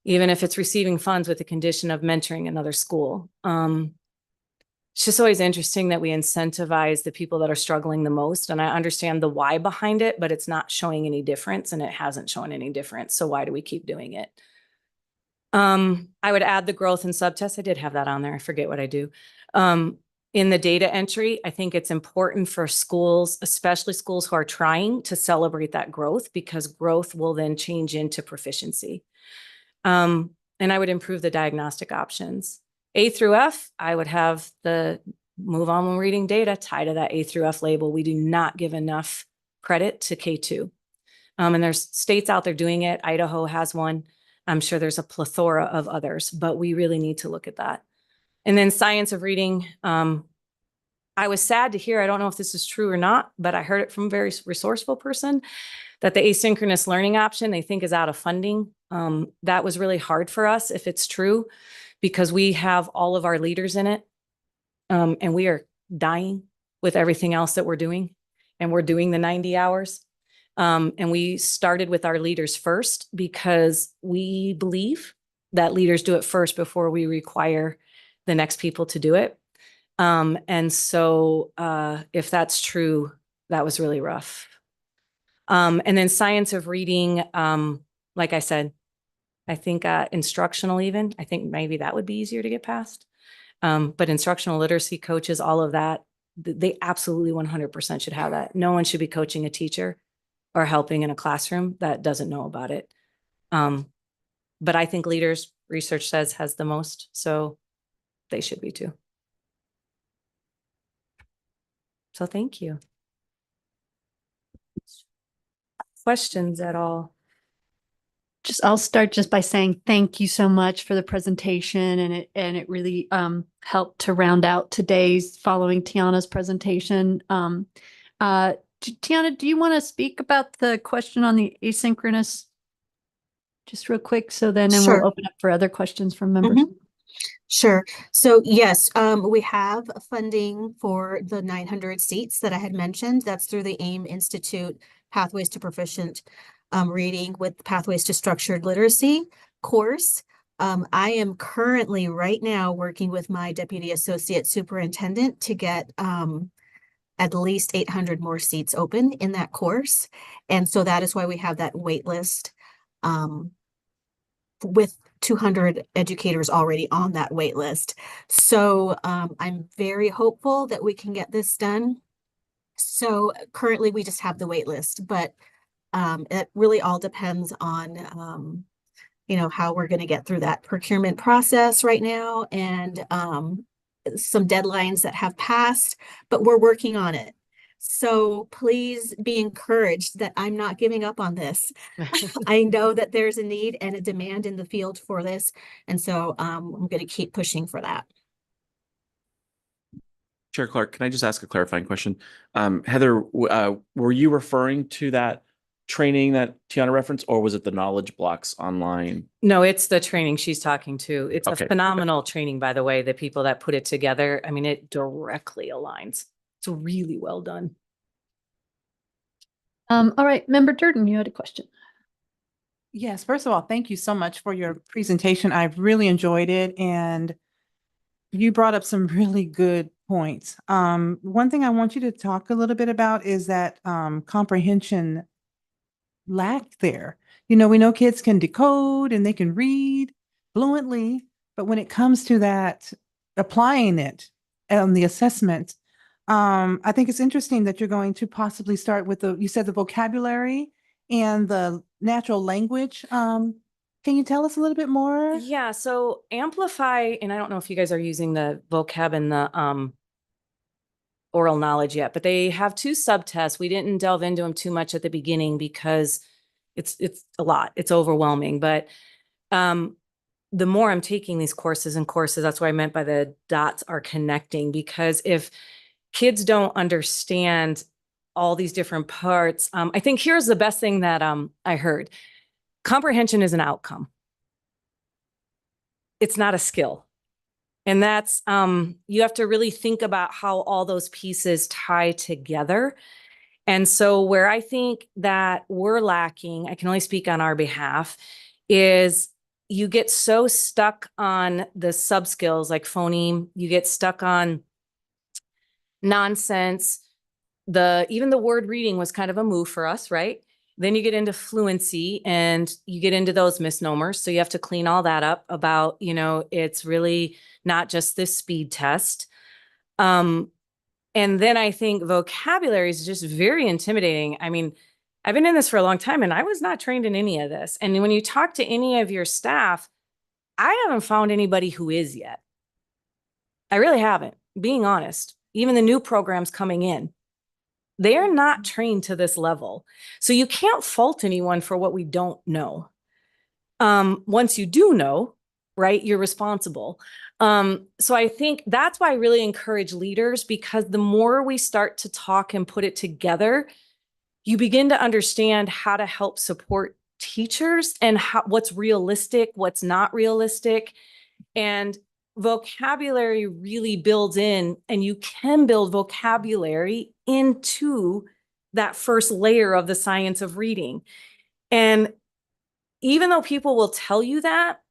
even if it's receiving funds with the condition of mentoring another school. It's just always interesting that we incentivize the people that are struggling the most. And I understand the why behind it, but it's not showing any difference, and it hasn't shown any difference. So why do we keep doing it? I would add the growth and subtests. I did have that on there. I forget what I do. In the data entry, I think it's important for schools, especially schools who are trying, to celebrate that growth, because growth will then change into proficiency. And I would improve the diagnostic options. A through F, I would have the move on when reading data tie to that A through F label. We do not give enough credit to K2. And there's states out there doing it. Idaho has one. I'm sure there's a plethora of others, but we really need to look at that. And then science of reading. I was sad to hear, I don't know if this is true or not, but I heard it from a very resourceful person that the asynchronous learning option they think is out of funding. That was really hard for us if it's true, because we have all of our leaders in it. And we are dying with everything else that we're doing. And we're doing the 90 hours. And we started with our leaders first, because we believe that leaders do it first before we require the next people to do it. And so if that's true, that was really rough. And then science of reading, like I said, I think instructional even, I think maybe that would be easier to get past. But instructional literacy coaches, all of that, they absolutely 100% should have that. No one should be coaching a teacher or helping in a classroom that doesn't know about it. But I think leaders, research says, has the most, so they should be too. So thank you. Questions at all?
I'll start just by saying thank you so much for the presentation, and it really helped to round out today's following Tiana's presentation. Tiana, do you want to speak about the question on the asynchronous just real quick? So then
Sure.
we'll open up for other questions from members.
Sure. So yes, we have funding for the 900 seats that I had mentioned. That's through the AIM Institute Pathways to Proficient Reading with Pathways to Structured Literacy course. I am currently right now working with my deputy associate superintendent to get at least 800 more seats open in that course. And so that is why we have that wait list with 200 educators already on that wait list. So I'm very hopeful that we can get this done. So currently we just have the wait list, but it really all depends on how we're going to get through that procurement process right now, and some deadlines that have passed, but we're working on it. So please be encouraged that I'm not giving up on this. I know that there's a need and a demand in the field for this. And so I'm going to keep pushing for that.
Chair Clark, can I just ask a clarifying question? Heather, were you referring to that training that Tiana referenced, or was it the knowledge blocks online?
No, it's the training she's talking to. It's
Okay.
a phenomenal training, by the way, the people that put it together. I mean, it directly aligns. It's really well done.
All right, Member Durden, you had a question.
Yes, first of all, thank you so much for your presentation. I've really enjoyed it, and you brought up some really good points. One thing I want you to talk a little bit about is that comprehension lack there. We know kids can decode and they can read fluently, but when it comes to that, applying it on the assessment, I think it's interesting that you're going to possibly start with you said the vocabulary and the natural language. Can you tell us a little bit more?
Yeah, so Amplify, and I don't know if you guys are using the vocab and the oral knowledge yet, but they have 2 subtests. We didn't delve into them too much at the beginning because it's a lot. It's overwhelming. But the more I'm taking these courses, that's what I meant by the dots are connecting, because if kids don't understand all these different parts, I think here's the best thing that I heard. Comprehension is an outcome. It's not a skill. And that's, you have to really think about how all those pieces tie together. And so where I think that we're lacking, I can only speak on our behalf, is you get so stuck on the sub skills like phoneme, you get stuck on nonsense. Even the word reading was kind of a move for us, right? Then you get into fluency and you get into those misnomers. So you have to clean all that up about, it's really not just this speed test. And then I think vocabulary is just very intimidating. I mean, I've been in this for a long time and I was not trained in any of this. And when you talk to any of your staff, I haven't found anybody who is yet. I really haven't, being honest. Even the new programs coming in, they are not trained to this level. So you can't fault anyone for what we don't know. Once you do know, right, you're responsible. So I think that's why I really encourage leaders, because the more we start to talk and put it together, you begin to understand how to help support teachers and what's realistic, what's not realistic. And vocabulary really builds in, and you can build vocabulary into that first layer of the science of reading. And even though people will tell you that,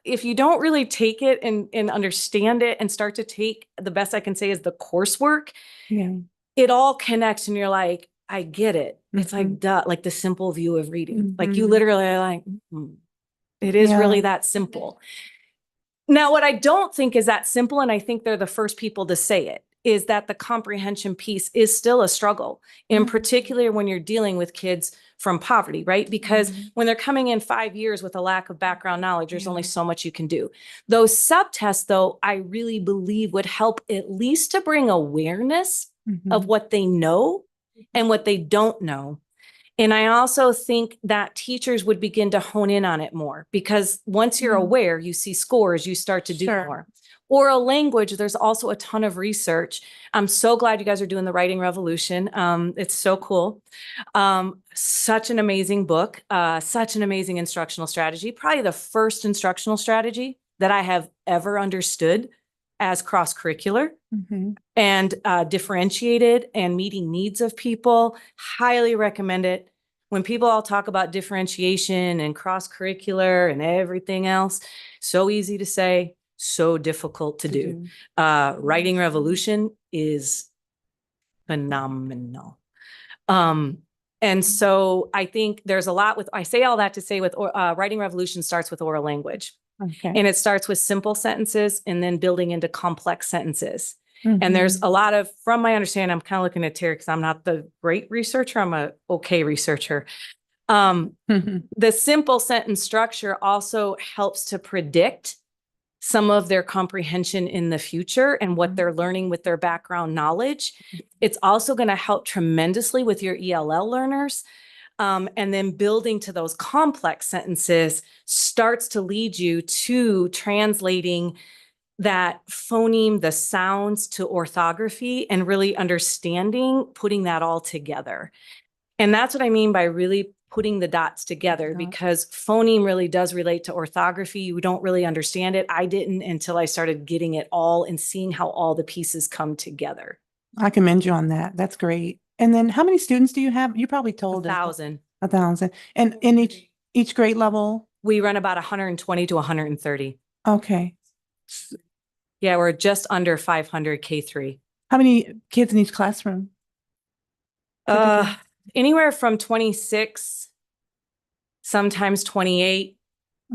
if you don't really take it and understand it and start to take, the best I can say is the coursework, it all connects and you're like, I get it. It's like, duh, like the simple view of reading. Like you literally are like, it is really that simple. Now, what I don't think is that simple, and I think they're the first people to say it, is that the comprehension piece is still a struggle, in particular when you're dealing with kids from poverty, right? Because when they're coming in 5 years with a lack of background knowledge, there's only so much you can do. Those subtests, though, I really believe would help at least to bring awareness of what they know and what they don't know. And I also think that teachers would begin to hone in on it more, because once you're aware, you see scores, you start to do more. Oral language, there's also a ton of research. I'm so glad you guys are doing the Writing Revolution. It's so cool. Such an amazing book, such an amazing instructional strategy, probably the first instructional strategy that I have ever understood as cross-curricular and differentiated and meeting needs of people. Highly recommend it. when people all talk about differentiation and cross-curricular and everything else, so easy to say, so difficult to do. Writing revolution is phenomenal. And so I think there's a lot with, I say all that to say with writing revolution starts with oral language.
Okay.
And it starts with simple sentences and then building into complex sentences.
Mhm.
And there's a lot of, from my understanding, I'm kind of looking at Terry because I'm not the great researcher, I'm a okay researcher. The simple sentence structure also helps to predict some of their comprehension in the future and what they're learning with their background knowledge. It's also going to help tremendously with your ELL learners. And then building to those complex sentences starts to lead you to translating that phoneme, the sounds to orthography, and really understanding, putting that all together. And that's what I mean by really putting the dots together, because phoneme really does relate to orthography. You don't really understand it. I didn't until I started getting it all and seeing how all the pieces come together.
I commend you on that. That's great. And then how many students do you have? You probably told us.
1,000.
1,000. And in each grade level?
We run about 120 to 130.
Okay.
Yeah, we're just under 500 K-3.
How many kids in each classroom?
Anywhere from 26, sometimes 28.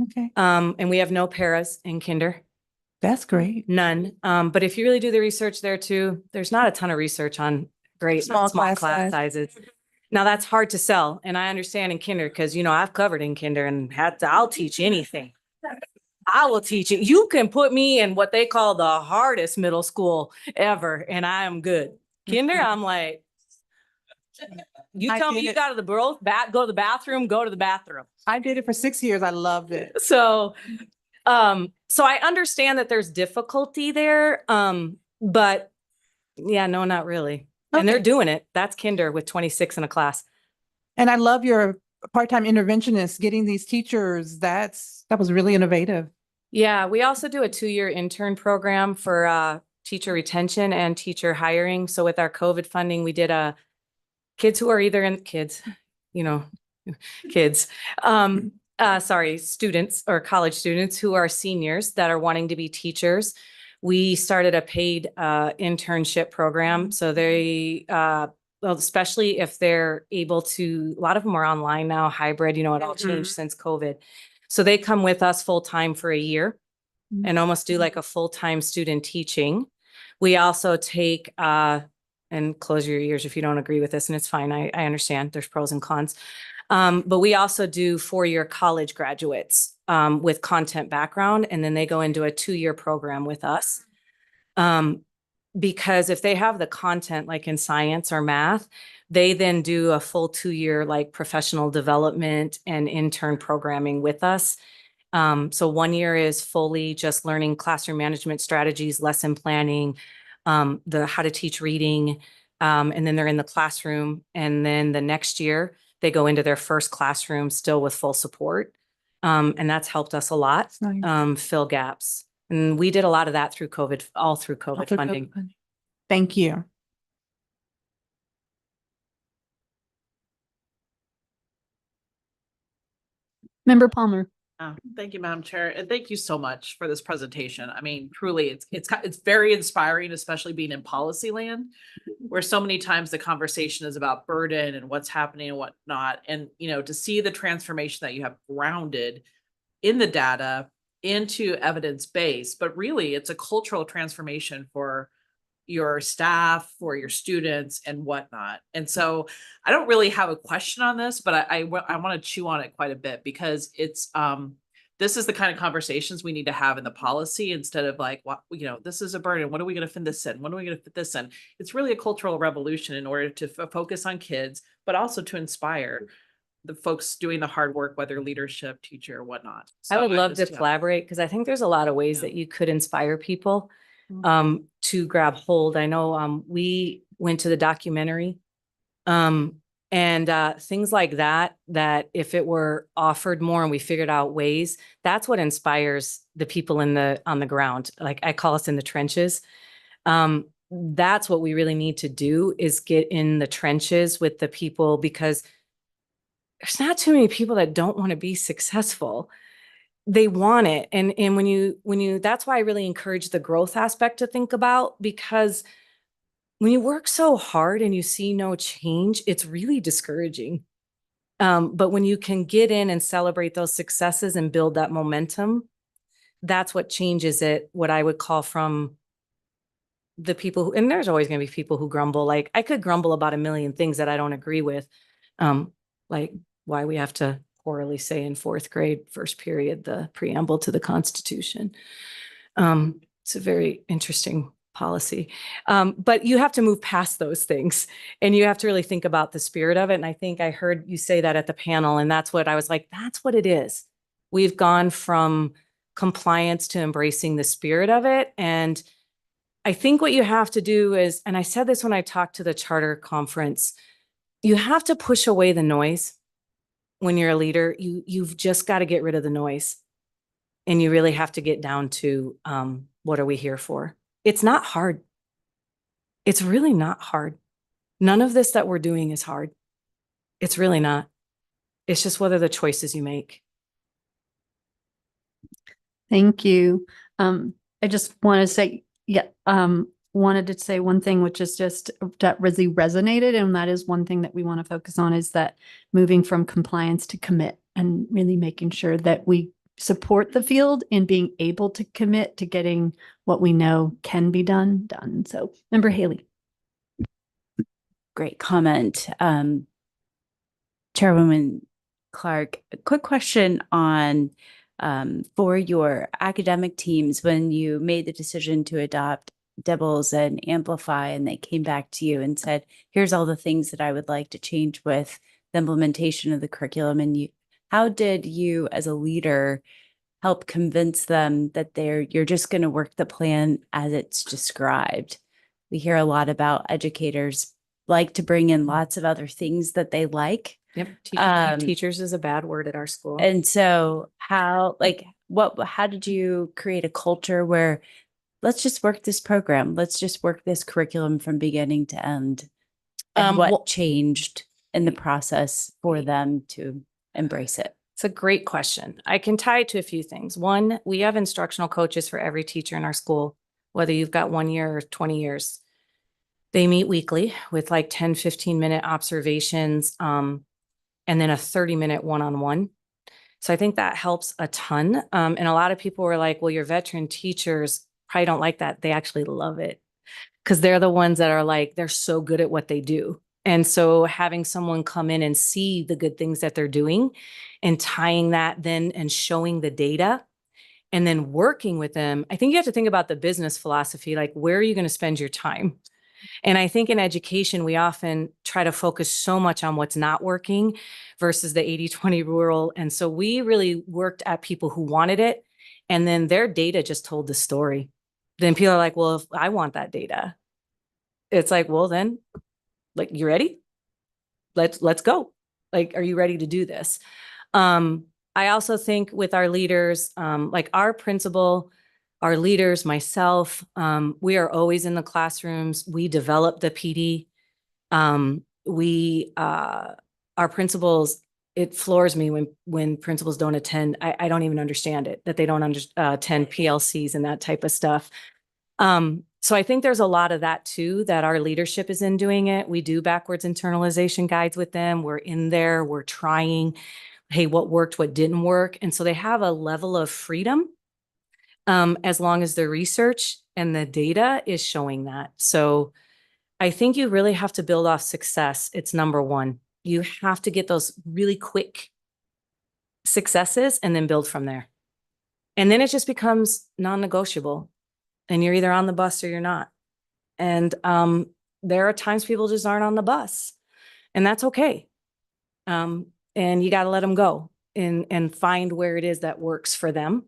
Okay.
And we have no paras in kinder.
That's great.
None. But if you really do the research there too, there's not a ton of research on small class sizes. Now that's hard to sell. And I understand in kinder because, you know, I've covered in kinder and I'll teach anything. I will teach it. You can put me in what they call the hardest middle school ever, and I am good. Kinder, I'm like, you tell me you got to the go to the bathroom, go to the bathroom.
I did it for 6 years. I loved it.
So I understand that there's difficulty there. But yeah, no, not really. And they're doing it. That's kinder with 26 in a class.
And I love your part-time interventionist, getting these teachers. That was really innovative.
Yeah, we also do a 2-year intern program for teacher retention and teacher hiring. So with our COVID funding, we did kids who are either students or college students who are seniors that are wanting to be teachers. We started a paid internship program. So they, well, especially if they're able to, a lot of them are online now, hybrid, you know, it all changed since COVID. So they come with us full time for a year and almost do like a full-time student teaching. We also take, and close your ears if you don't agree with this, and it's fine. I understand there's pros and cons. But we also do 4-year college graduates with content background, and then they go into a 2-year program with us. Because if they have the content like in science or math, they then do a full 2-year like professional development and intern programming with us. So 1 year is fully just learning classroom management strategies, lesson planning, the how to teach reading, and then they're in the classroom. And then the next year they go into their first classroom still with full support. And that's helped us a lot, fill gaps. And we did a lot of that through COVID, all through COVID funding.
Thank you.
Member Palmer.
Thank you, Madam Chair, and thank you so much for this presentation. I mean, truly, it's very inspiring, especially being in policy land, where so many times the conversation is about burden and what's happening and whatnot. And you know, to see the transformation that you have grounded in the data into evidence-based, but really it's a cultural transformation for your staff, for your students and whatnot. And so I don't really have a question on this, but I want to chew on it quite a bit because it's, this is the kind of conversations we need to have in the policy instead of like, what, you know, this is a burden. When are we going to fit this in? When are we going to fit this in? It's really a cultural revolution in order to focus on kids, but also to inspire the folks doing the hard work, whether leadership, teacher, or whatnot. So
I would love to collaborate because I think there's a lot of ways that you could inspire people to grab hold. I know we went to the documentary and things like that, that if it were offered more and we figured out ways, that's what inspires the people on the ground. Like I call us in the trenches. That's what we really need to do is get in the trenches with the people, because there's not too many people that don't want to be successful. They want it. And when you, that's why I really encourage the growth aspect to think about, because when you work so hard and you see no change, it's really discouraging. But when you can get in and celebrate those successes and build that momentum, that's what changes it, what I would call from the people who, and there's always going to be people who grumble. Like I could grumble about a million things that I don't agree with. Like why we have to orally say in fourth grade, first period, the preamble to the Constitution. It's a very interesting policy. But you have to move past those things and you have to really think about the spirit of it. And I think I heard you say that at the panel, and that's what I was like, that's what it is. We've gone from compliance to embracing the spirit of it. And I think what you have to do is, and I said this when I talked to the charter conference, you have to push away the noise. When you're a leader, you've just got to get rid of the noise. And you really have to get down to what are we here for? It's not hard. It's really not hard. None of this that we're doing is hard. It's really not. It's just what are the choices you make.
Thank you. I just want to say, wanted to say one thing, which is just that really resonated. And that is one thing that we want to focus on, is that moving from compliance to commit, and really making sure that we support the field in being able to commit to getting what we know can be done. So Member Haley.
Great comment. Chairwoman Clark, a quick question on for your academic teams, when you made the decision to adopt Dibbles and Amplify, and they came back to you and said, here's all the things that I would like to change with the implementation of the curriculum. And how did you as a leader help convince them that you're just going to work the plan as it's described? We hear a lot about educators like to bring in lots of other things that they like.
Yep. Teachers is a bad word at our school.
And so how did you create a culture where let's just work this program, let's just work this curriculum from beginning to end? And what changed in the process for them to embrace it?
It's a great question. I can tie it to a few things. One, we have instructional coaches for every teacher in our school, whether you've got 1 year or 20 years. They meet weekly with like 10, 15-minute observations, and then a 30-minute one-on-one. So I think that helps a ton. And a lot of people were like, well, your veteran teachers probably don't like that. They actually love it because they're the ones that are like, they're so good at what they do. And so having someone come in and see the good things that they're doing and tying that then and showing the data and then working with them, I think you have to think about the business philosophy, like where are you going to spend your time? And I think in education, we often try to focus so much on what's not working versus the 80-20 rule. And so we really worked at people who wanted it. And then their data just told the story. Then people are like, well, if I want that data, it's like, well, then like, you ready? Let's go. Like, are you ready to do this? I also think with our leaders, like our principal, our leaders, myself, we are always in the classrooms. We develop the PD. Our principals, it floors me when principals don't attend. I don't even understand it, that they don't attend PLCs and that type of stuff. So I think there's a lot of that too, that our leadership is in doing it. We do backwards internalization guides with them. We're in there, we're trying, hey, what worked, what didn't work. And so they have a level of freedom as long as the research and the data is showing that. So I think you really have to build off success. It's number one. You have to get those really quick successes and then build from there. And then it just becomes non-negotiable. And you're either on the bus or you're not. And there are times people just aren't on the bus. And that's okay. And you got to let them go and find where it is that works for them.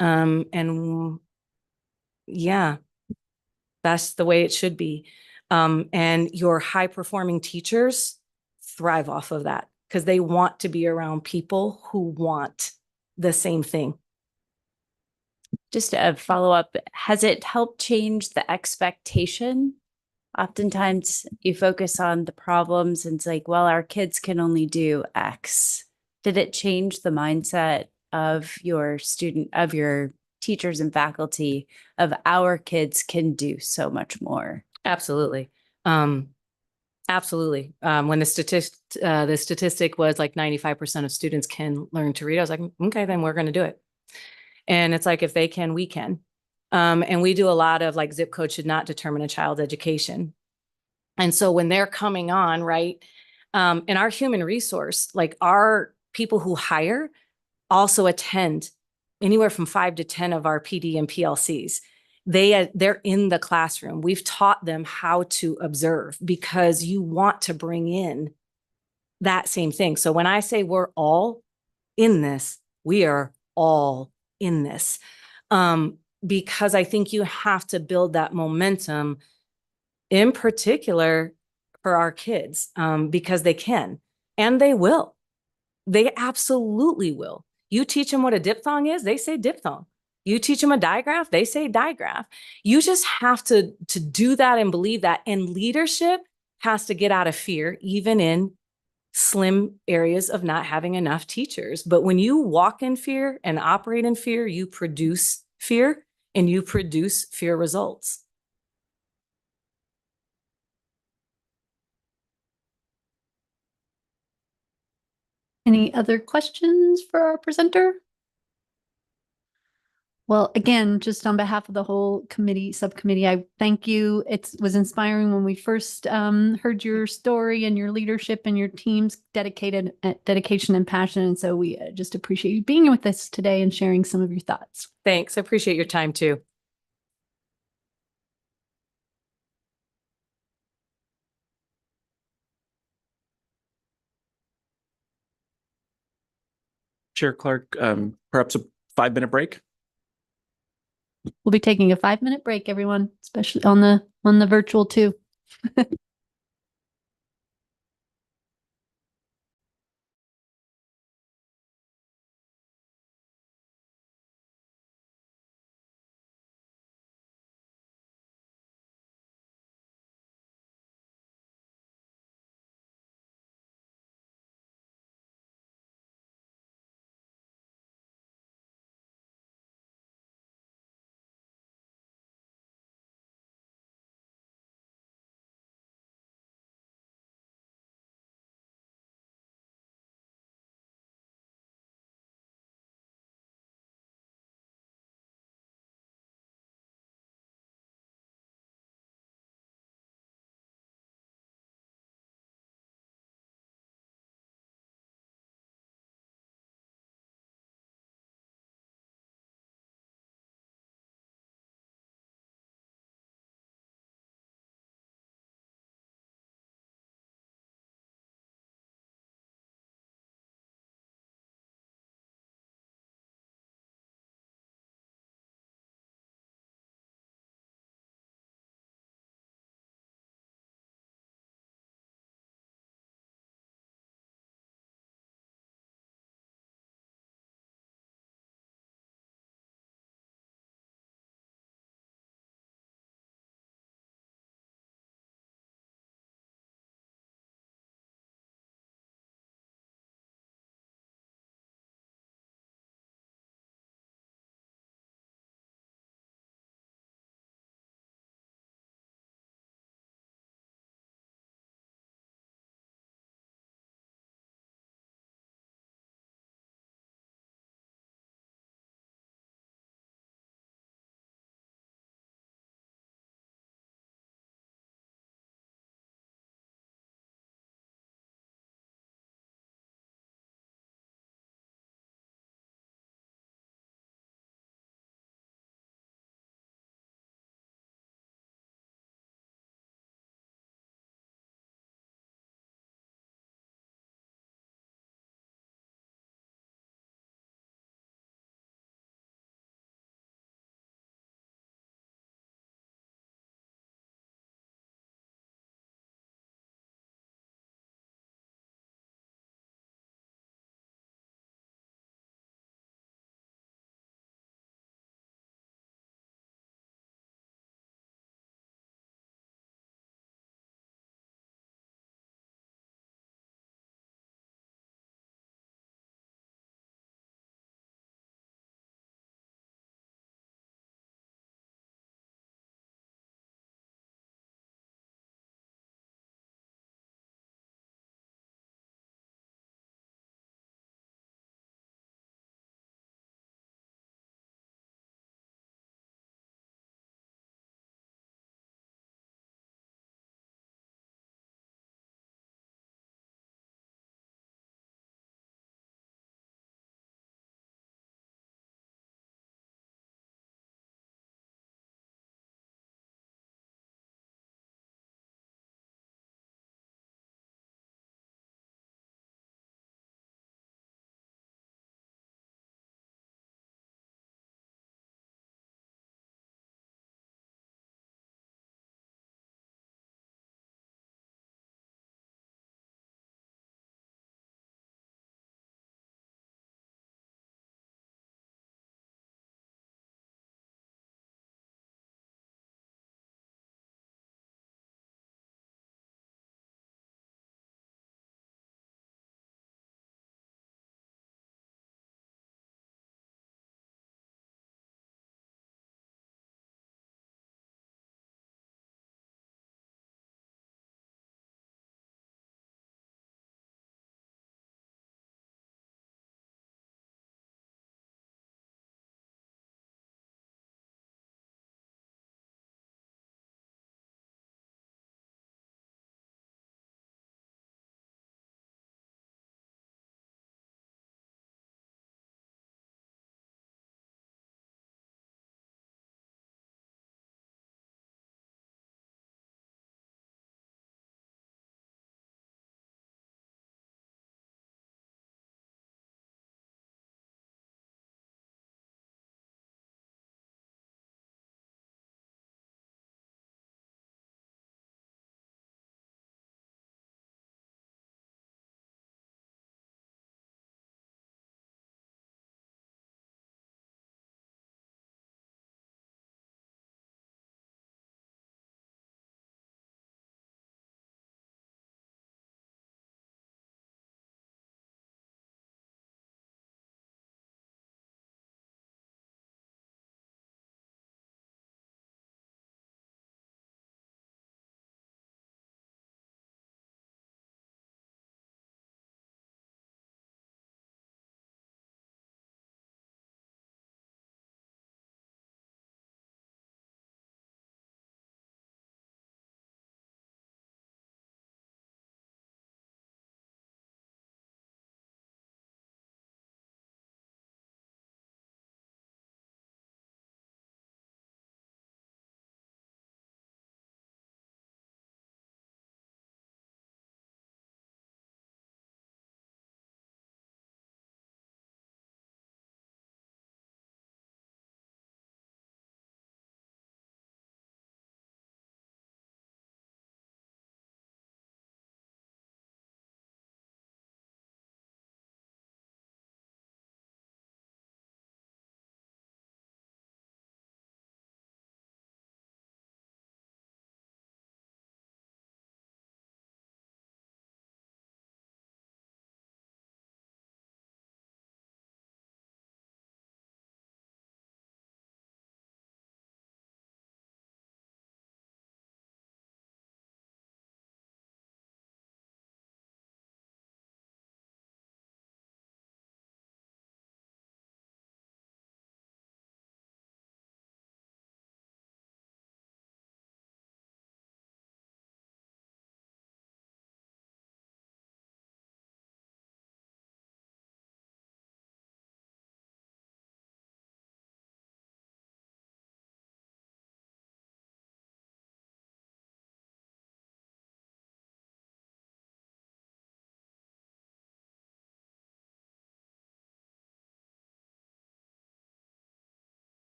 And yeah, that's the way it should be. And your high performing teachers thrive off of that because they want to be around people who want the same thing.
Just a follow up, has it helped change the expectation Oftentimes you focus on the problems and it's like, well, our kids can only do X. Did it change the mindset of your of your teachers and faculty of our kids can do so much more?
Absolutely. Absolutely. When the statistic was like 95% of students can learn to read, I was like, okay, then we're going to do it. And it's like, if they can, we can. And we do a lot of like zip code should not determine a child's education. And so when they're coming on, right, in our human resource, like our people who hire also attend anywhere from 5 to 10 of our PD and PLCs. They're in the classroom. We've taught them how to observe because you want to bring in that same thing. So when I say we're all in this, we are all in this. Because I think you have to build that momentum in particular for our kids, because they can, and they will. They absolutely will. You teach them what a diphthong is, they say diphthong. You teach them a digraph, they say digraph. You just have to do that and believe that. And leadership has to get out of fear, even in slim areas of not having enough teachers. But when you walk in fear and operate in fear, you produce fear and you produce fear results.
Any other questions for our presenter? Well, again, just on behalf of the whole subcommittee, I thank you. It was inspiring when we first heard your story and your leadership and your team's dedication and passion. And so we just appreciate you being with us today and sharing some of your thoughts.
Thanks. I appreciate your time too.
Chair Clark, perhaps a 5-minute break?
We'll be taking a 5-minute break, everyone, especially on the virtual too.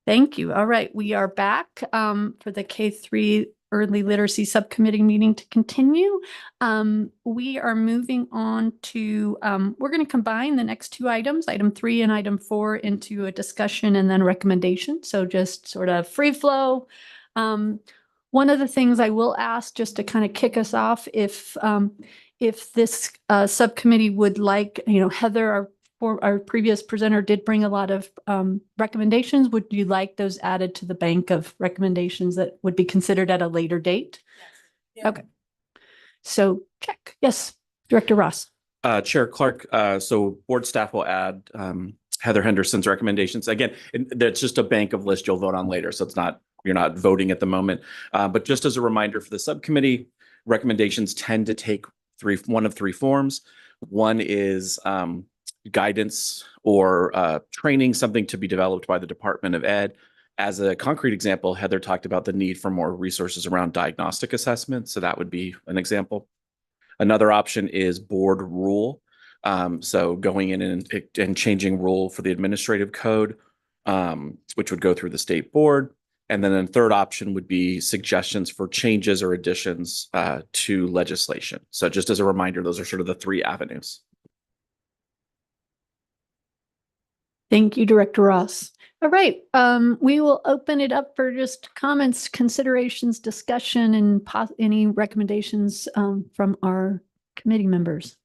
Thank you. All right, we are back for the K-3 Early Literacy Subcommittee meeting to continue. We are moving on to, we're going to combine the next two items, item 3 and item 4, into a discussion and then recommendation. So just sort of free flow. One of the things I will ask, just to kind of kick us off, if this subcommittee would like, Heather, our previous presenter, did bring a lot of recommendations. Would you like those added to the bank of recommendations that would be considered at a later date? Yes. Okay. So check. Yes, Director Ross.
Chair Clark, so board staff will add Heather Henderson's recommendations. Again, that's just a bank of list you'll vote on later. So you're not voting at the moment. But just as a reminder for the subcommittee, recommendations tend to take one of three forms. One is guidance or training, something to be developed by the Department of Ed. As a concrete example, Heather talked about the need for more resources around diagnostic assessment. So that would be an example. Another option is board rule. So going in and changing rule for the administrative code, which would go through the state board. And then a third option would be suggestions for changes or additions to legislation. So just as a reminder, those are sort of the three avenues.
Thank you, Director Ross. All right, we will open it up for just comments, considerations, discussion, and any recommendations from our committee members.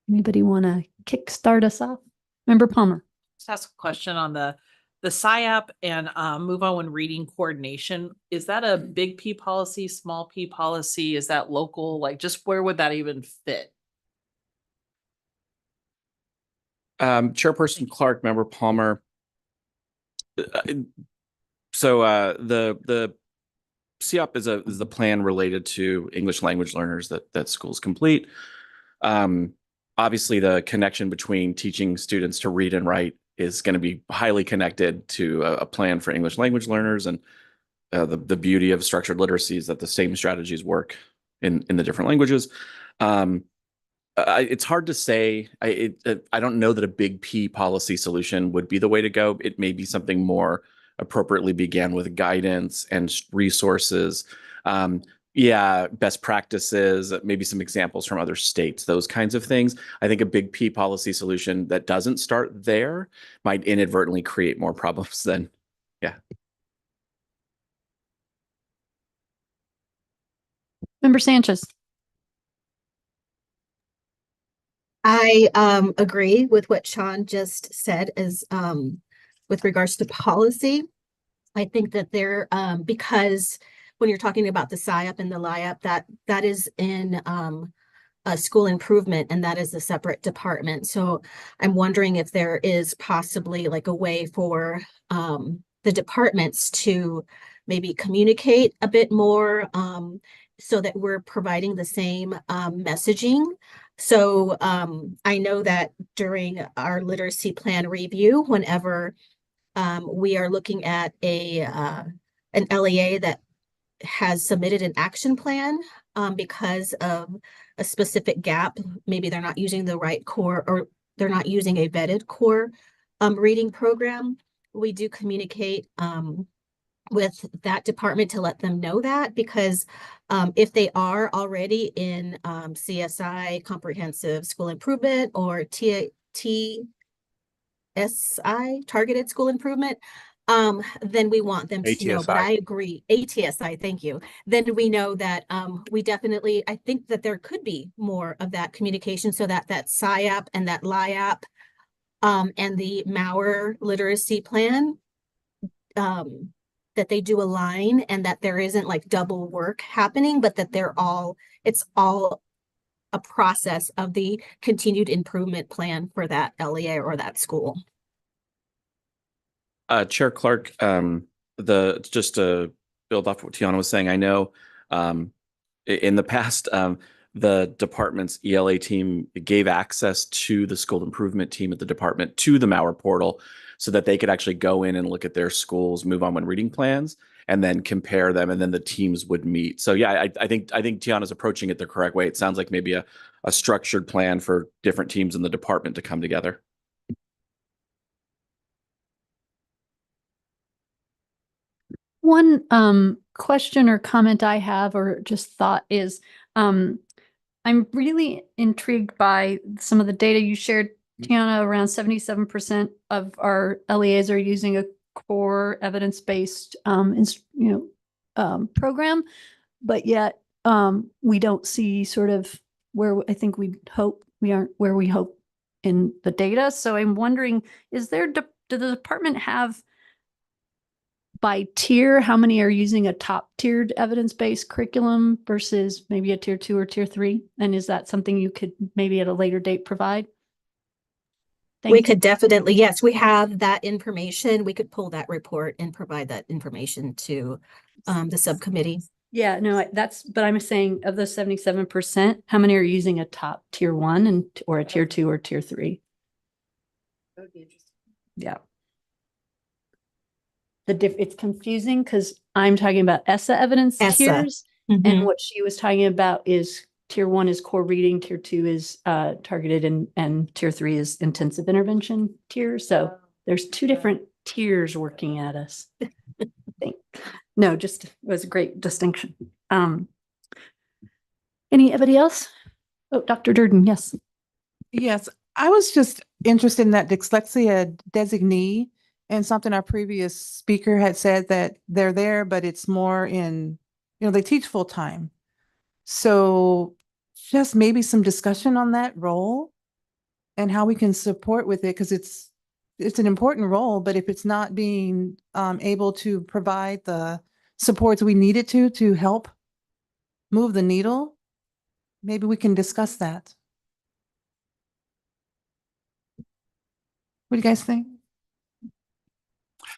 Anybody want to kickstart us off? Member Palmer.
Just ask a question on the SIAP and move on when reading coordination. Is that a big P policy, small P policy? Is that local? Like, just where would that even fit?
Chairperson Clark, Member Palmer. So the CIOP is the plan related to English language learners that schools complete. Obviously, the connection between teaching students to read and write is going to be highly connected to a plan for English language learners, and the beauty of structured literacy is that the same strategies work in the different languages. It's hard to say. I don't know that a big P policy solution would be the way to go. It may be something more appropriately began with guidance and resources. Best practices, maybe some examples from other states, those kinds of things. I think a big P policy solution that doesn't start there might inadvertently create more problems than,
Member Sanchez.
I agree with what Sean just said as with regards to policy. I think that there because when you're talking about the SIAP and the LIAP, that is in school improvement, and that is a separate department. So I'm wondering if there is possibly like a way for the departments to maybe communicate a bit more so that we're providing the same messaging. So I know that during our literacy plan review, whenever we are looking at an LEA that has submitted an action plan because of a specific gap, maybe they're not using the right core, or they're not using a vetted core reading program, we do communicate with that department to let them know that, because if they are already in CSI, Comprehensive School Improvement, or TSI, Targeted School Improvement, then we want them to know. But I agree, ATSI, thank you. Then we know that we definitely, I think that there could be more of that communication, so that SIAP and that LIAP and the Mauer literacy plan, that they do align, and that there isn't like double work happening, but that it's all a process of the continued improvement plan for that LEA or that school.
Chair Clark, just to build off what Tiana was saying, I know in the past, the department's ELA team gave access to the school improvement team at the department to the Mauer portal, so that they could actually go in and look at their schools, move on when reading plans, and then compare them, and then the teams would meet. So yeah, I think Tiana's approaching it the correct way. It sounds like maybe a structured plan for different teams in the department to come together.
One question or comment I have, or just thought, is I'm really intrigued by some of the data you shared, Tiana. Around 77% of our LEAs are using a core evidence-based program, but yet we don't see sort of where I think we hope we aren't where we hope in the data. So I'm wondering, do the department have by tier, how many are using a top tiered evidence-based curriculum versus maybe a tier 2 or tier 3? And is that something you could maybe at a later date provide?
We could definitely, yes, we have that information. We could pull that report and provide that information to the subcommittee.
Yeah, no, but I'm saying of the 77%, how many are using a top tier 1 or a tier 2 or tier 3?
That would be interesting.
Yeah. It's confusing because I'm talking about ESSA evidence tiers, and what she was talking about is tier 1 is core reading, tier 2 is targeted, and tier 3 is intensive intervention tier. So there's two different tiers working at us. No, just it was a great distinction. Anybody else? Oh, Dr. Durden, yes.
Yes, I was just interested in that dyslexia designee, and something our previous speaker had said, that they're there, but it's more in, they teach full time. So just maybe some discussion on that role and how we can support with it, because it's an important role, but if it's not being able to provide the supports we need it to help move the needle, maybe we can discuss that. What do you guys think?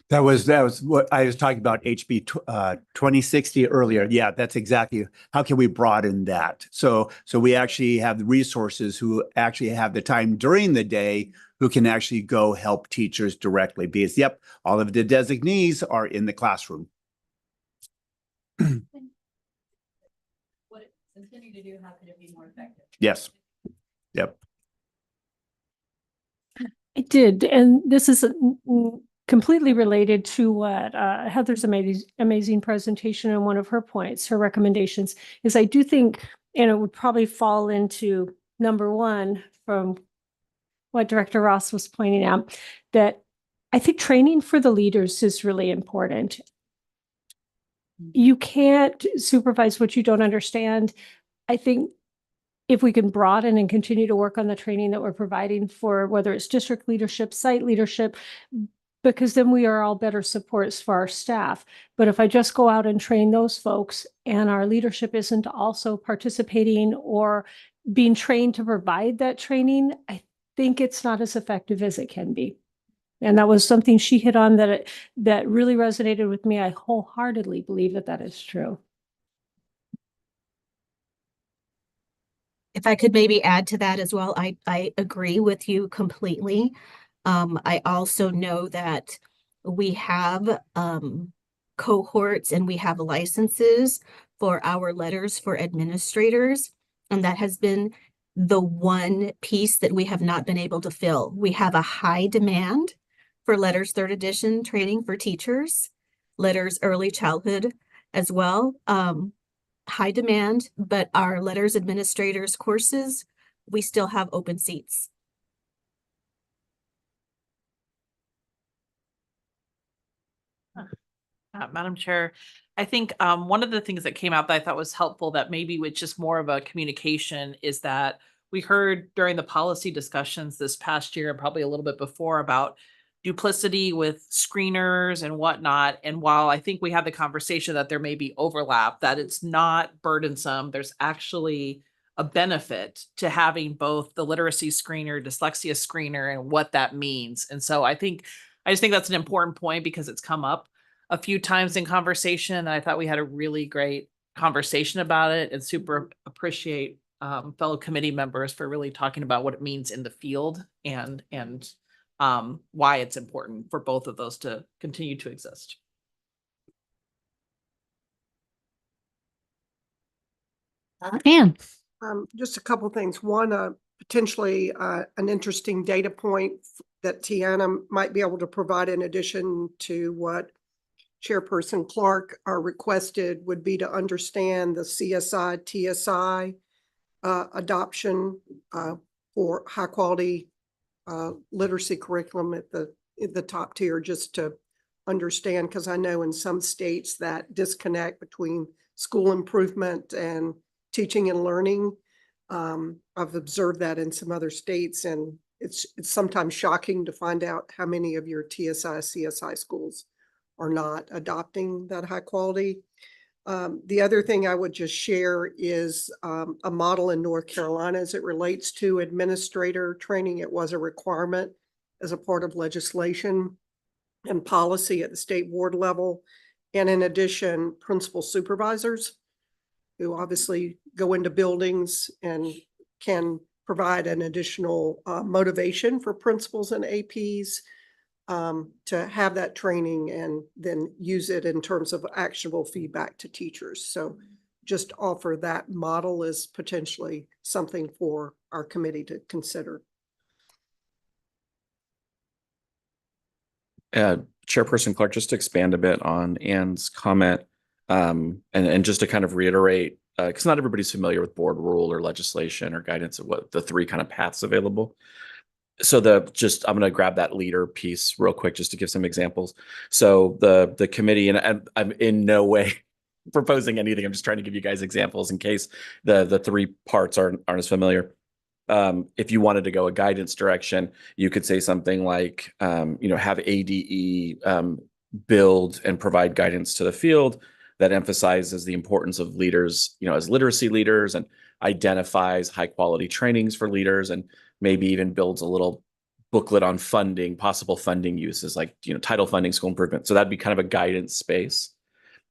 That was what I was talking about, HB 2060 earlier. Yeah, that's exactly. How can we broaden that? So we actually have the resources who actually have the time during the day who can actually go help teachers directly, because yep, all of the designees are in the classroom.
What it continue to do, how can it be more effective?
Yes. Yep.
It did, and this is completely related to what Heather's amazing presentation, and one of her points, her recommendations, is I do think, and it would probably fall into number 1 from what Director Ross was pointing out, that I think training for the leaders is really important. You can't supervise what you don't understand. I think if we can broaden and continue to work on the training that we're providing for whether it's district leadership, site leadership, because then we are all better supports for our staff. But if I just go out and train those folks and our leadership isn't also participating or being trained to provide that training, I think it's not as effective as it can be. And that was something she hit on that really resonated with me. I wholeheartedly believe that is true.
If I could maybe add to that as well, I agree with you completely. I also know that we have cohorts and we have licenses for our letters for administrators, and that has been the one piece that we have not been able to fill. We have a high demand for letters 3rd edition training for teachers, letters early childhood as well. High demand, but our letters administrators courses, we still have open seats.
Madam Chair, I think one of the things that came out that I thought was helpful, that maybe with just more of a communication, is that we heard during the policy discussions this past year and probably a little bit before about duplicity with screeners and whatnot. And while I think we had the conversation that there may be overlap, that it's not burdensome, there's actually a benefit to having both the literacy screener, dyslexia screener, and what that means. And so I just think that's an important point because it's come up a few times in conversation. And I thought we had a really great conversation about it, and super appreciate fellow committee members for really talking about what it means in the field and why it's important for both of those to continue to exist.
Anne.
Just a couple things. One, potentially an interesting data point that Tiana might be able to provide in addition to what Chairperson Clark requested would be to understand the CSI, TSI adoption for high quality literacy curriculum at the top tier, just to understand, because I know in some states that disconnect between school improvement and teaching and learning. I've observed that in some other states, and it's sometimes shocking to find out how many of your TSI, CSI schools are not adopting that high quality. The other thing I would just share is a model in North Carolina as it relates to administrator training. It was a requirement as a part of legislation and policy at the state board level. And in addition, principal supervisors who obviously go into buildings and can provide an additional motivation for principals and APs to have that training and then use it in terms of actionable feedback to teachers. So just offer that model as potentially something for our committee to consider.
Chairperson Clark, just to expand a bit on Ann's comment, and just to kind of reiterate, because not everybody's familiar with board rule or legislation or guidance of what the three kind of paths available. So I'm going to grab that leader piece real quick just to give some examples. So the committee, and I'm in no way proposing anything. I'm just trying to give you guys examples in case the three parts aren't as familiar. If you wanted to go a guidance direction, you could say something like, have ADE build and provide guidance to the field that emphasizes the importance of leaders, as literacy leaders, and identifies high quality trainings for leaders, and maybe even builds a little booklet on funding, possible funding uses like, title funding, school improvement. So that'd be kind of a guidance space.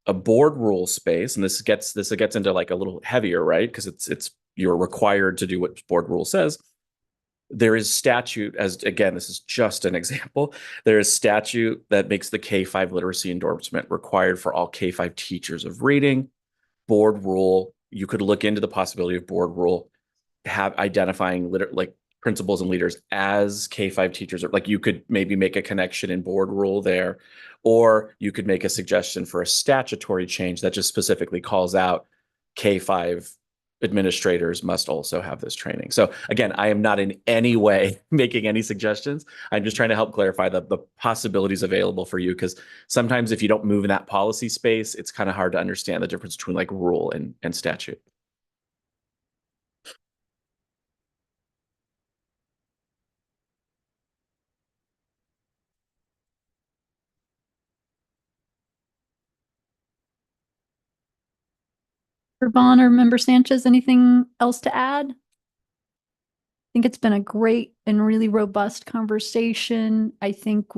A board rule space, and this gets into like a little heavier, right? Because it's you're required to do what board rule says. There is statute, as again, this is just an example. There is statute that makes the K-5 literacy endorsement required for all K-5 teachers of reading. Board rule, you could look into the possibility of board rule have identifying like principals and leaders as K-5 teachers, or like you could maybe make a connection in board rule there, or you could make a suggestion for a statutory change that just specifically calls out K-5 administrators must also have this training. So again, I am not in any way making any suggestions. I'm just trying to help clarify the possibilities available for you, because sometimes if you don't move in that policy space, it's kind of hard to understand the difference between like rule and statute.
Vaughn or Member Sanchez, anything else to add? I think it's been a great and really robust conversation. I think,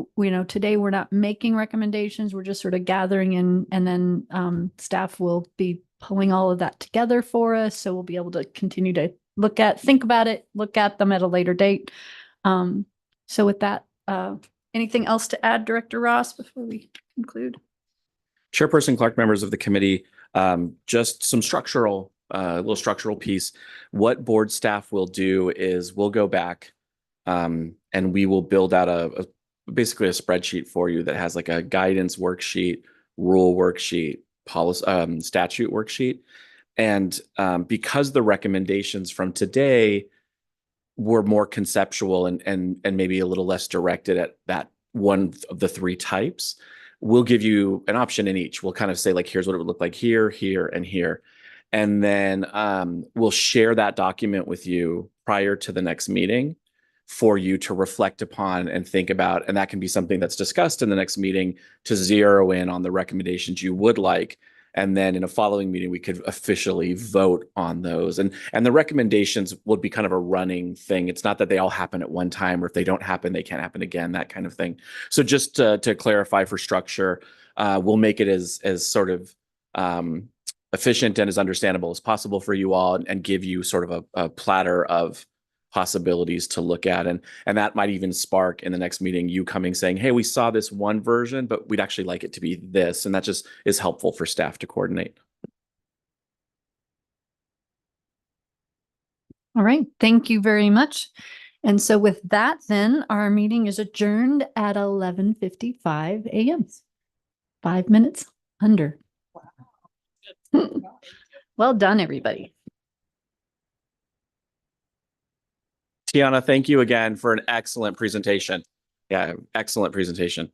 today we're not making recommendations. We're just sort of gathering in, and then staff will be pulling all of that together for us. So we'll be able to continue to think about it, look at them at a later date. So with that, anything else to add, Director Ross, before we conclude?
Chairperson Clark, members of the committee, just some little structural piece. What board staff will do is we'll go back and we will build out basically a spreadsheet for you that has like a guidance worksheet, rule worksheet, policy, statute worksheet. And because the recommendations from today were more conceptual and maybe a little less directed at that one of the three types, we'll give you an option in each. We'll kind of say like, here's what it would look like here, here, and here. And then we'll share that document with you prior to the next meeting for you to reflect upon and think about. And that can be something that's discussed in the next meeting to zero in on the recommendations you would like. And then in a following meeting, we could officially vote on those. And the recommendations would be kind of a running thing. It's not that they all happen at one time, or if they don't happen, they can't happen again, that kind of thing. So just to clarify for structure, we'll make it as sort of efficient and as understandable as possible for you all, and give you sort of a platter of possibilities to look at. And that might even spark in the next meeting you coming saying, hey, we saw this one version, but we'd actually like it to be this. And that just is helpful for staff to coordinate.
All right. Thank you very much. And so with that, then our meeting is adjourned at 11:55 a.m. 5 minutes under. Well done, everybody.
Tiana, thank you again for an excellent presentation. Yeah, excellent presentation.